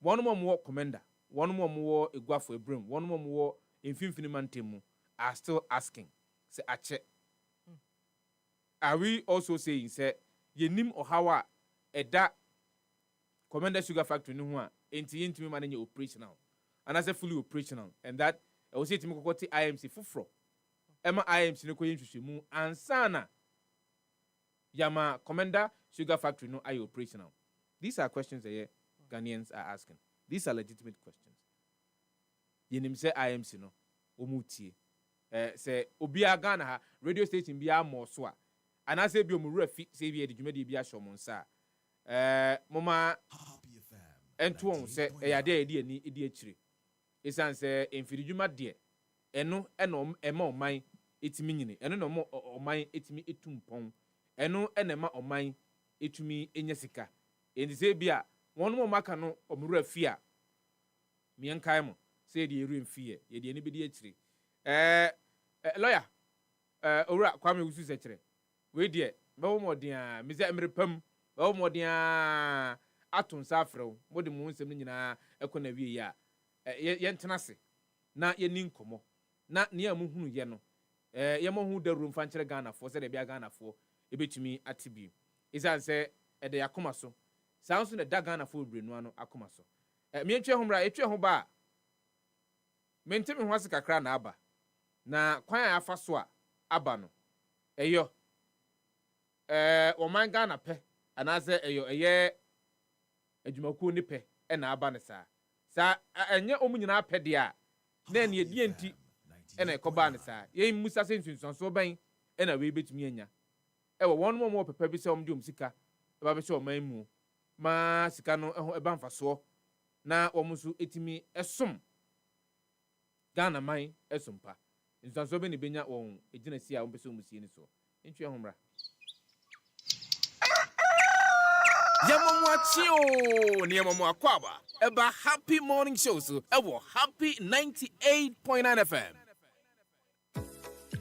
one more commander one more egwafo ebrem one more emfimfini mantemu are still asking say ache. Are we also saying say yenim ohawa eda Commander Sugar Factory no ho a enti manage operational and as a fully operational and that I will say to me IMC fufro Emma IMC no ko yinhwehwemu ansana yama Commander Sugar Factory no are operational. These are questions that Ghanaians are asking. These are legitimate questions. Yenim say IMC no omutie say obia Ghana ha radio station bia mo so a and I say bi omuru afi say bi edwumadi bia shomonsa mama ento on say eyade edi ani edi akire esan say emfididwuma de eno eno ema oman etimi nyine eno no oman etimi etumpon eno enema oman etumi enyesika enti say bia wonu mo maka no omuru afi a mienkai mo say de eru mfie ye de ani bedi akire lawyer owura Kwame Wusu Sekyere we de bawo modin a me say emrepam bawo modin a aton safrew mode mu nsem nyina ekona wie ya ye ntenase na ye ni nkomo na ne amuhunu ye no ye mohu daru mfa nkyere Ghana fo se de bia Ghana fo ebetumi atibi isan se ede yakoma so sanso ne da Ghana fo brenu ano akoma so me entwe homra etwe ho ba mentemi ho ase kakra na aba na kwan afa so a aba no eyo oman Ghana pe anase eyo adwumakuo ne pe na aba ne sa enye omunyina pe de a na ne die nti na ekoba ne sa ye musa sensunso ban na we betumi anya won mo pepa bi se omde omsika ba be se oman mu ma sika no ho eba mfaso na omusu etimi esom Ghana man esompa nsanso be ne benya won ejina si a won pese omusie ni so ntwe ho mra Yamamwachio ni Yamamwakwaba eba Happy Morning Show so ewo Happy 98.9 FM.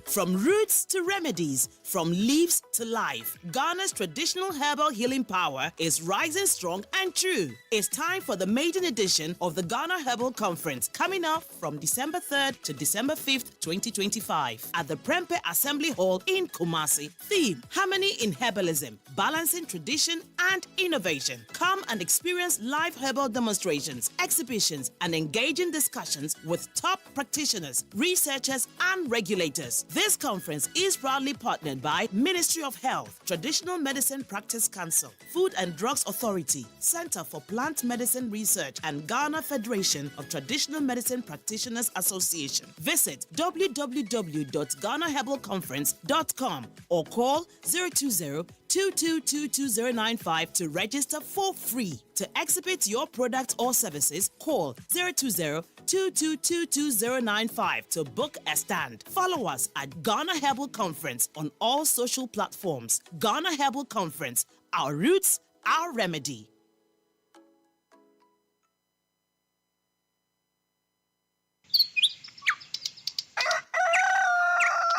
From roots to remedies, from leaves to life, Ghana's traditional herbal healing power is rising strong and true. It's time for the maiden edition of the Ghana Herbal Conference, coming up from December 3rd to December 5th, 2025 at the Prempeh Assembly Hall in Kumasi. Theme: Harmony in Herbalism, Balancing Tradition and Innovation. Come and experience live herbal demonstrations, exhibitions, and engaging discussions with top practitioners, researchers, and regulators. This conference is proudly partnered by Ministry of Health, Traditional Medicine Practice Council, Food and Drugs Authority, Center for Plant Medicine Research, and Ghana Federation of Traditional Medicine Practitioners Association. Visit www.ghanaherbalconference.com or call 020-2222-095 to register for free. To exhibit your product or services, call 020-2222-095 to book a stand. Follow us at Ghana Herbal Conference on all social platforms. Ghana Herbal Conference, our roots, our remedy.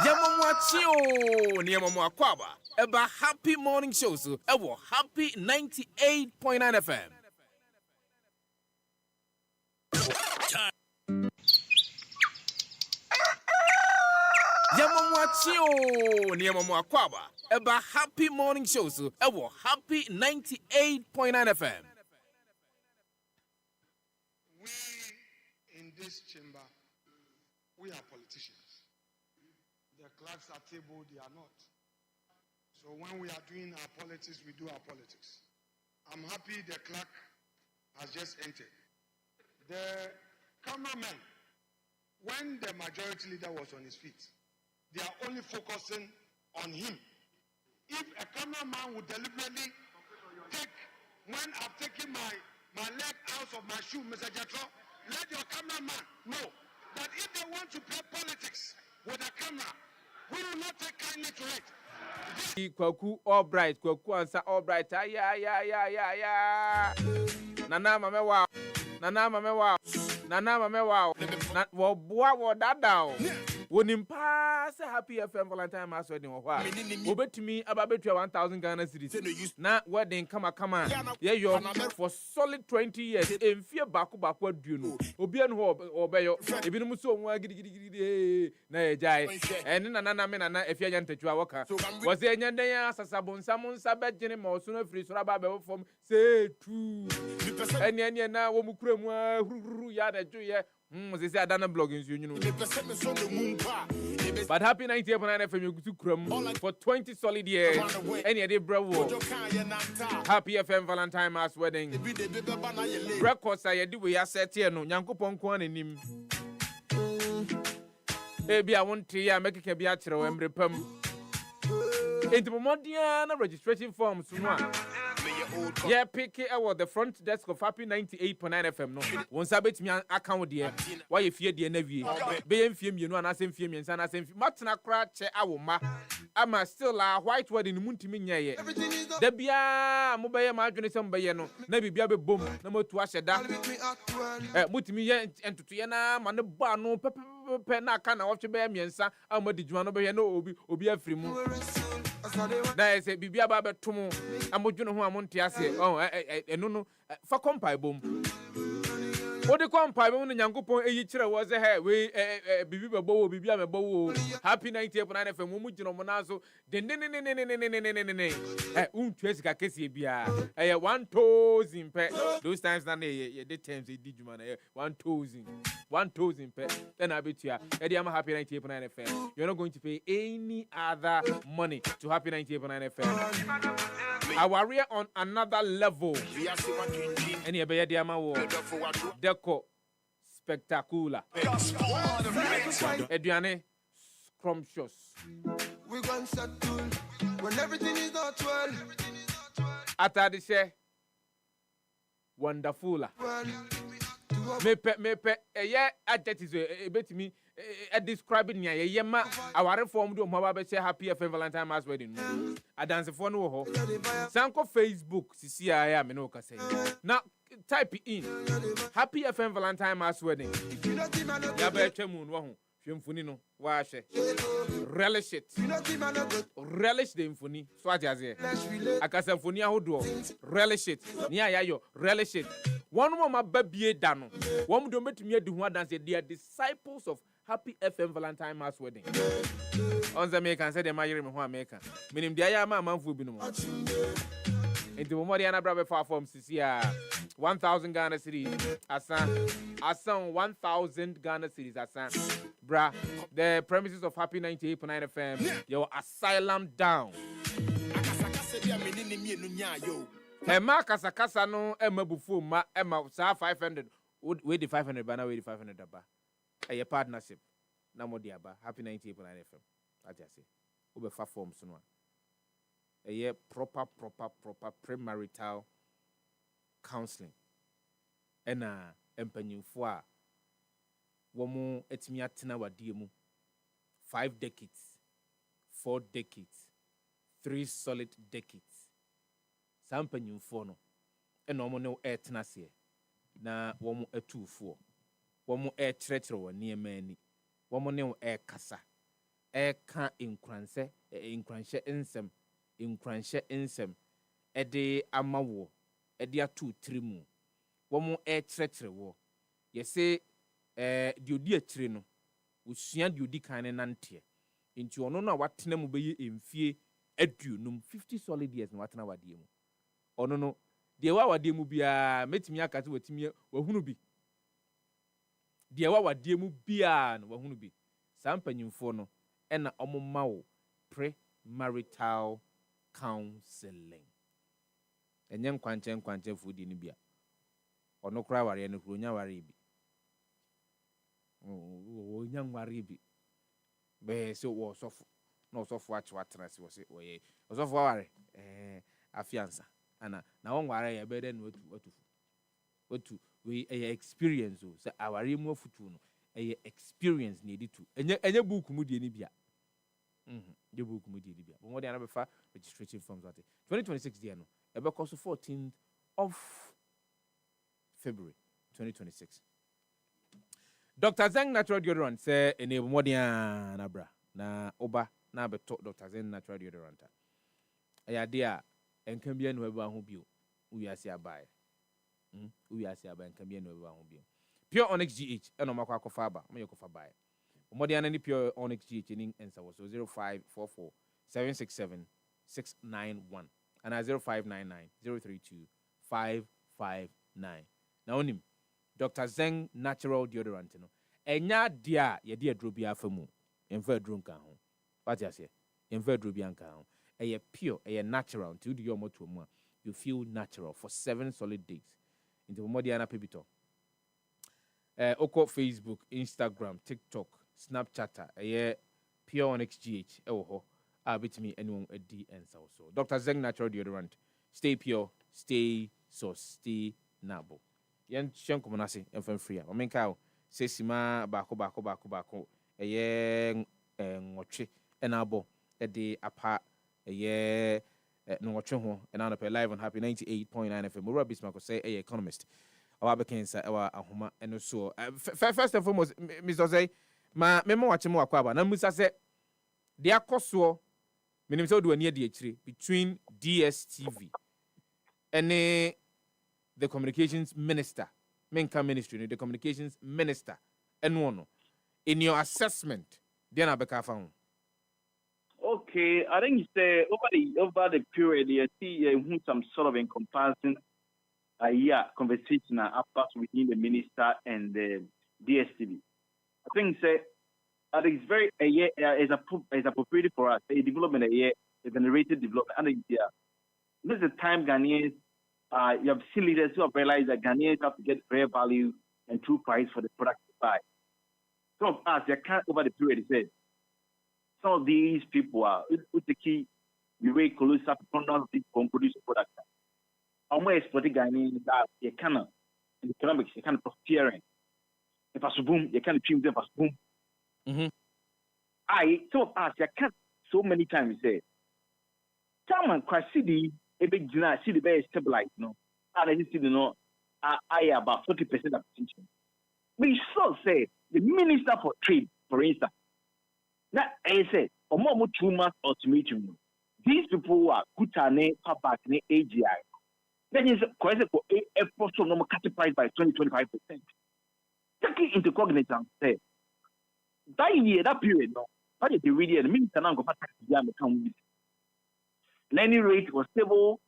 Yamamwachio Niamamwakwaba Eba Happy Morning Shows Ewo Happy 98.9 FM. Yamamwachio Niamamwakwaba Eba Happy Morning Shows Ewo Happy 98.9 FM. We in this chamber, we are politicians. The clerks at table, they are not. So when we are doing our politics, we do our politics. I'm happy the clerk has just entered. The cameraman, when the majority leader was on his feet, they are only focusing on him. If a cameraman would deliberately take, when I've taken my leg out of my shoe, Mr. Jatro, let your cameraman know that if they want to play politics with a camera, we will not take kindly to it. Kwaku Albright, Kwaku answer Albright. Nana mame wow. Nana mame wow. Nana mame wow. Na wo boa wo dada. Wonim pa say Happy FM Valentine Mass wedding wo hwa. Obetumi ababetua 1000 Ghana cedis. Na wedding kama ye yo for solid 20 years. Emfie baku aduo no. Obi anu ho obeyo. Ebinum so onwa gidigidi na ejai. Ene nana me nana efia nya ntachua woka. Was enya den ya sasabonsa monsa begene ma oso no free so aba be form say tu. Ene na wo mukura mu hururu ya na dwoye. They say Adana blogging, you know. But Happy 98.9 FM, you go to Crum for 20 solid years. Any day, bravo. Happy FM Valentine Mass wedding. Records I do we are set here, no. Yanko Ponkwan and him. Baby, I want to hear make a biatro and repum. Into Mondiana registration forms. Yeah, pick it out the front desk of Happy 98.9 FM. No, once I bet me an account there. Why you fear the Navy? Be film, you know, and I same film, and I same Matna Cratch, Awoma. I'm still a white word in the moon to me. The Bia Mobile Margin, some Bayano, maybe Biabe Boom, number 2 Asha. Mutimi and Tutiana, Manabano, Pena, can I watch a bear, and son, I'm a Dijuano Bayano, Obi a free moon. That is a Bibia Baba Tumo. I'm going to know who I'm on Tiasi. Oh, no, for compile boom. What the compile boom in Yankupon, a was a hair. We Bibi Bow, Bibia Bow, Happy 98.9 FM, Mumujo Monazo, the Untresica Cassie Bia. I 1,000 pet. Those times, the times they did you man, 1,000 pet. Then I bet you, Eddie, I'm happy 98.9 FM. You're not going to pay any other money to Happy 98.9 FM. Our career on another level. Any Eddie, Deco spectacular. Ediane scrumptious. We going settle when everything is not well. Atadishe wonderful. Mepe yeah adjectives betimi describing ya yema our reform do mo ba say Happy FM Valentine Mass wedding. Adanse for no ho. Sanko Facebook sisi ya me no ka say. Now type in Happy FM Valentine Mass wedding. Ya be twemu no ho. Hwemfuni no wa hwe. Relish it. Relish the mfuni. So ajaze. Akasa mfuni ahodo. Relish it. Ni ayayo, relish it. One more ma babie da no. One do metumi adi ho dance they are disciples of Happy FM Valentine Mass Wedding. On the American said the mayor me ho America. Minim dia ya ma manfo bi no mo. Enti mo mo dia na bra be fa form sisia 1000 Ghana cedis asan 1000 Ghana cedis asan bra. The premises of Happy 98.9 FM your asylum down. Emma kasakasa no emma bufu ma emma sa 500 we the 500 bana we the 500 aba. A partnership na mo dia ba Happy 98.9 FM. What you say? Obe fa forms no. A proper premarital counseling. Ena empanyimfo a wo mo etimi atena wadie mu 5 decades, 4 decades, 3 solid decades. Sampanyimfo no ena wo no etena se na wo mo atufo. Wo mo kyerɛkyerɛ wo niema ani. Wo mo ne kasa. Ka nkranse nsem ede amawo ede atu trimu wo mo kyerɛkyerɛ wo yɛse de odi akyire no osua de odi kan ne nante nti ono no a watena mu beye emfie aduonum 50 solid years na watena wadie mu ono no de wa wadie mu bia metimi akate watimi wahunu bi de wa wadie mu bia no wahunu bi sampanyimfo no ena omoma wo pre-marital counseling. Enye nkwanche fudi ni bia. Ono kura ware no kuro nya ware bi. Nya ware bi. Be so wo sofo. No sofo achi watena si wo se oye. Sofo ware afiansa. Ana na won ware ya be den watu we experience o se aware mu afutu no experience na editu. Enye book mu die ni bia. The book mu die ni bia. But more than ever registration forms at 2026 dia no. Ebe course 14th of February 2026. Dr. Zeng Natural Deodorant say enable more than na bra na oba na beto Dr. Zeng Natural Deodorant. Aya dia enkan bia no ebe aho bio. Uwiase abae. Uwiase abae enkan bia no ebe aho bio. Pure Onyx GH eno makwa akofa aba. Mo yekofa bae. Omodiana ni Pure Onyx GH in ensa was 0544 767 691 and 0599 032 559. Now onim Dr. Zeng Natural Deodorant no. Enya dia ye dia adro bia afamu. Emfa adro nka ho. What you say? Emfa adro bia nka ho. Eye pure, eye natural. Until you do your moto mu you feel natural for 7 solid days. Into omodiana pebito. Oko Facebook, Instagram, TikTok, Snapchat, Pure Onyx GH, ho. Bit me anyone a D and so. Dr. Zeng Natural Deodorant. Stay pure, stay sauce, stay nabo. Yan shanko monasi, and free. I mean, cow, say Sima, bako, ngochi, and abo, a day apart, no watching and on a live on Happy 98.9 FM. Mura Bismarck say, economist. Our Bekensa, our Ahoma, and so. First and foremost, Mr. Zay, my memo watching more aquaba. Now, Musa said, their cost meaning so do a near DH3 between DSTV and the communications minister, Menka ministry, the communications minister, and one. In your assessment, then I become found. Okay, I think it's over the period you see some sort of encompassing conversation after within the minister and the DSTV. I think it's very is appropriate for us. A development a generated development. And this is the time Ghanaians you have seen leaders who have realized that Ghanaians have to get fair value and true price for the product to buy. Some of us, they can't over the period. Said some of these people are with the key. We wait colossal products to produce a product. How much exporting Ghanaians that you cannot in economics you can't prosper. If I boom, you can't achieve them as boom. Some of us, you can't so many times say, someone quite see a big dinner, see the very stabilized, no. And I see the I about 40% of attention. We so say the Minister for Trade, for instance. Now, I say, or more 2 months ultimatum. These people who are Kutane, Papak, AGI. That is quite a possible normal cut price by 20-25%. Taking into cognizance, say, that year, that period, no, but the really the minister now go for tax account. Lending rate was stable.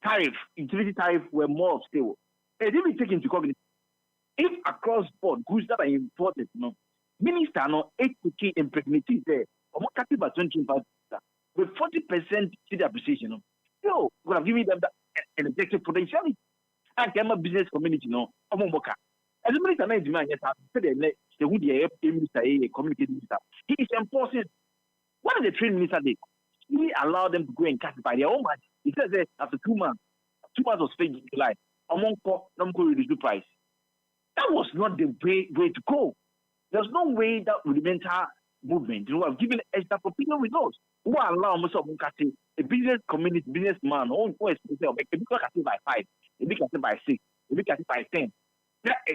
Tariff, utility tariff were more stable. They didn't take into cognizance. If across board goods that are imported, no, minister no 8 to key impregnity there, or more capital by 25%, with 40% to the appreciation. No, so we have given them an objective potentiality. And I'm a business community, no, I'm a worker. As a minister, I demand yes, I said the would the minister, a community minister. He is enforcing. What is the trade minister did? He allowed them to go and classify their own money. He says that after 2 months was paid in July, among them go reduce the price. That was not the way to go. There's no way that rudimental movement, have given extra popular results. Who allow most of them a business community, businessman, who is by 5, a big by 6, a big by 10.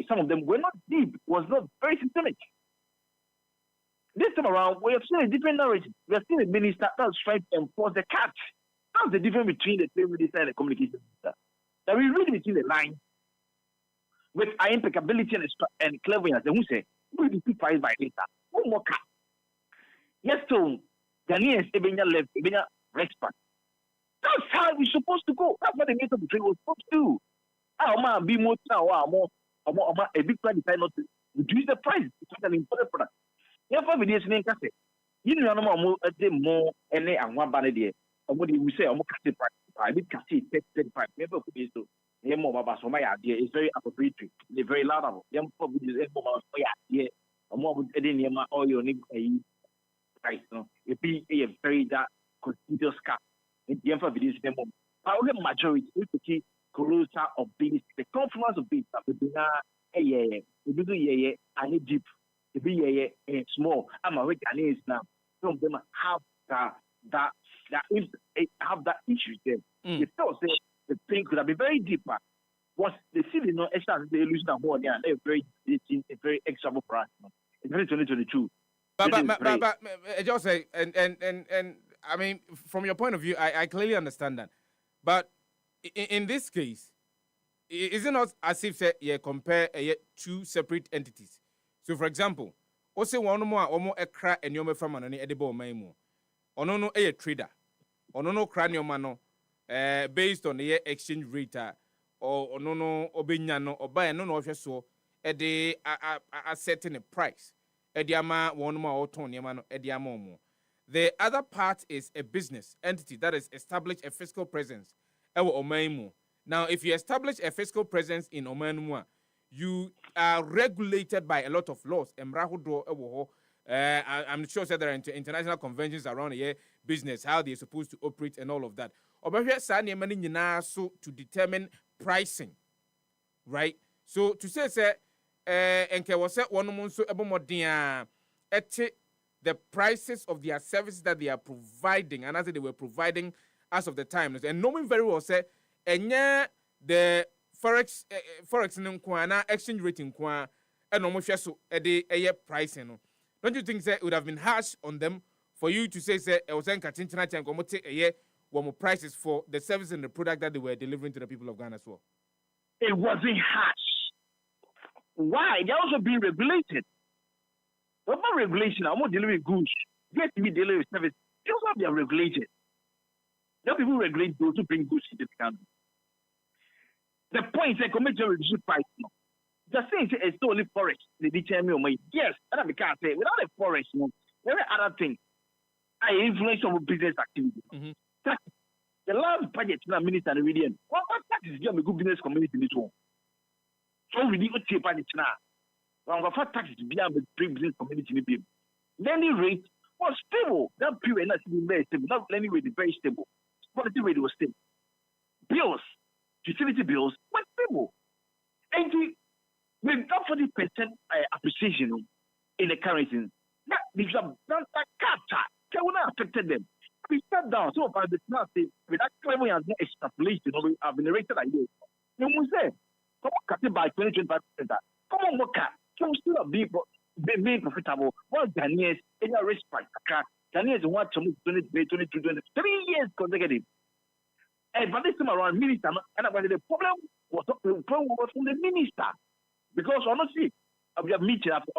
Some of them were not deep, was not very systemic. This time around, we have seen a different narrative. We have seen a minister that's trying to enforce the catch. That's the difference between the trade minister and the communication minister. That we read between the lines with our impeccability and cleverness. And who say, we will be priced by data. One more cut. Yes, so Ghanaians, Ebenya left, Ebenya respect. That's how we're supposed to go. That's what the minister of the trade was supposed to do. I'll be more now, a big plan decide not to reduce the price. It's an important product. Therefore, we didn't say, you know, more and one banner there. Or what do we say? I'm going price. I did see 35. Never put this to more about my idea. It's very appropriate. They're very loud. Young probably is more idea. Or more with any oil price. No, it be a very that continuous cap. In the end, for this, our majority is to keep closer of business. The confluence of business, and deep. To be a small, I'm a Ghanaians now. Some of them have that issue there. They still say the thing could have been very deeper. Once they see the no extra, they lose the more. They're very extra for us. In 2022. But just say and I mean, from your point of view, I clearly understand that. But in this case, is it not as if say compare two separate entities? So, for example, also one more a crack and you're from an edible memo. Or no a trader. Or no cranium mano based on the exchange rate or no obinyano or buy no so at the setting a price. Ediama one more or ton yamano ediamomo. The other part is a business entity that has established a fiscal presence. Now, if you establish a fiscal presence in Omanua, you are regulated by a lot of laws. I'm sure that there are international conventions around here, business, how they're supposed to operate and all of that. So to determine pricing, right? So to say, the prices of their services that they are providing, and as they were providing as of the time, and knowing very well, say, and the forex exchange rate in Kwa and almost so a year pricing. Don't you think that it would have been harsh on them for you to say it was a year one more prices for the service and the product that they were delivering to the people of Ghana as well? It wasn't harsh. Why? They're also being regulated. What about regulation? I'm not dealing with goods. Yes, we dealing with service. They also have their regulated. There people regulate those who bring goods into the country. The point is that commercial reduce price. No. The thing is it's only forest. They determine me. Yes, and I can't say without a forest, no, there are other things. I influence over business activity. Mm-hmm. The last budget to the minister and the region. What tax is a good business community in this one? So we need to take part in it now. When we have taxes to be able to bring business community in the lending rate was stable. That period not even very stable. Not lending rate is very stable. Quality rate was stable. Bills, utility bills were stable. And we've got 40% appreciation in the currency. That will not affected them. We sat down. So by the class, with that clever and extrapolation, I've been narrated like this. You must say, come on, cut it by 20-25%. Come on, look at. Can we still be being profitable. What Ghanaians in a respect, Ghanaians want to move 23 years consecutive. And but this time around, minister, and the problem was from the minister. Because honestly, we have meeting after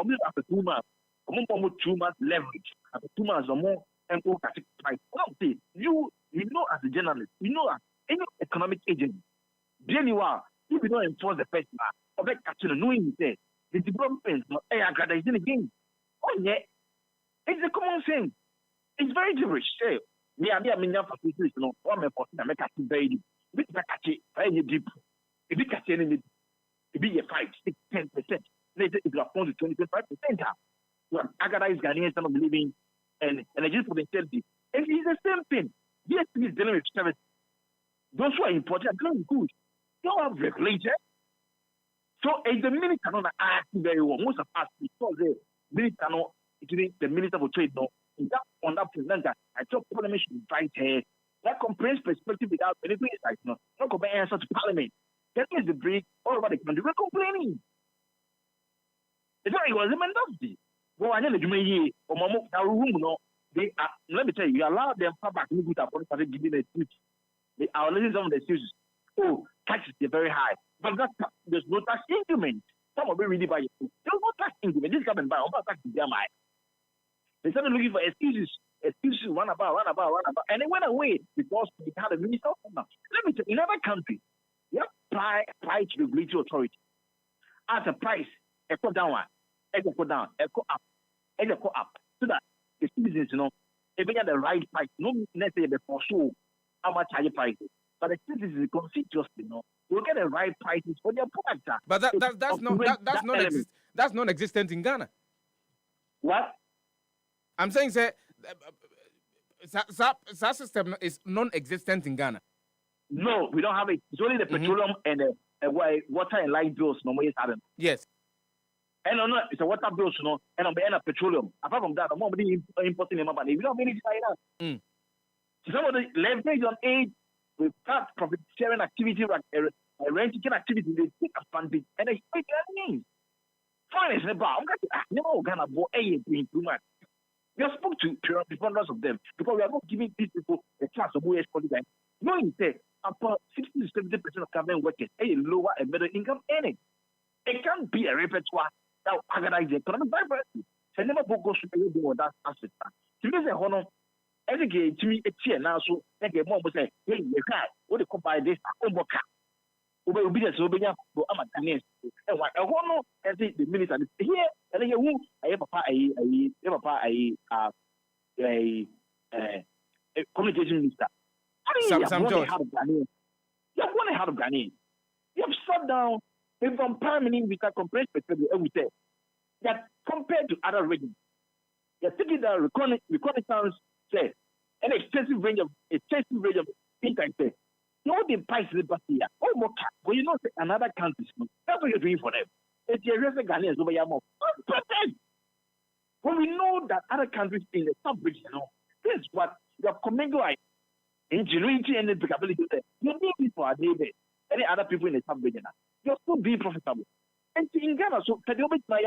2 months, 2 months leverage, after 2 months or more, and go price. You know as a journalist, you know as any economic agent, then you are, if you don't enforce the first part, of that catching knowing the development, not aggregation again. Oh yeah, it's a common thing. It's very gibberish. Say, me and me for this, no, or me for make a very bit catch it, very deep. If you catch any, it be a 5, 6, 10%. Later, if you are to 25%, you are aggregate Ghanaians not believing and just for themselves. And it's the same thing. Yes, we dealing with service. Those who are important are doing good. You don't have regulated. So, as the minister not act very well, most of us, because the minister not, the minister for trade, no, on that presenter, I thought Parliament should invite her. That comprehensive perspective without anything is like, no, not compare answer to Parliament. That is the break all over the country. We're complaining. It's like it was a mandatory. Well, I know that you may hear, or room, no, they are, let me tell you, you allow them to come back and started giving a speech. They are listening to some of the excuses. Oh, taxes are very high. But there's no tax increment. Some of them really buy it. There's no tax increment. This government buy, about tax is their mind. They started looking for excuses, run about. And they went away because we had a minister. Let me tell you, in other countries, you have price regulatory authority. As a price, echo down, echo up, echo up. So that the citizens, if they get the right price, no necessarily for sure how much higher prices. But the citizens constituency, will get the right prices for their product. But that's non-existent in Ghana. What? I'm saying, sir, that system is non-existent in Ghana. No, we don't have it. It's only the petroleum and the water and light bills normally having. Yes. And no, it's a water bills, and on the end of petroleum. Apart from that, I'm not importing them, but we don't have anything like that. Some of the leverage on aid, we start profit sharing activity, like renting activity, they take advantage, and they speak their names. Finance, I'm going to never Ghana bought a too much. We have spoke to hundreds of them because we are not giving these people a chance of who is qualified. Knowing that about 60 to 70% of government workers a lower and middle income earning. It can't be a repertoire that will organize the economic diversity. So never goes to do that asset. To me, the honor, educate to me a chair now, so they get more say, hey, you can't, what they buy this, obedience, obedience, I'm a Ghanaian. And what I want to see the minister here, and then you have a communication minister. Some George. You have one out of Ghanaian. You have sat down from Parliament with a comprehensive perspective every day. That compared to other regions, you're taking the reconnaissance, say, an extensive range of interest. No, the price is here. Oh, more cap. Well, you know, another country. That's what you're doing for them. It's the rest of Ghanaians over here more. When we know that other countries in the sub-region, this is what you have commingled ingenuity and applicability. You need people are neighbors. Any other people in the sub-region. You're still being profitable. And in Ghana, so if it's not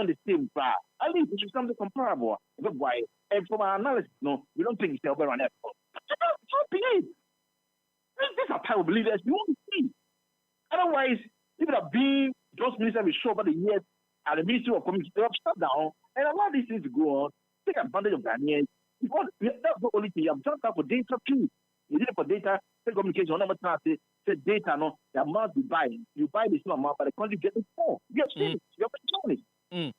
the same, at least it should something comparable. And from our analysis, we don't think it's over on that. These are type of leaders we want to see. Otherwise, people have been those ministers we show over the years at the Ministry of Communication, they have shut down and allow these things to go on, take advantage of Ghanaians. Because that's the only thing. You have just for data too. You need it for data, communication, on say data, the amount you buy the same amount, but the country gets it more. You have seen it. You have shown it.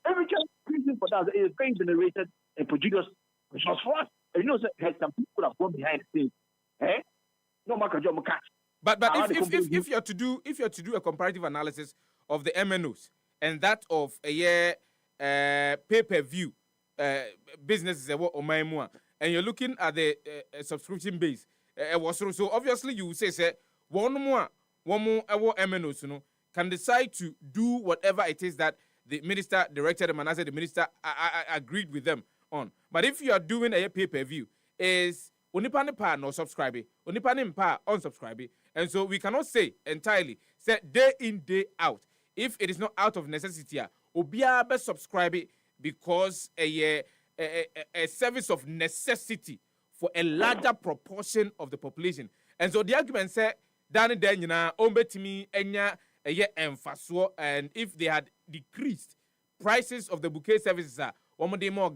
Every reason for that is very generated and produced resource for us. And you know, some people have gone behind the scenes. No matter job, but if you're to do a comparative analysis of the MNOs and that of a year pay-per-view businesses and you're looking at the subscription base, so obviously you say one more MNOs can decide to do whatever it is that the minister directed them and I said the minister agreed with them on. But if you are doing a pay-per-view, is Onipani pa no subscribe, Onipani pa unsubscribe, and so we cannot say entirely, say day in, day out, if it is not out of necessity, Obia be subscribe because a service of necessity for a larger proportion of the population. And so the argument said, Danny Danyana, Ombetimi, Enya, and if they had decreased prices of the bouquet services, one more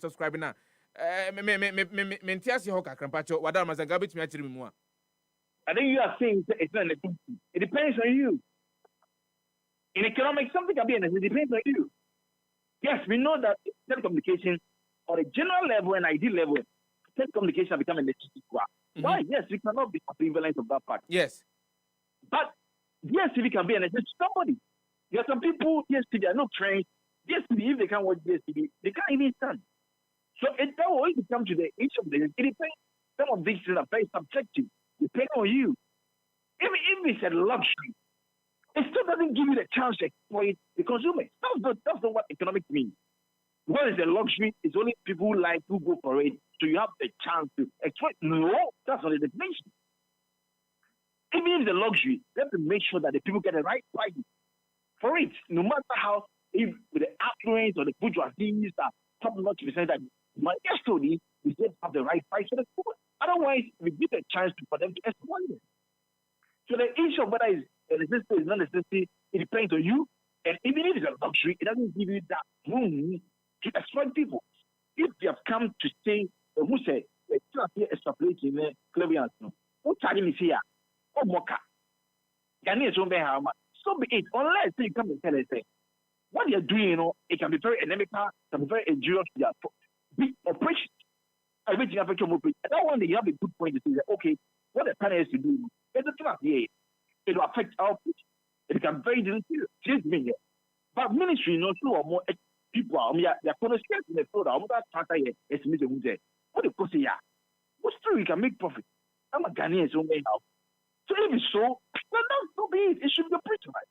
subscribing now. I think you are saying it's not necessity. It depends on you. In economics, something can be a necessity. It depends on you. Yes, we know that telecommunication, on a general level and ideal level, telecommunication have become a necessity. Why? Yes, we cannot be equivalent of that part. Yes. But DSTV can be a necessity to somebody. There are some people, DSTV are not trained. DSTV, if they can't watch DSTV, they can't even stand. So it always comes to the issue of the it depends. Some of these things are very subjective, depending on you. Even if it's a luxury, it still doesn't give you the chance to exploit the consumer. That's not what economics means. What is a luxury? It's only people who go for it, so you have the chance to exploit. No, that's not the definition. Even if it's a luxury, they have to make sure that the people get the right price for it. No matter how, if with the affluence or the bourgeoisie are top-notch percent that my study, we still have the right price for the people. Otherwise, we give a chance for them to exploit it. So the issue of whether it's a necessity is not necessity, it depends on you. And even if it's a luxury, it doesn't give you that room to exploit people. If they have come to say, who say, it's not here extrapolating Clevians, who charging me here, or Mocha. Ghanaians don't have much. So be it, unless you come and tell us, what you're doing, it can be very anemical, it can be very injurious to your big operation. I bet you have a job. That one day you have a good point to say, okay, what the plan is to do, it's a trap here. It will affect output. It can very serious. But ministry, two or more people are going to step in the floor. I'm not trying to estimate what the cost here. What's true? You can make profit. I'm a Ghanaian, so may help. So if it's so, then that's so be it. It should be a preach right.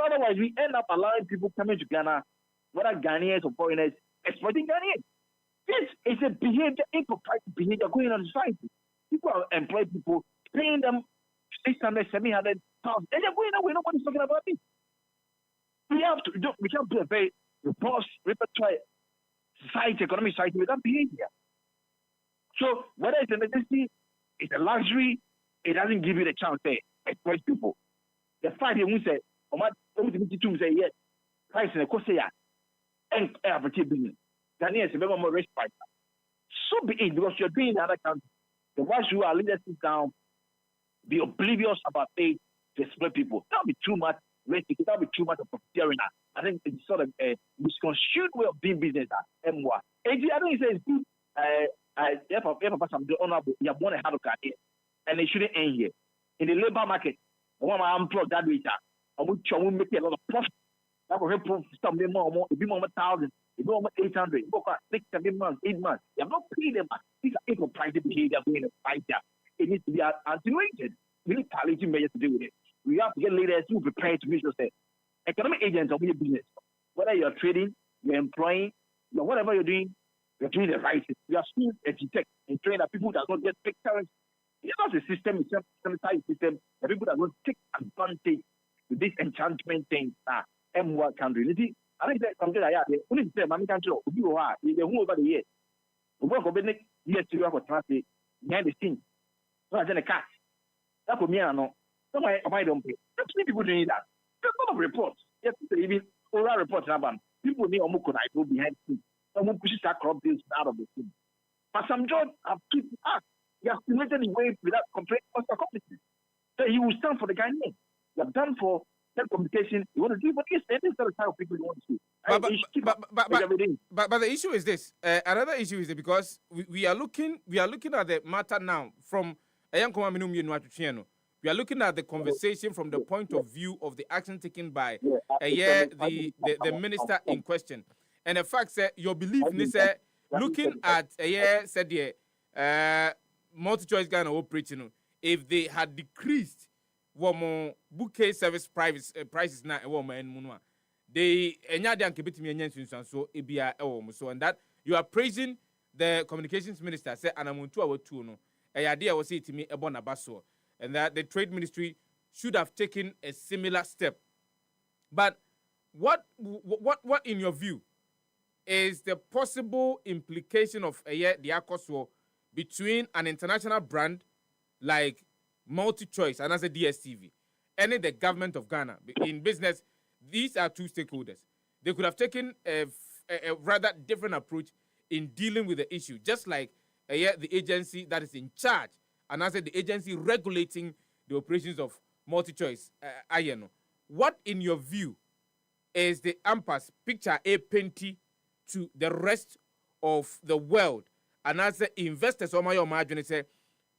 Otherwise, we end up allowing people coming to Ghana, whether Ghanaians or foreigners, exploiting Ghanaians. This is a behavior, impropriety behavior going on in society. People are employing people, paying them 600, 700,000, and they're going away. Nobody's talking about it. We can't do a very robust, repertoire society, economic society with that behavior. So whether it's a necessity, it's a luxury, it doesn't give you the chance to exploit people. The fact that we say, say yes, price in the course and average business. Ghanaians are more respite. So be it, because you're doing the other country. The ones who are leaders sit down, be oblivious about it, to exploit people. That'll be too much racist. That'll be too much of profiteering. I think it's sort of a misconstrued way of doing business. I don't say it's good. If I'm honorable, you have one and it shouldn't end here. In the labor market, I want my unplug that data. I will make a lot of profit. That will help some more, it'll be more 1,000, it'll be more 800, it'll be 6, 7 months, 8 months. You have not paid them back. These are impropriety behavior going to fight there. It needs to be attenuated. We need palliative measures to deal with it. We have to get leaders who are prepared to make sure that economic agents of your business, whether you're trading, you're employing, whatever you're doing the right thing. We are schools and tech and train that people that don't get fake currency. It's not a system, it's a system that people that don't take advantage of this enchantment thing. M1 country. I think that's something like that. When you say, Mammy country, you are over the years. The work of the years to work with translate behind the scenes. So I said a cat. That's what me I know. Somebody I don't pay. There's people doing that. There's a lot of reports. Yes, even oral reports about people need to go behind the scenes. Someone pushes that crop deals out of the scene. But some jobs have kept us. He has stimulated the way without complaint or accomplishment. So he will stand for the Ghanaian. You have done for telecommunication. You want to do, but it's the type of people you want to do. But the issue is this. Another issue is that because we are looking at the matter now from we are looking at the conversation from the point of view of the action taken by the minister in question. And the fact that your belief is looking at multi-choice Ghana operating, if they had decreased bouquet service prices now they so and that you are praising the communications minister say anamuntu awatu no idea was it me ebona baso and that the trade ministry should have taken a similar step. But what in your view is the possible implication of the Akoswo between an international brand like MultiChoice and as a DSTV and the government of Ghana? In business, these are two stakeholders. They could have taken a rather different approach in dealing with the issue, just like the agency that is in charge and as the agency regulating the operations of MultiChoice. What, in your view, is the AMPA's picture a painty to the rest of the world, and as the investors or my imagine say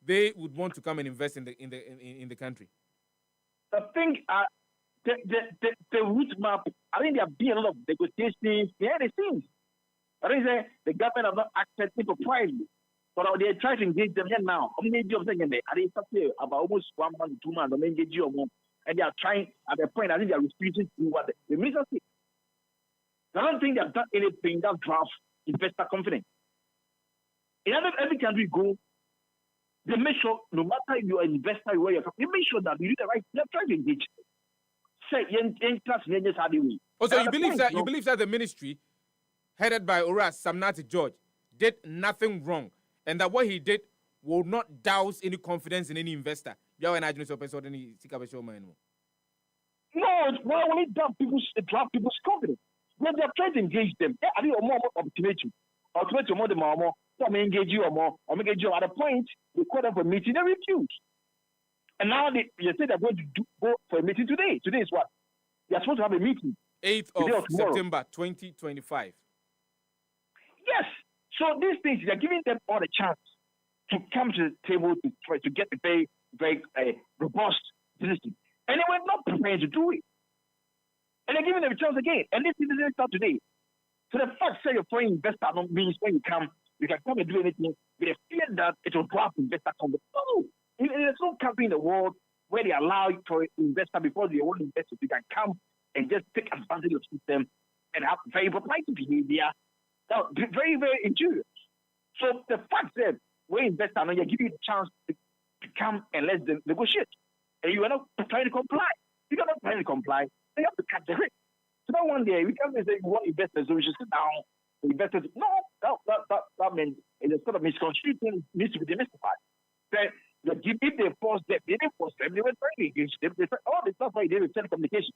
they would want to come and invest in the country? I think the route map, I think there have been a lot of negotiations behind the scenes. I think the government have not accepted propriety, but they try to engage them here now. How many jobs again? I think it's about almost 1 month, 2 months, they engage you more, and they are trying at the point. I think they are restricted to what the minister said. I don't think they have done anything that draft investor confidence. In every country you go, they make sure no matter if you're an investor, where you're from, they make sure that you do the right. They're trying to engage. Say, also, you believe that the ministry, headed by Oras Samnati George, did nothing wrong, and that what he did will not douse any confidence in any investor. No, why will it draft people's confidence? When they are trying to engage them, I think more ultimatum. Ultimatum more the more. So I engage you or more. I engage you at a point. They call them for a meeting. They refuse. And now they say they're going to go for a meeting today. Today is what? They are supposed to have a meeting. 8th of September 2025. Yes. So these things, they're giving them all the chance to come to the table to try to get a very, very robust decision. And they were not prepared to do it. And they're giving them a chance again. And this didn't start today. So the fact that you're foreign investor means when you can come and do anything with a fear that it will drop investor confidence. No. There's no country in the world where they allow for investor before they want investors to can come and just take advantage of the system and have very proprietary behavior. That very, very injurious. So the fact that when investor you're giving you the chance to come and let them negotiate. And you are not trying to comply. If you're not trying to comply, then you have to cut the rate. So that one day we can't say we want investors, so we should sit down. Investors, no, that means it's a sort of misconstrued thing needs to be demystified. Then if they force them, they didn't force them, they were trying to engage them. They said, oh, the stuff like they did with telecommunication.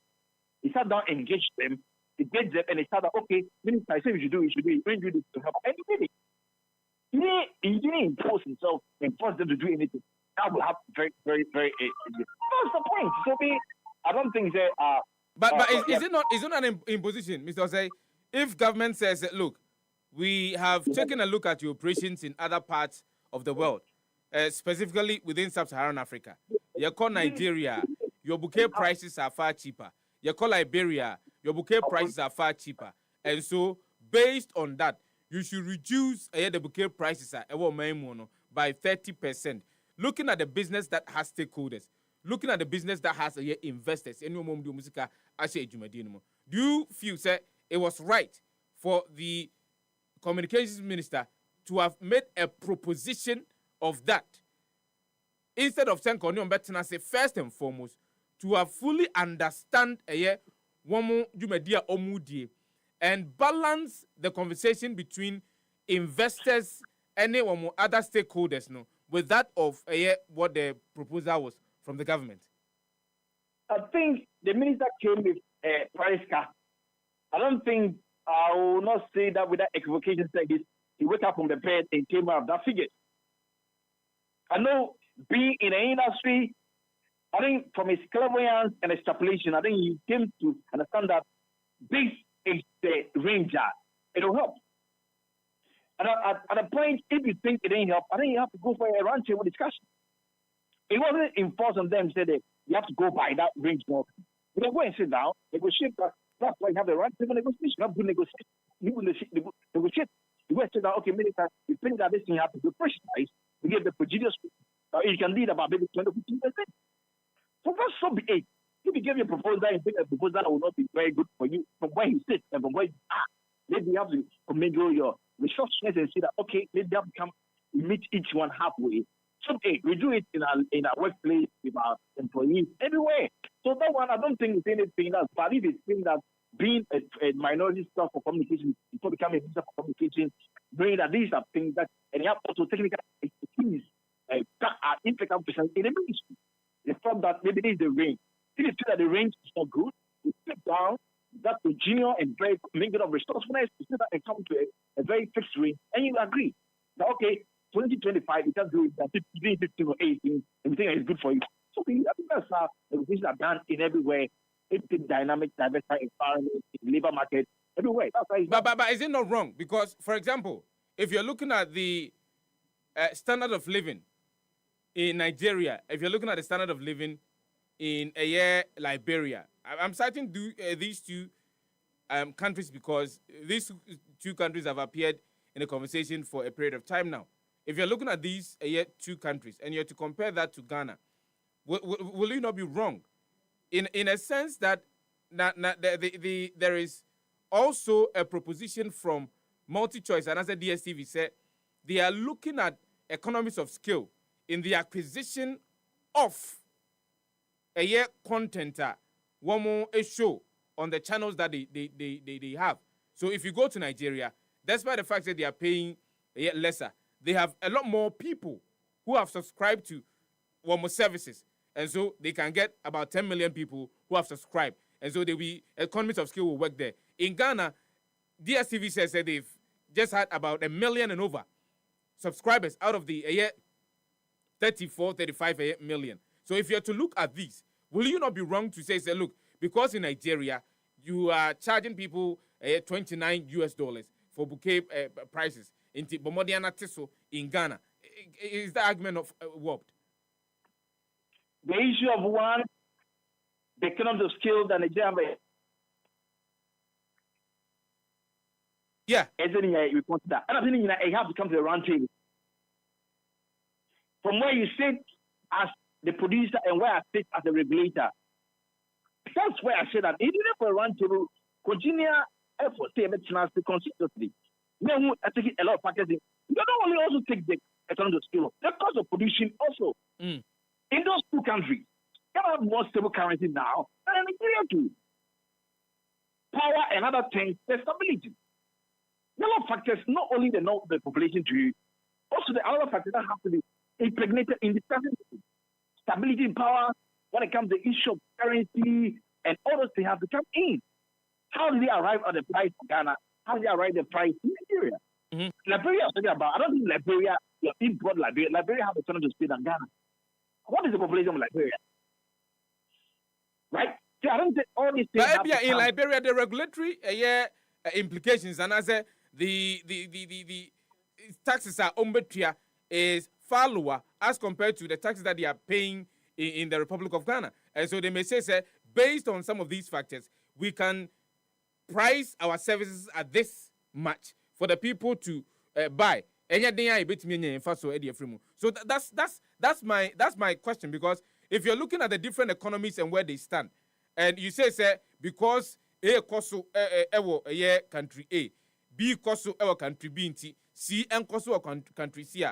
He sat down and engaged them, engaged them, and they started, okay, minister, I say we should do it, we should do this to help. And he did it. He didn't impose himself and force them to do anything. That will have very, very, very. That's the point. So I don't think they are. But is it not an imposition, Mr. Osei? If government says, look, we have taken a look at your operations in other parts of the world, specifically within sub-Saharan Africa. You call Nigeria, your bouquet prices are far cheaper. You call Liberia, your bouquet prices are far cheaper. And so, based on that, you should reduce the bouquet prices by 30%. Looking at the business that has stakeholders, looking at the business that has investors, do you feel, sir, it was right for the communications minister to have made a proposition of that instead of saying say first and foremost to have fully understand and balance the conversation between investors and other stakeholders with that of what the proposal was from the government? I think the minister came with a price cap. I don't think I will not say that without equivocation like this. He woke up from the bed and came out of that figure. I know being in the industry, I think from his clairvoyance and extrapolation, I think he came to understand that this is the ranger. It will help. And at a point, if you think it ain't help, I think you have to go for a roundtable discussion. It wasn't enforced on them, said that you have to go by that range more. You can go and sit down, negotiate. That's why you have the roundtable negotiation. You have good negotiation. You negotiate. You go and sit down, okay, minister, you think that this thing has to be personalized. We give the prejudicial. You can lead about maybe 20 or 15%. So that's so be it. If you give your proposal, you think a proposal that will not be very good for you from where you sit and from where you are. Maybe you have to commingle your resources and see that, okay, maybe you have to come meet each one halfway. So, hey, we do it in our workplace with our employees everywhere. So that one, I don't think it's anything else. But if it's thing that being a minority staff for communication before becoming a minister for communication, bringing that these are things that, and you have also technical expertise that are impeccable in the ministry. They thought that maybe this is the range. If you feel that the range is not good, you sit down, that's a junior and very mingle of resourcefulness, you sit down and come to a very fixed range, and you agree that, okay, 2025, you can do it, that 15, 15 or 18, everything is good for you. So I think that's how negotiations are done in everywhere. It's a dynamic, diversified environment, in labor market, everywhere. That's why but is it not wrong? Because, for example, if you're looking at the standard of living in Nigeria, if you're looking at the standard of living in Liberia, I'm citing these two countries because these two countries have appeared in a conversation for a period of time now. If you're looking at these two countries and you're to compare that to Ghana, will you not be wrong? In a sense that there is also a proposition from MultiChoice, and as the DSTV said, they are looking at economies of scale in the acquisition of a content, one more a show on the channels that they have. So if you go to Nigeria, despite the fact that they are paying lesser, they have a lot more people who have subscribed to one more services. And so they can get about 10 million people who have subscribed. And so economies of scale will work there. In Ghana, DSTV says that they've just had about 1 million and over subscribers out of the 34, 35 million. So if you're to look at these, will you not be wrong to say, look, because in Nigeria, you are charging people $29 for bouquet prices in Bomodiana Teso in Ghana? Is the argument of warped? The issue of one, the economies of scale that Nigeria. Yeah. Isn't it? We consider. And I think it has to come to the round table. From where you sit as the producer and where I sit as the regulator, that's where I say that even for a round table, continue effort to be consistently. I take a lot of packaging. You don't only also take the economies of scale, the cost of production also. In those two countries, they have more stable currency now than Nigeria too. Power and other things, the stability. There are factors, not only the population to you, also the other factors that have to be impregnated in discussing stability in power when it comes to the issue of currency and all those things have to come in. How do they arrive at the price for Ghana? How do they arrive at the price in Nigeria? Liberia, I'm talking about. I don't think Liberia, your import Liberia have a ton of speed than Ghana. What is the population of Liberia? Right? So I don't think all these things. But in Liberia, the regulatory implications, and as the taxes are umbetria is far lower as compared to the taxes that they are paying in the Republic of Ghana. And so they may say, based on some of these factors, we can price our services at this much for the people to buy. So that's my question, because if you're looking at the different economies and where they stand, and you say because A cost country A, B cost country B, C and cost country C,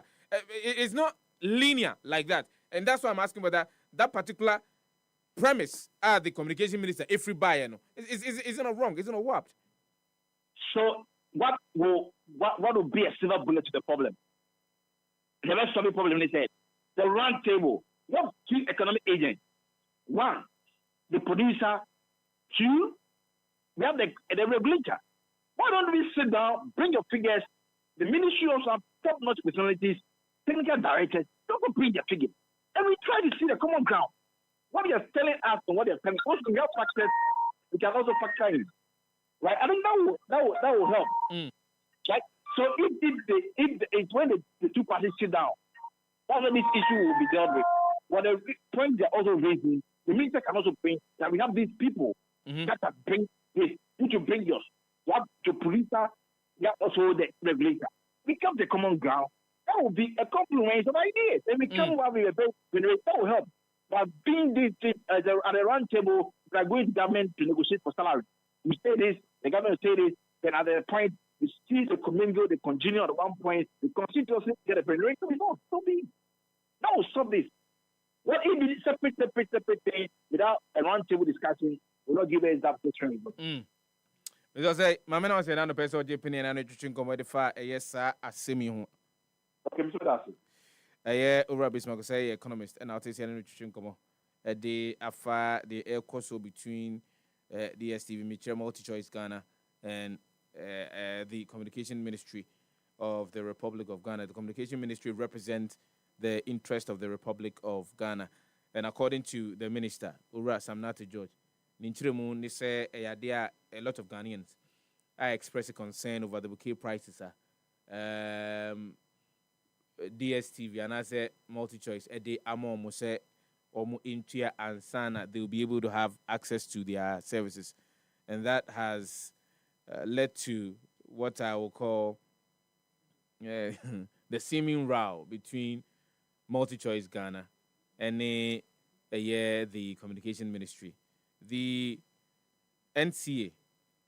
it's not linear like that, and that's why I'm asking whether that particular premise the communication minister every buyer is it not wrong? Is it not warped? So what will be a silver bullet to the problem? The rest of the problem is that the round table, what key economic agents? One, the producer. Two, we have the regulator. Why don't we sit down, bring your figures? The ministry also have top-notch personalities, technical directors, don't bring their figures. And we try to see the common ground. What they are telling us and what they are telling us, also we have factors we can also factor in. Right? I think that will help. Right? So if when the two parties sit down, all of this issue will be dealt with. What the point they are also raising, the minister can also bring that we have these people that can bring this. You to bring yours. You have the producer, you have also the regulator. We come to common ground. That will be a compromise of ideas. And we come up with that will help. But being this at a round table, we are going to government to negotiate for salary. We say this, the government will say this, then at the point we see the commingle, the congenial at one point, the constituency get a federation. So be. That will stop this. What if it is separate thing without a round table discussion will not give us that picture. Because say, my man was saying, I'm the person who opinion and nutrition come with the far, yes, sir, I see me. Okay, Mr. Darcy. Yeah, over Bismarck say economist, and I'll take any nutrition come a day after the air course between DSTV, Mitchell Multi Choice Ghana, and the Communication Ministry of the Republic of Ghana. The Communication Ministry represents the interest of the Republic of Ghana. And according to the minister, Ura Samnati George, Ninchiremu, they say there are a lot of Ghanaians. I express a concern over the bouquet prices. DSTV and I say multi-choice, they amo say omo intia and sana, they will be able to have access to their services. And that has led to what I will call the seeming row between multi-choice Ghana and the Communication Ministry. The NCA,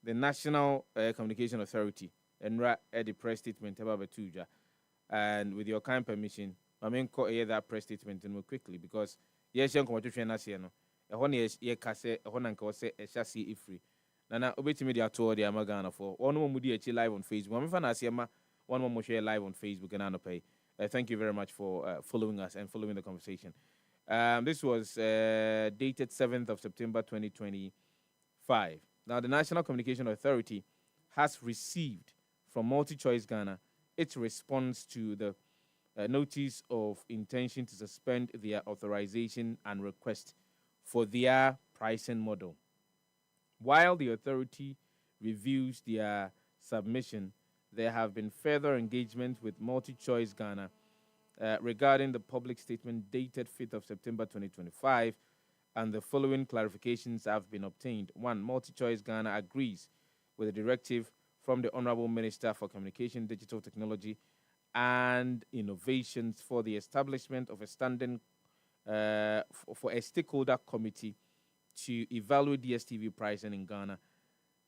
the National Communication Authority, and the press statement about Betuja. And with your kind permission, I mean, call that press statement and quickly because yes, young competition as you know, a one year case, a one uncle say a chassis free. Nana, obey to media tour the Amagana for one more moody live on Facebook. I'm fan as Yama, one more share live on Facebook and Anopay. Thank you very much for following us and following the conversation. This was dated 7th of September 2025. Now, the National Communication Authority has received from MultiChoice Ghana its response to the notice of intention to suspend their authorization and request for their pricing model. While the authority reviews their submission, there have been further engagement with MultiChoice Ghana regarding the public statement dated 5th of September 2025, and the following clarifications have been obtained. 1. MultiChoice Ghana agrees with the directive from the Honorable Minister for Communication, Digital Technology and Innovations for the establishment of a standing for a stakeholder committee to evaluate DSTV pricing in Ghana,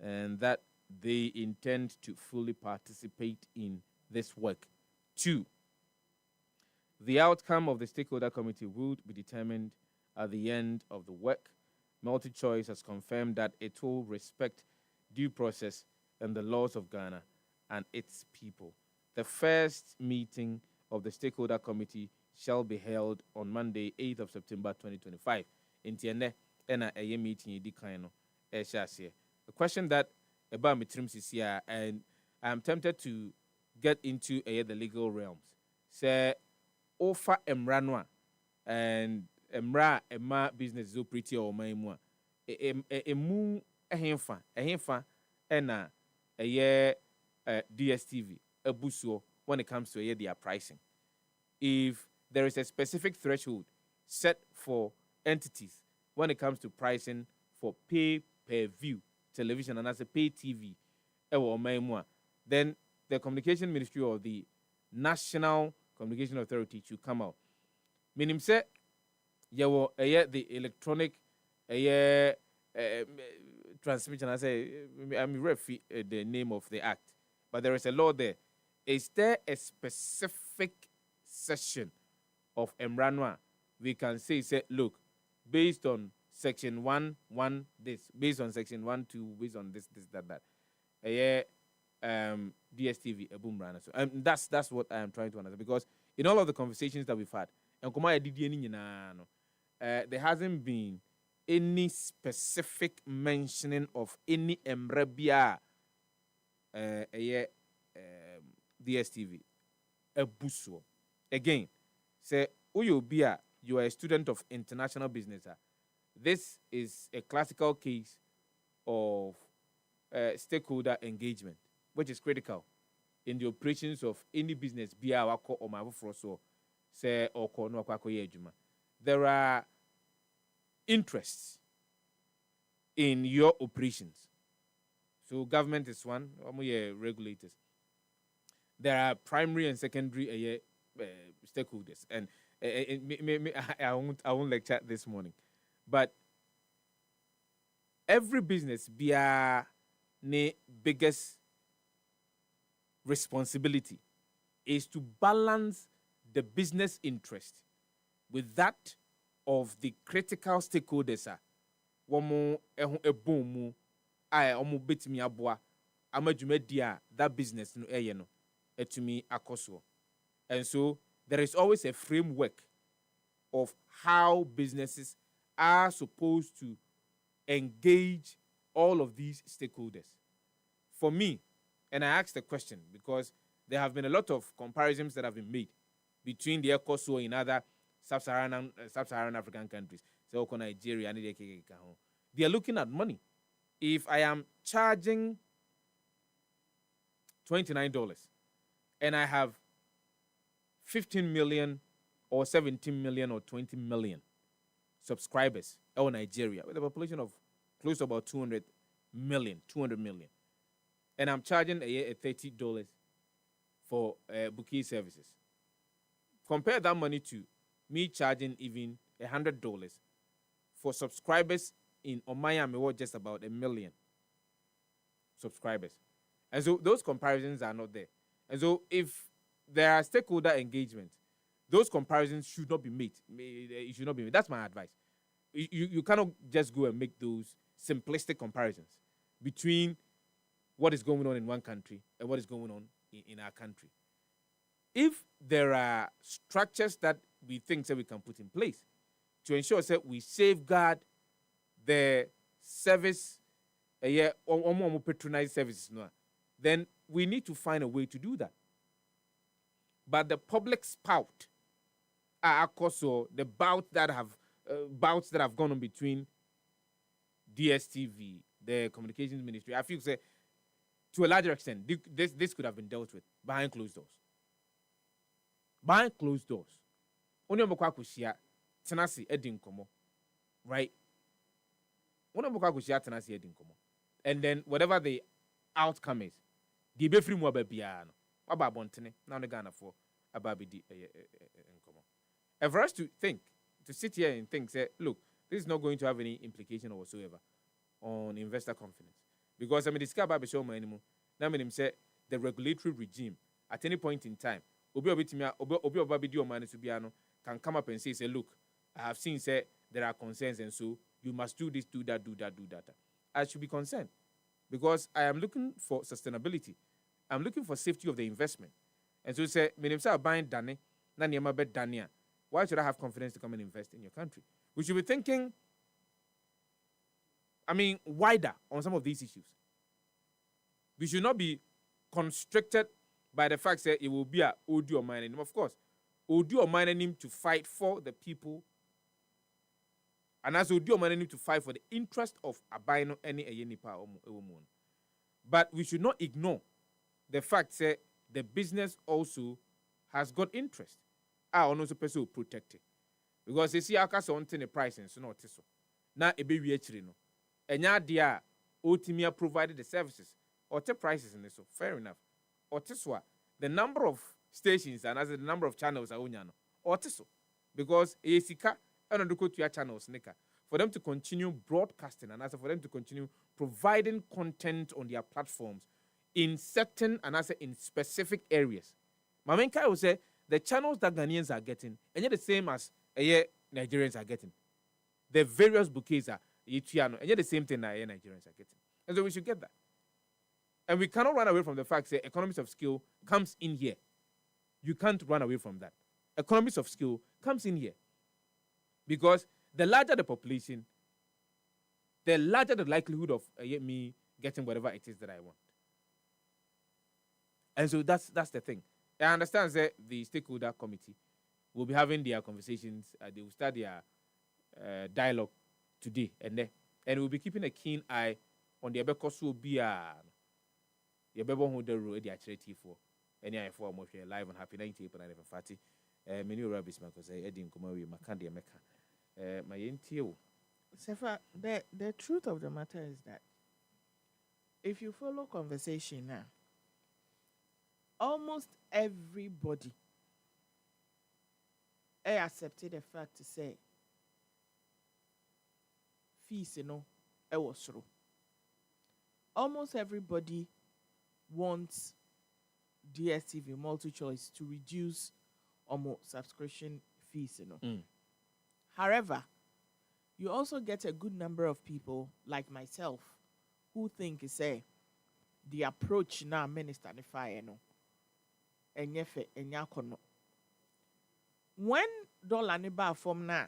and that they intend to fully participate in this work. 2. The outcome of the stakeholder committee will be determined at the end of the work. MultiChoice has confirmed that it will respect due process and the laws of Ghana and its people. The first meeting of the stakeholder committee shall be held on Monday, 8th of September 2025. In Tiene, a meeting a question that about Mitrim Sisia, and I'm tempted to get into the legal realms. Say, offer Emranwa and Emra business zo pretty or my mua. Emu a hemfa, ena DSTV, a buso when it comes to their pricing. If there is a specific threshold set for entities when it comes to pricing for pay-per-view television and as a pay TV, then the Communication Ministry or the National Communication Authority should come out. Meaning, say, the electronic transmission. I say, I'm referring the name of the act, but there is a law there. Is there a specific section of Emranwa we can say, look, based on section 1, this, based on section 1, 2, based on this, that. DSTV, a boom runner. So that's what I am trying to understand, because in all of the conversations that we've had, there hasn't been any specific mentioning of any Emrebia DSTV. A buso. Again, say, Uyobia, you are a student of international business. This is a classical case of stakeholder engagement, which is critical in the operations of any business. There are interests in your operations. So government is one, regulators. There are primary and secondary stakeholders, and I won't lecture this morning, but every business the biggest responsibility is to balance the business interest with that of the critical stakeholders. ama dwumadi a that business no ɛyɛ no etumi akɔ. And so there is always a framework of how businesses are supposed to engage all of these stakeholders. For me, and I asked the question because there have been a lot of comparisons that have been made between the ECOSO in other sub-Saharan African countries. So Nigeria, they are looking at money. If I am charging $29 and I have 15 million or 17 million or 20 million subscribers in Nigeria with a population of close to about 200 million, and I'm charging a $30 for bouquet services. Compare that money to me charging even $100 for subscribers in Miami, or just about 1 million subscribers. And so those comparisons are not there. And so if there are stakeholder engagement, those comparisons should not be made. It should not be made. That's my advice. You cannot just go and make those simplistic comparisons between what is going on in one country and what is going on in our country. If there are structures that we think that we can put in place to ensure that we safeguard the service, patronized services, then we need to find a way to do that. But the public spout, also the bouts that have gone on between DSTV, the communications ministry, I feel say to a larger extent, this could have been dealt with behind closed doors. Behind closed doors. Only Mokakushia, Tenasi Edin Komo, right? Only Mokakushia, Tenasi Edin Komo. And then whatever the outcome is, the Befri Mwabebiano, Aba Bontene, now the Ghana for Ababidi Komo. And for us to sit here and think, say, look, this is not going to have any implication whatsoever on investor confidence. Because I mean, discover about show anymore. Now, I say the regulatory regime at any point in time, Obi can come up and say, look, I have seen say there are concerns, and so you must do this, do that. I should be concerned because I am looking for sustainability. I'm looking for safety of the investment. And so say, I'm buying Dane, Nanyama bet Dania. Why should I have confidence to come and invest in your country? We should be thinking, wider on some of these issues. We should not be constricted by the fact that it will be a audio mining. Of course, audio mining to fight for the people, and as audio mining to fight for the interest of abino any ayenipa or. But we should not ignore the fact that the business also has got interest. I also person will protect it. Because you see, I can't say the price and so not so. Now, a baby actually no. And now, dear, Otimia provided the services or the prices in this. So fair enough. Or Tiswa, the number of stations and as the number of channels are onyano. Or Tiso. Because Esika and to your channels, Nika, for them to continue broadcasting and also for them to continue providing content on their platforms in certain and also in specific areas. Mamenka will say the channels that Ghanaians are getting, and yet the same as Nigerians are getting. The various bouquets are and yet the same thing that Nigerians are getting. And so we should get that. And we cannot run away from the fact that economies of scale comes in here. You can't run away from that. Economies of scale comes in here. Because the larger the population, the larger the likelihood of me getting whatever it is that I want. And so that's the thing. I understand that the stakeholder committee will be having their conversations. They will start their dialogue today and we'll be keeping a keen eye on the Abekosu Bia. The Abebo who the road, the charity for any for more live on Happy 98.9 many rabbits because I didn't come away, Makandi Mecca. My NTO. Sefah, the truth of the matter is that if you follow conversation now, almost everybody accepted the fact to say fees, it was true. Almost everybody wants DSTV multi-choice to reduce subscription fees, However, you also get a good number of people like myself who think, say, the approach now minister ne fire no enye fe enya kono. When dollar ne ba from na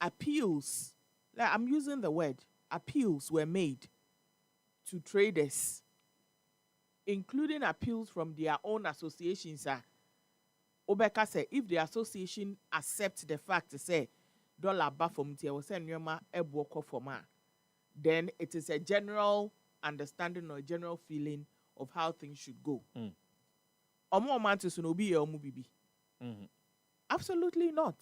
appeals, like I'm using the word appeals were made to traders, including appeals from their own associations. Obeka say if the association accept the fact to say dollar ba from tia was send yoma ebwoko for ma, then it is a general understanding or a general feeling of how things should go. Omo mantis no be omo bibi. Absolutely not.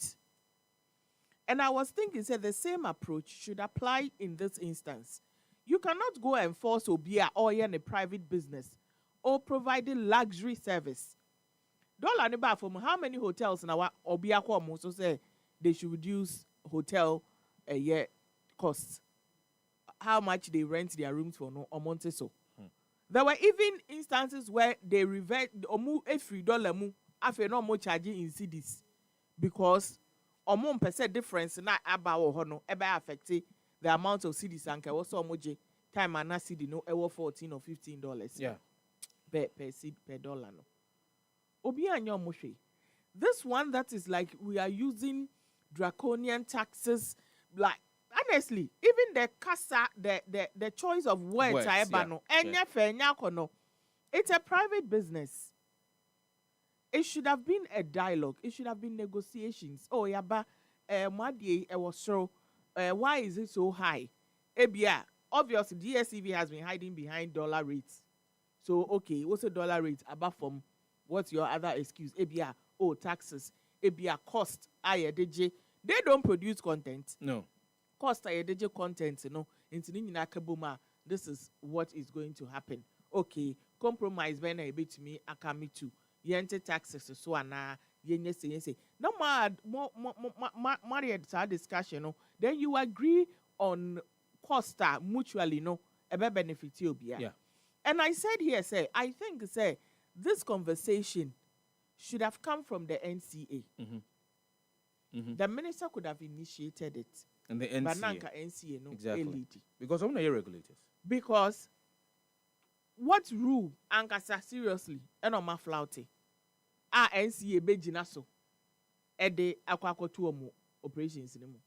And I was thinking, say the same approach should apply in this instance. You cannot go and force Obia or in a private business or providing luxury service. Dollar ne ba from how many hotels now Obia Kwamo so say they should reduce hotel a year costs. How much they rent their rooms for no amount so. There were even instances where they revert omu $3 mu afe no more charging in cedis because omo percent difference na aba wo ho no ebe affect the amount of cedis and ka wo so omoje time and cedi no e wo $14 or $15. Yeah. Per seed per dollar no. Obi anyo mo hwe. This one that is like we are using draconian taxes, like honestly, even the casa, the choice of words, it's a private business. It should have been a dialogue. It should have been negotiations. Oh, yaba, why is it so high? Ebia, obviously, DSCV has been hiding behind dollar rates. So, okay, what's the dollar rate? Above from what's your other excuse? Ebia, oh, taxes. Ebia, cost. They don't produce content. No. Cost content, this is what is going to happen. Okay, compromise when I bit me, akami too. Yente taxes so na yenye. No more discussion. Then you agree on cost mutually, no, ebe benefit you. Yeah. And I said here, I think this conversation should have come from the NCA. The minister could have initiated it. And the NCA. Bananka NCA, no, exactly. LED. Because I'm not your regulators. Because what rule ankasa seriously and on my flouty NCA bejina so ede akwakotu omo operations ni mo.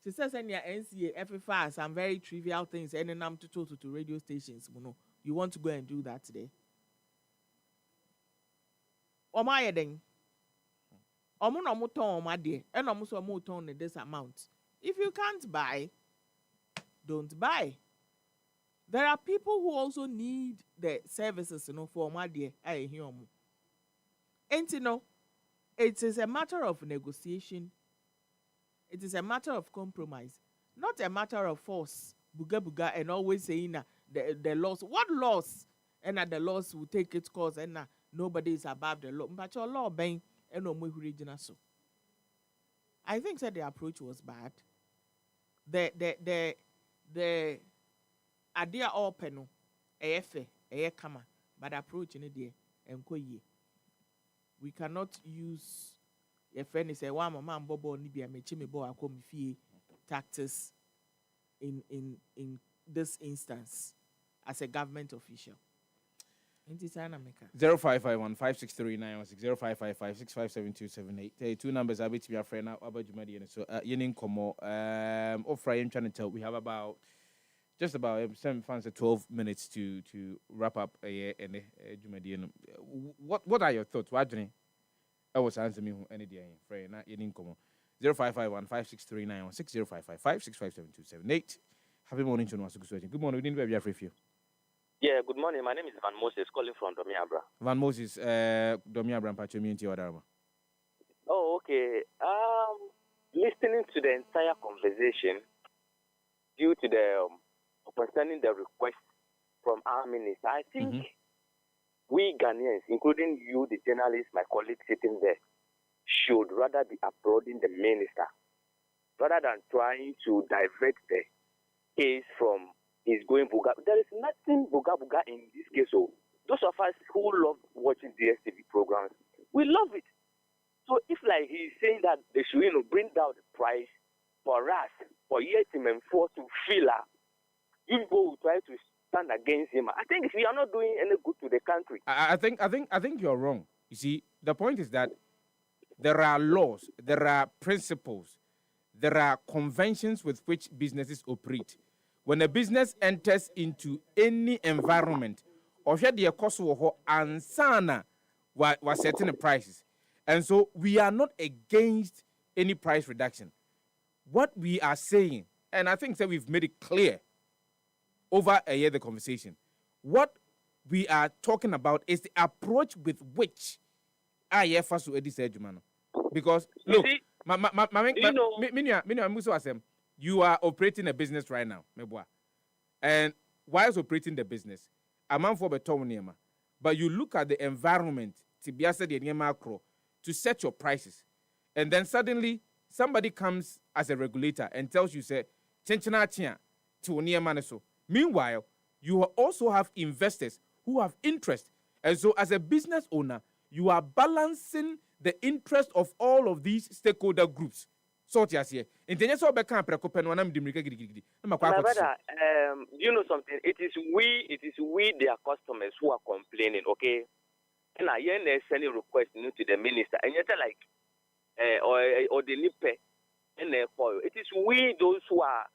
She says any NCA FFR some very trivial things and then I'm to radio stations. You want to go and do that today? Oma yedeng. Omo no mo ton ma de and omo so mo ton this amount. If you can't buy, don't buy. There are people who also need the services, for my dear. And it is a matter of negotiation. It is a matter of compromise, not a matter of force. Buga and always saying the laws. What laws? And the laws will take its course, and nobody is above the law. But your law being and no more regional so. I think that the approach was bad. The idea open kama, but approach in the enkoye. We cannot use a friend say one mama bobo nibia mechime bo akomi fie tactics in this instance as a government official. 0551 563 916 0555 657 two numbers are to be a friend now about Jumadi. So yenin komo offering trying to tell we have about just about 7 fans 12 minutes to wrap up a year and Jumadi. What are your thoughts? What do you I was answering me any day friend not yenin komo 0551 563 916 0555 657 Happy morning to us. Good morning. We didn't have your free few. Yeah, good morning. My name is Van Moses, calling from Domiabra. Van Moses, Domiabra, Pachomi, Odarama. Oh, okay. Listening to the entire conversation, due to the concerning the request from our minister, I think we Ghanaians, including you, the journalists, my colleagues sitting there, should rather be applauding the minister rather than trying to divert the case from is going buga. There is nothing buga in this case. So those of us who love watching DSTV programs, we love it. So if like he's saying that they should bring down the price for us, for yet to enforce to feel you people will try to stand against him. I think we are not doing any good to the country. I think you're wrong. You see, the point is that there are laws, there are principles, there are conventions with which businesses operate. When a business enters into any environment, or the cost of ansana was setting the prices. And so we are not against any price reduction. What we are saying, and I think that we've made it clear over a year, the conversation, what we are talking about is the approach with which IFS will this edge, because look, you are operating a business right now, and whilst operating the business, a man for betonema, but you look at the environment to set your prices, and then suddenly somebody comes as a regulator and tells you, say, meanwhile, you also have investors who have interest, and so as a business owner, you are balancing the interest of all of these stakeholder groups. So just here. My brother, you know something? It is we, their customers, who are complaining. Okay, and I send a request to the minister, and you're like, or the nipe, and it is we those who are,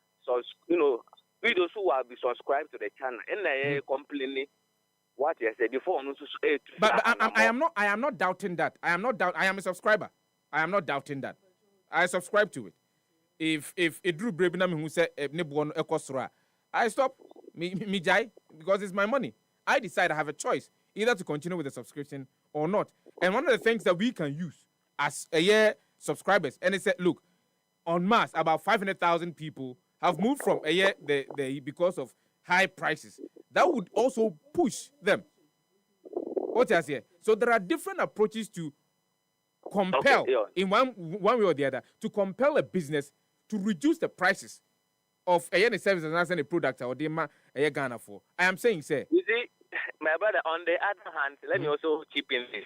we those who are subscribed to the channel, and they complaining. What you said before, but I am not doubting that. I am a subscriber. I am not doubting that. I subscribe to it. If it drew Brebinam who said I stop me jai because it's my money. I decide I have a choice either to continue with the subscription or not. And one of the things that we can use as a year subscribers, and it said, look, en masse, about 500,000 people have moved from a year because of high prices. That would also push them. What I say? So there are different approaches to compel, in one way or the other, to compel a business to reduce the prices of a service and a product or the Ghana for. I am saying, say. You see, my brother, on the other hand, let me also chip in this.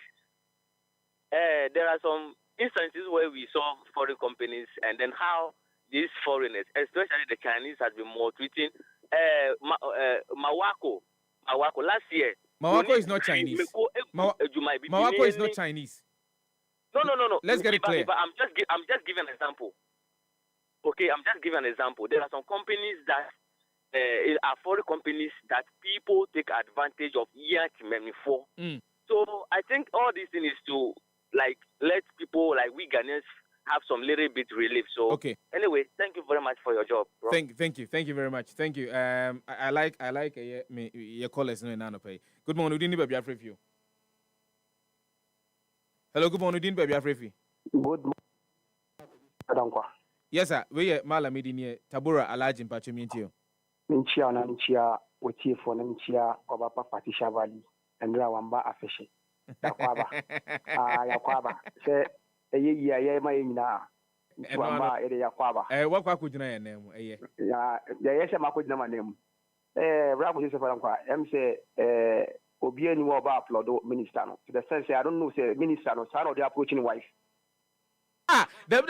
There are some instances where we saw foreign companies and then how these foreigners, especially the Chinese, have been maltreating Mawako last year. Mawako is not Chinese. Mawako is not Chinese. No. Let's get it clear. But I'm just giving an example. Okay, I'm just giving an example. There are some companies that are foreign companies that people take advantage of for. So I think all this thing is to let people like we Ghanaians have some little bit relief. So okay. Anyway, thank you very much for your job, bro. Thank you very much. Thank you. I like your callers no nano pay. Good morning, we didn't be a review. Hello, good morning, didn't be a review. Good morning. Yes, sir. We are Malamidi Tabura Alaj in Pachimintio. Minchia na Minchia, Wati for Minchia, Obapa Patisha Valley, and Rawamba Affishi. Yakwaba. Yakwaba. Say, a year, my na. Wamba, Yakwaba. What could you name? Yeah, yes, I could never name. Kwadwo Sefah-Danquah, say, Obiani Waba upload minister. To the sense, I don't know, say, minister, no son of the approaching wife. No. That's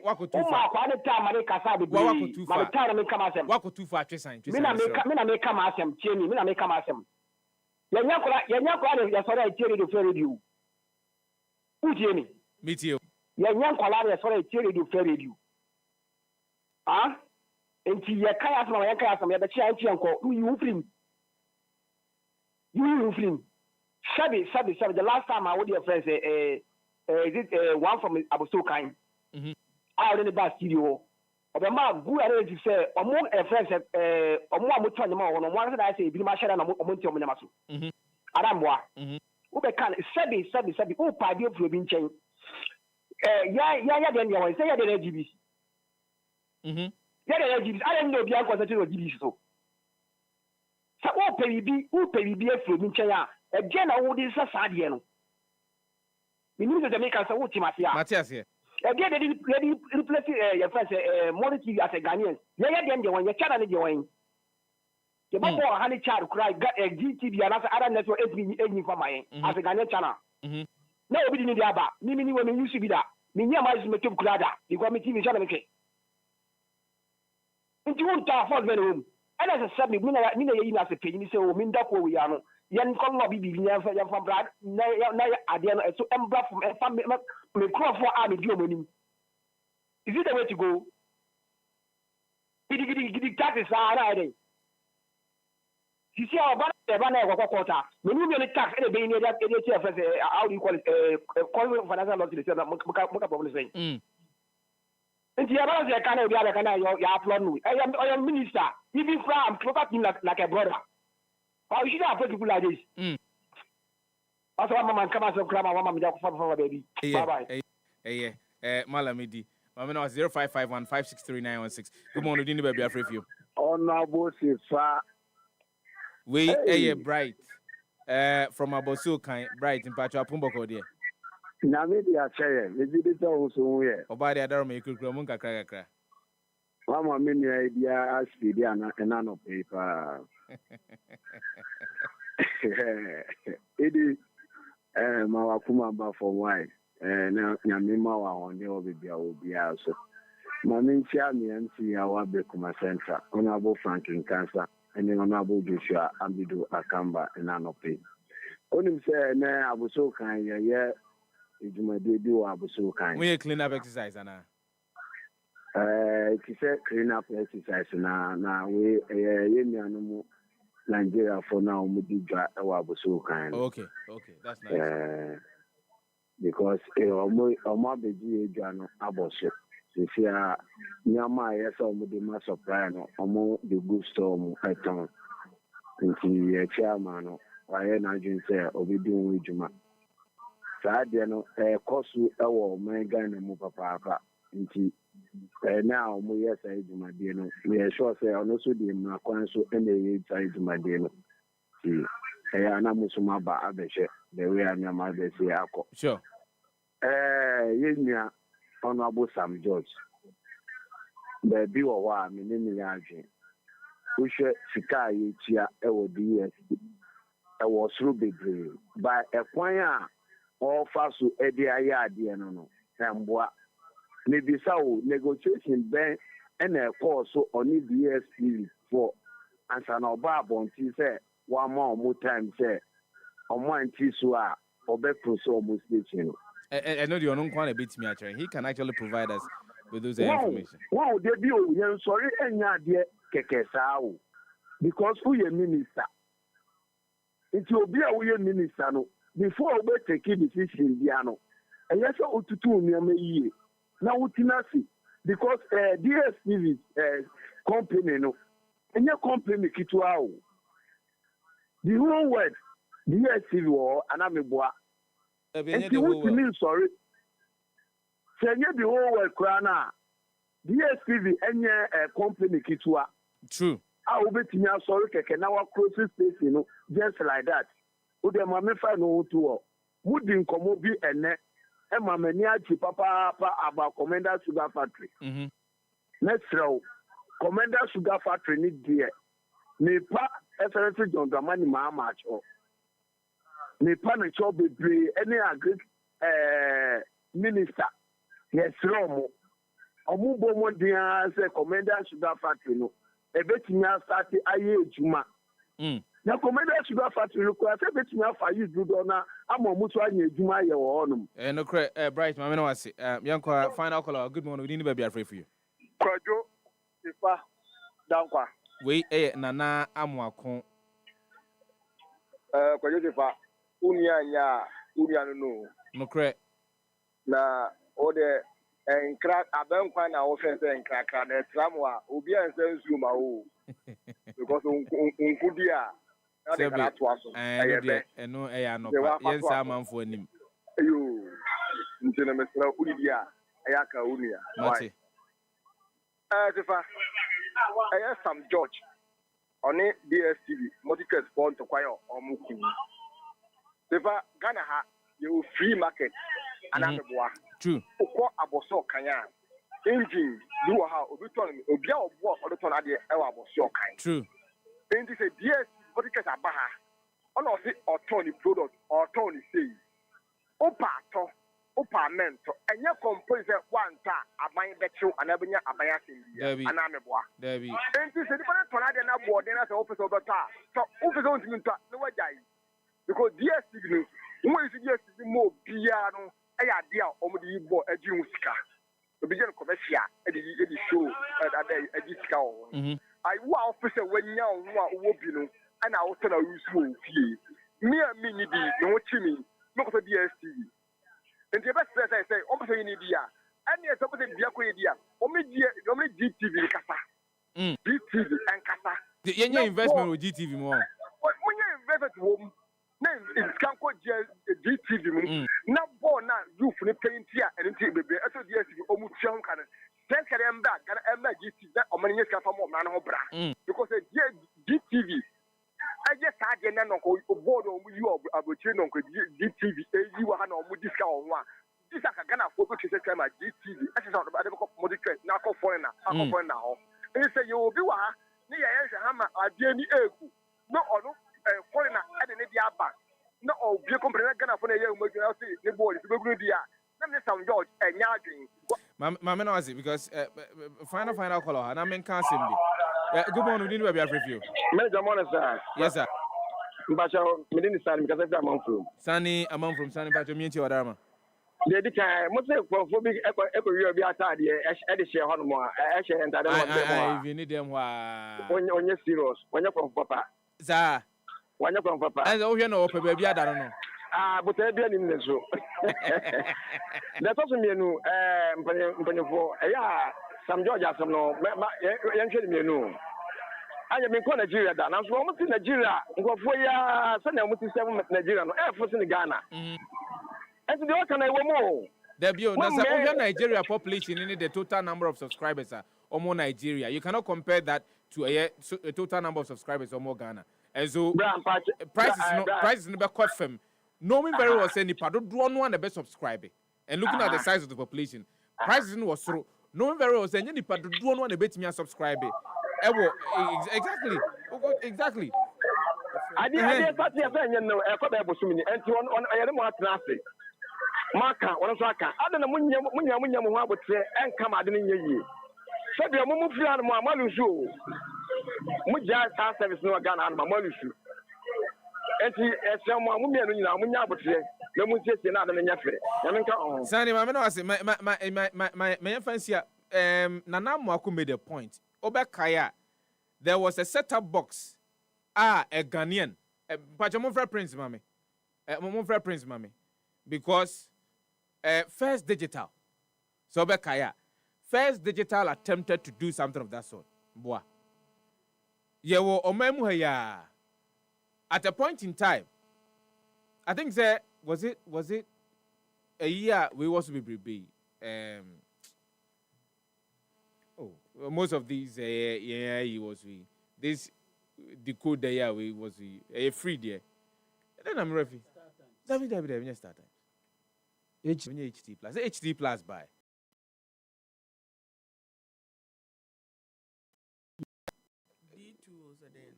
wako too far. Wako too far. Mina make come asem, cheni. Mina make come asem. Yanya kola ya sora itieri do fair radio. Ujeni. Meet you. Yanya kola ya sora itieri do fair radio. Ah? Enti ya kaya asema ya kaya asema ya bechi anti anko. You film. Sabi. The last time I would your friends is it one from Abuso kind? I already bought studio. The man who arranged to say among a friends among much on the more on one that I say be my share and Monty Manamasu. Adamwa. Who can Sabi, who party of Rubin chain? Yeah, then you want to say the LGBs. Yeah, the LGBs. I don't know the uncle that you LGBs so. So who pay be a Rubin chain? Again, I would is a sadian. We need to make us a wood, Matthias here. Again, they didn't replace your friends, monarchy as a Ghanaian. Then you want your channel join. The Babo Honey Child cry got a GTV and other network 8 minutes for my as a Ghanaian channel. No, we didn't need the Abba. Mimi women used to be that. Minya might make you glad. You got me TV channel. nti won ta afford me no and as a said me na ye na se pay say o me ndako we ya no yen ko no bi nya fa brad na ade no so embra from me crop for am di omonim. Is it the way to go? Gidi taxes are right. You see our banner quarter. When you get tax any being that how do you call it calling financial loss to the public saying. And the other kind of your upload. I am minister. Even from talking like a brother. How you should have people like this. Also, Mama come out of grammar, Mama for baby. Bye bye. Malamidi. I'm now 0551563916. Good morning, Dini baby. I'm free for you. Kwadwo Sefah. We bright. From Abosu kind bright in Pacha Pumboko dear. Namidi Achaye, the digital also here. Obadi Adaro make you Munka Krakra. Mama mini idea as Fidiana and nano paper. It is Mawakuma for why. Nyamima wa onye obi also. Mami chia mi MC awa Bekuma Center, Honorable Franklin Cancer, and the Honorable Joshua Ambidu Akamba and Anope. Onim say ne abuso kan ye ejumade bi wa abuso kan. We clean up exercise ana. It is a clean up exercise na we ye mianu mu Nigeria for now mu di dwa e wa abuso kan. Okay, that's nice. Because omo beji edwa no aboso sefia nyama yesa omo de ma supply no omo de good store mu eton nti ye chairman no waye na dwun se obi won ejuma saa de no kosu ewo mega na mu papa nti na omo yesa ejuma de no we sure say ono so de ma kwan so ene ye ejuma de no ti na musuma ba abehye the way anyama be say akọ. Sure. Yenya Honorable Sam George. Baby wa me ni adwen. Wo hwe sika ye tia e wo DSP. E wo suru bebre. Ba ekwan a ofa so e de aye ade no emboa. Ne bisa o negotiation ben and a call so oni DSP for ansa na oba abonti say one more time say omo anti so a obekro so omo station. I know the unknown a bit me actually. He can actually provide us with those information. Wow, they be sorry enya de keke sao because who your minister. It will be a we minister no before we take decision dia no. E yes otutu nneema yi. Na utinasi because DSTV company no. Enye company kitwa o. The whole word DSTV or anameboa. And you want to sorry. Say the whole world crana. DSTV any company kitwa. True. I will be sorry keke na wa close space just like that. O de ma me fa no to o. Mudi nkomo bi ene e ma mani achi papa about Commander Sugar Factory. Let's throw Commander Sugar Factory ni die. Ne pa SRC John Dramani ma match o. Me pan cho bebre any agri minister yes romo omu bo mo dia say Commander Sugar Factory no e betimi start aye ejuma na Commander Sugar Factory ko say betimi afa use do na amomu so anya ejuma ye wo honum no bright ma me no wase yanko final call. Good morning, we need to be afraid for you. Kwadwo Sefah-Danquah we nana amwako Kwadwo Sefah unia no correct na o de enkra abankwa na wo fense enkra na tramwa obi ansa nsu ma o because unkudi a na de kana to aso ayebe eno eya no pa yensa amanfo anim ayo ntene mesra udi a eya ka unia mate Sefah Sam George oni DSTV multicast point to kwayo omukuni Sefah Ghana ha you free market anameboa true ukọ aboso kanya engine do ha obiton obia obo odoton ade e wa aboso kan true and say DS vertical abaha ona say auto ni product auto ni say opa to Upament, and your composer one time, a mine bet you, and Abanya Abayasin, and Ameboa. Debbie. And this is a different Tonada and Abo, then as an officer of the car. So, officer on to no way. Because dear signal, who is yes, more piano, a idea of the boy, a Jumuska. The beginning commercial, at the show, at this cow. I was officer when young, who and I was tell a useful fee. Mere mini D, no chimney, not for DSTV. And the best place I say, almost in India, and yes, opposite Diacoidia, only GTV Casa. GTV and Casa. The investment with GTV more. When you invest at home, name is Canco GTV. Now, born now, you for the paint here and until the DSTV almost young can. Then can I back and GTV that or many years from man or bra. Because the GTV. I just had a board on you about GTV, you are no discount one. This I can afford to say my GTV. I just about the modified now foreigner. Now. And you say you will be one near Hammer, I dare me no foreigner at the Abba. No, be a company gonna for a young the board is good. Let me sound George and Yarding. Mamma knows it because final color, and I mean, can't see. Good morning, we didn't have a review. Major Monster. Yes, sir. But we didn't sign because I'm from Sunny, I'm from Sunny Patrimony or Dama. The decay, most of big echo year be outside the Edishare Honmore, Asher, and I need them when you're serious, when you're from Papa. Sir, when you're from Papa. And oh, you know, baby, I don't know. But I've been in the zoo. That's also me, some Georgia, some no, young I am in Nigeria, and I'm almost in Nigeria. Go for ya, send them with 7 Nigeria, Air Force in Ghana. And the can I more. Debut, that's Nigeria population in the total number of subscribers or more Nigeria. You cannot compare that to a total number of subscribers or more Ghana. And so price is never quite firm. Knowing very well, saying if I don't one the best subscriber and looking at the size of the population, prices was through. Knowing very well, saying if I don't want to bet me a subscriber. Exactly. I didn't pass the opinion, a couple of and on a more traffic. Marka, one of Saka, I don't know when you would say, and come out in ye. So the Mumufian Malusu. Muja service no Ghana and Malusu. And he as someone women, when you would say, no one says another than Yafe. Sandy, my fancy, Nana Mwaku made a point. Obekaya, there was a set-up box. A Ghanaian. Pachamofra Prince, mommy. Momofra Prince, mommy. Because First Digital. So Obekaya. First Digital attempted to do something of that sort. Boa. Yewo omemu ya. At a point in time, I think there was it a year we was to be most of these he was this decode there we was free there. Then I'm ready. David start time. HT plus by. D2 then.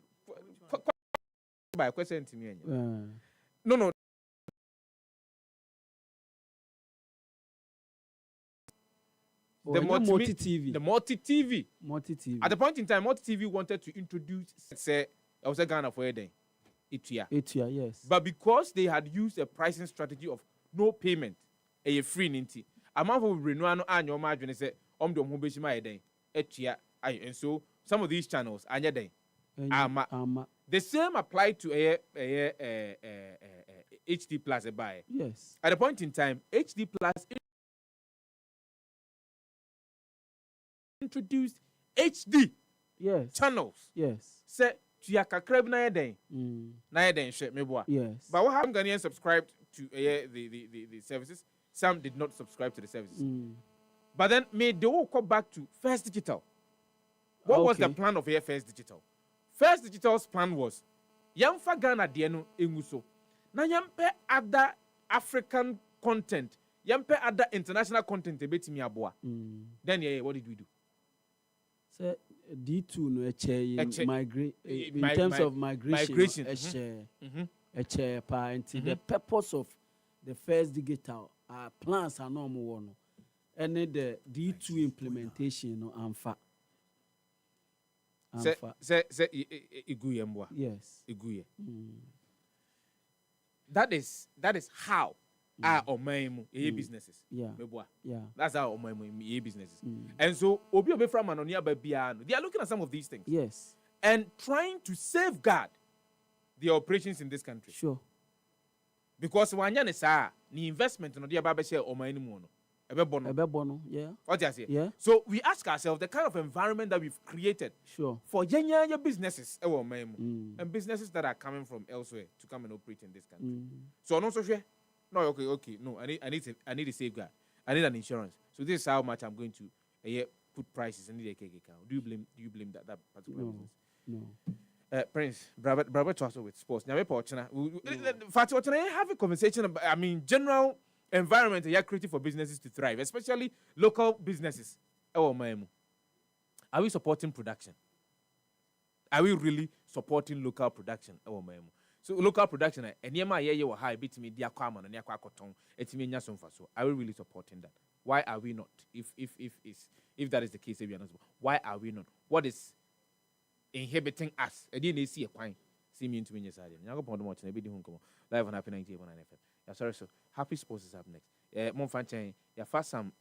By question to me. No. The multi-TV. At the point in time, multi-TV wanted to introduce, say, I was a Ghana for a day. Itia, yes. But because they had used a pricing strategy of no payment, a free ninety, amount of renewal and your margin say, the Mubishima a day, Etia, and so some of these channels are day. The same applied to a HD Plus a buy. Yes. At the point in time, HD Plus introduced HD channels. Yes. Say to your crab na yeden. Na yeden shit me boy. Yes. But what happened Ghanaians subscribed to the services? Some did not subscribe to the services. But then they all come back to First Digital. What was the plan of First Digital? First Digital's plan was Yamfa Ghana Diano Enguso. Na yampe other African content. Yampe other international content ebeti mi aboa. Then what did we do? So D2 no migrate in terms of migration. The purpose of the First Digital plans are no more no. And the D2 implementation no amfa. Say iguye mbwa. Yes. Iguye. That is how our omaimu businesses. Yeah. That's how omaimu businesses. And so obi from anonia babiano. They are looking at some of these things. Yes. And trying to safeguard the operations in this country. Sure. Because wanyane sa ni investment no dia ba be share omaimu no. Ebebono, yeah. What you say? Yeah. So we ask ourselves the kind of environment that we've created for your businesses and businesses that are coming from elsewhere to come and operate in this country. So no so no, okay. No, I need a safeguard. I need an insurance. So this is how much I'm going to put prices and need a cake account. Do you blame that particular business? No. Prince, brother to us with sports. Now we have a conversation about, general environment you're creating for businesses to thrive, especially local businesses. Are we supporting production? Are we really supporting local production? So local production, high bit me dia kwama na kwa koton etimi nya so so. Are we really supporting that? Why are we not? If that is the case, why are we not? What is inhibiting us? I didn't see a point. See me into me side. Nyago pondo mo chene bi di hu nkomo. Live on Happy 98.9 FM. Yeah, sorry, so Happy Sports is up next. Mon fanchen, ya fa some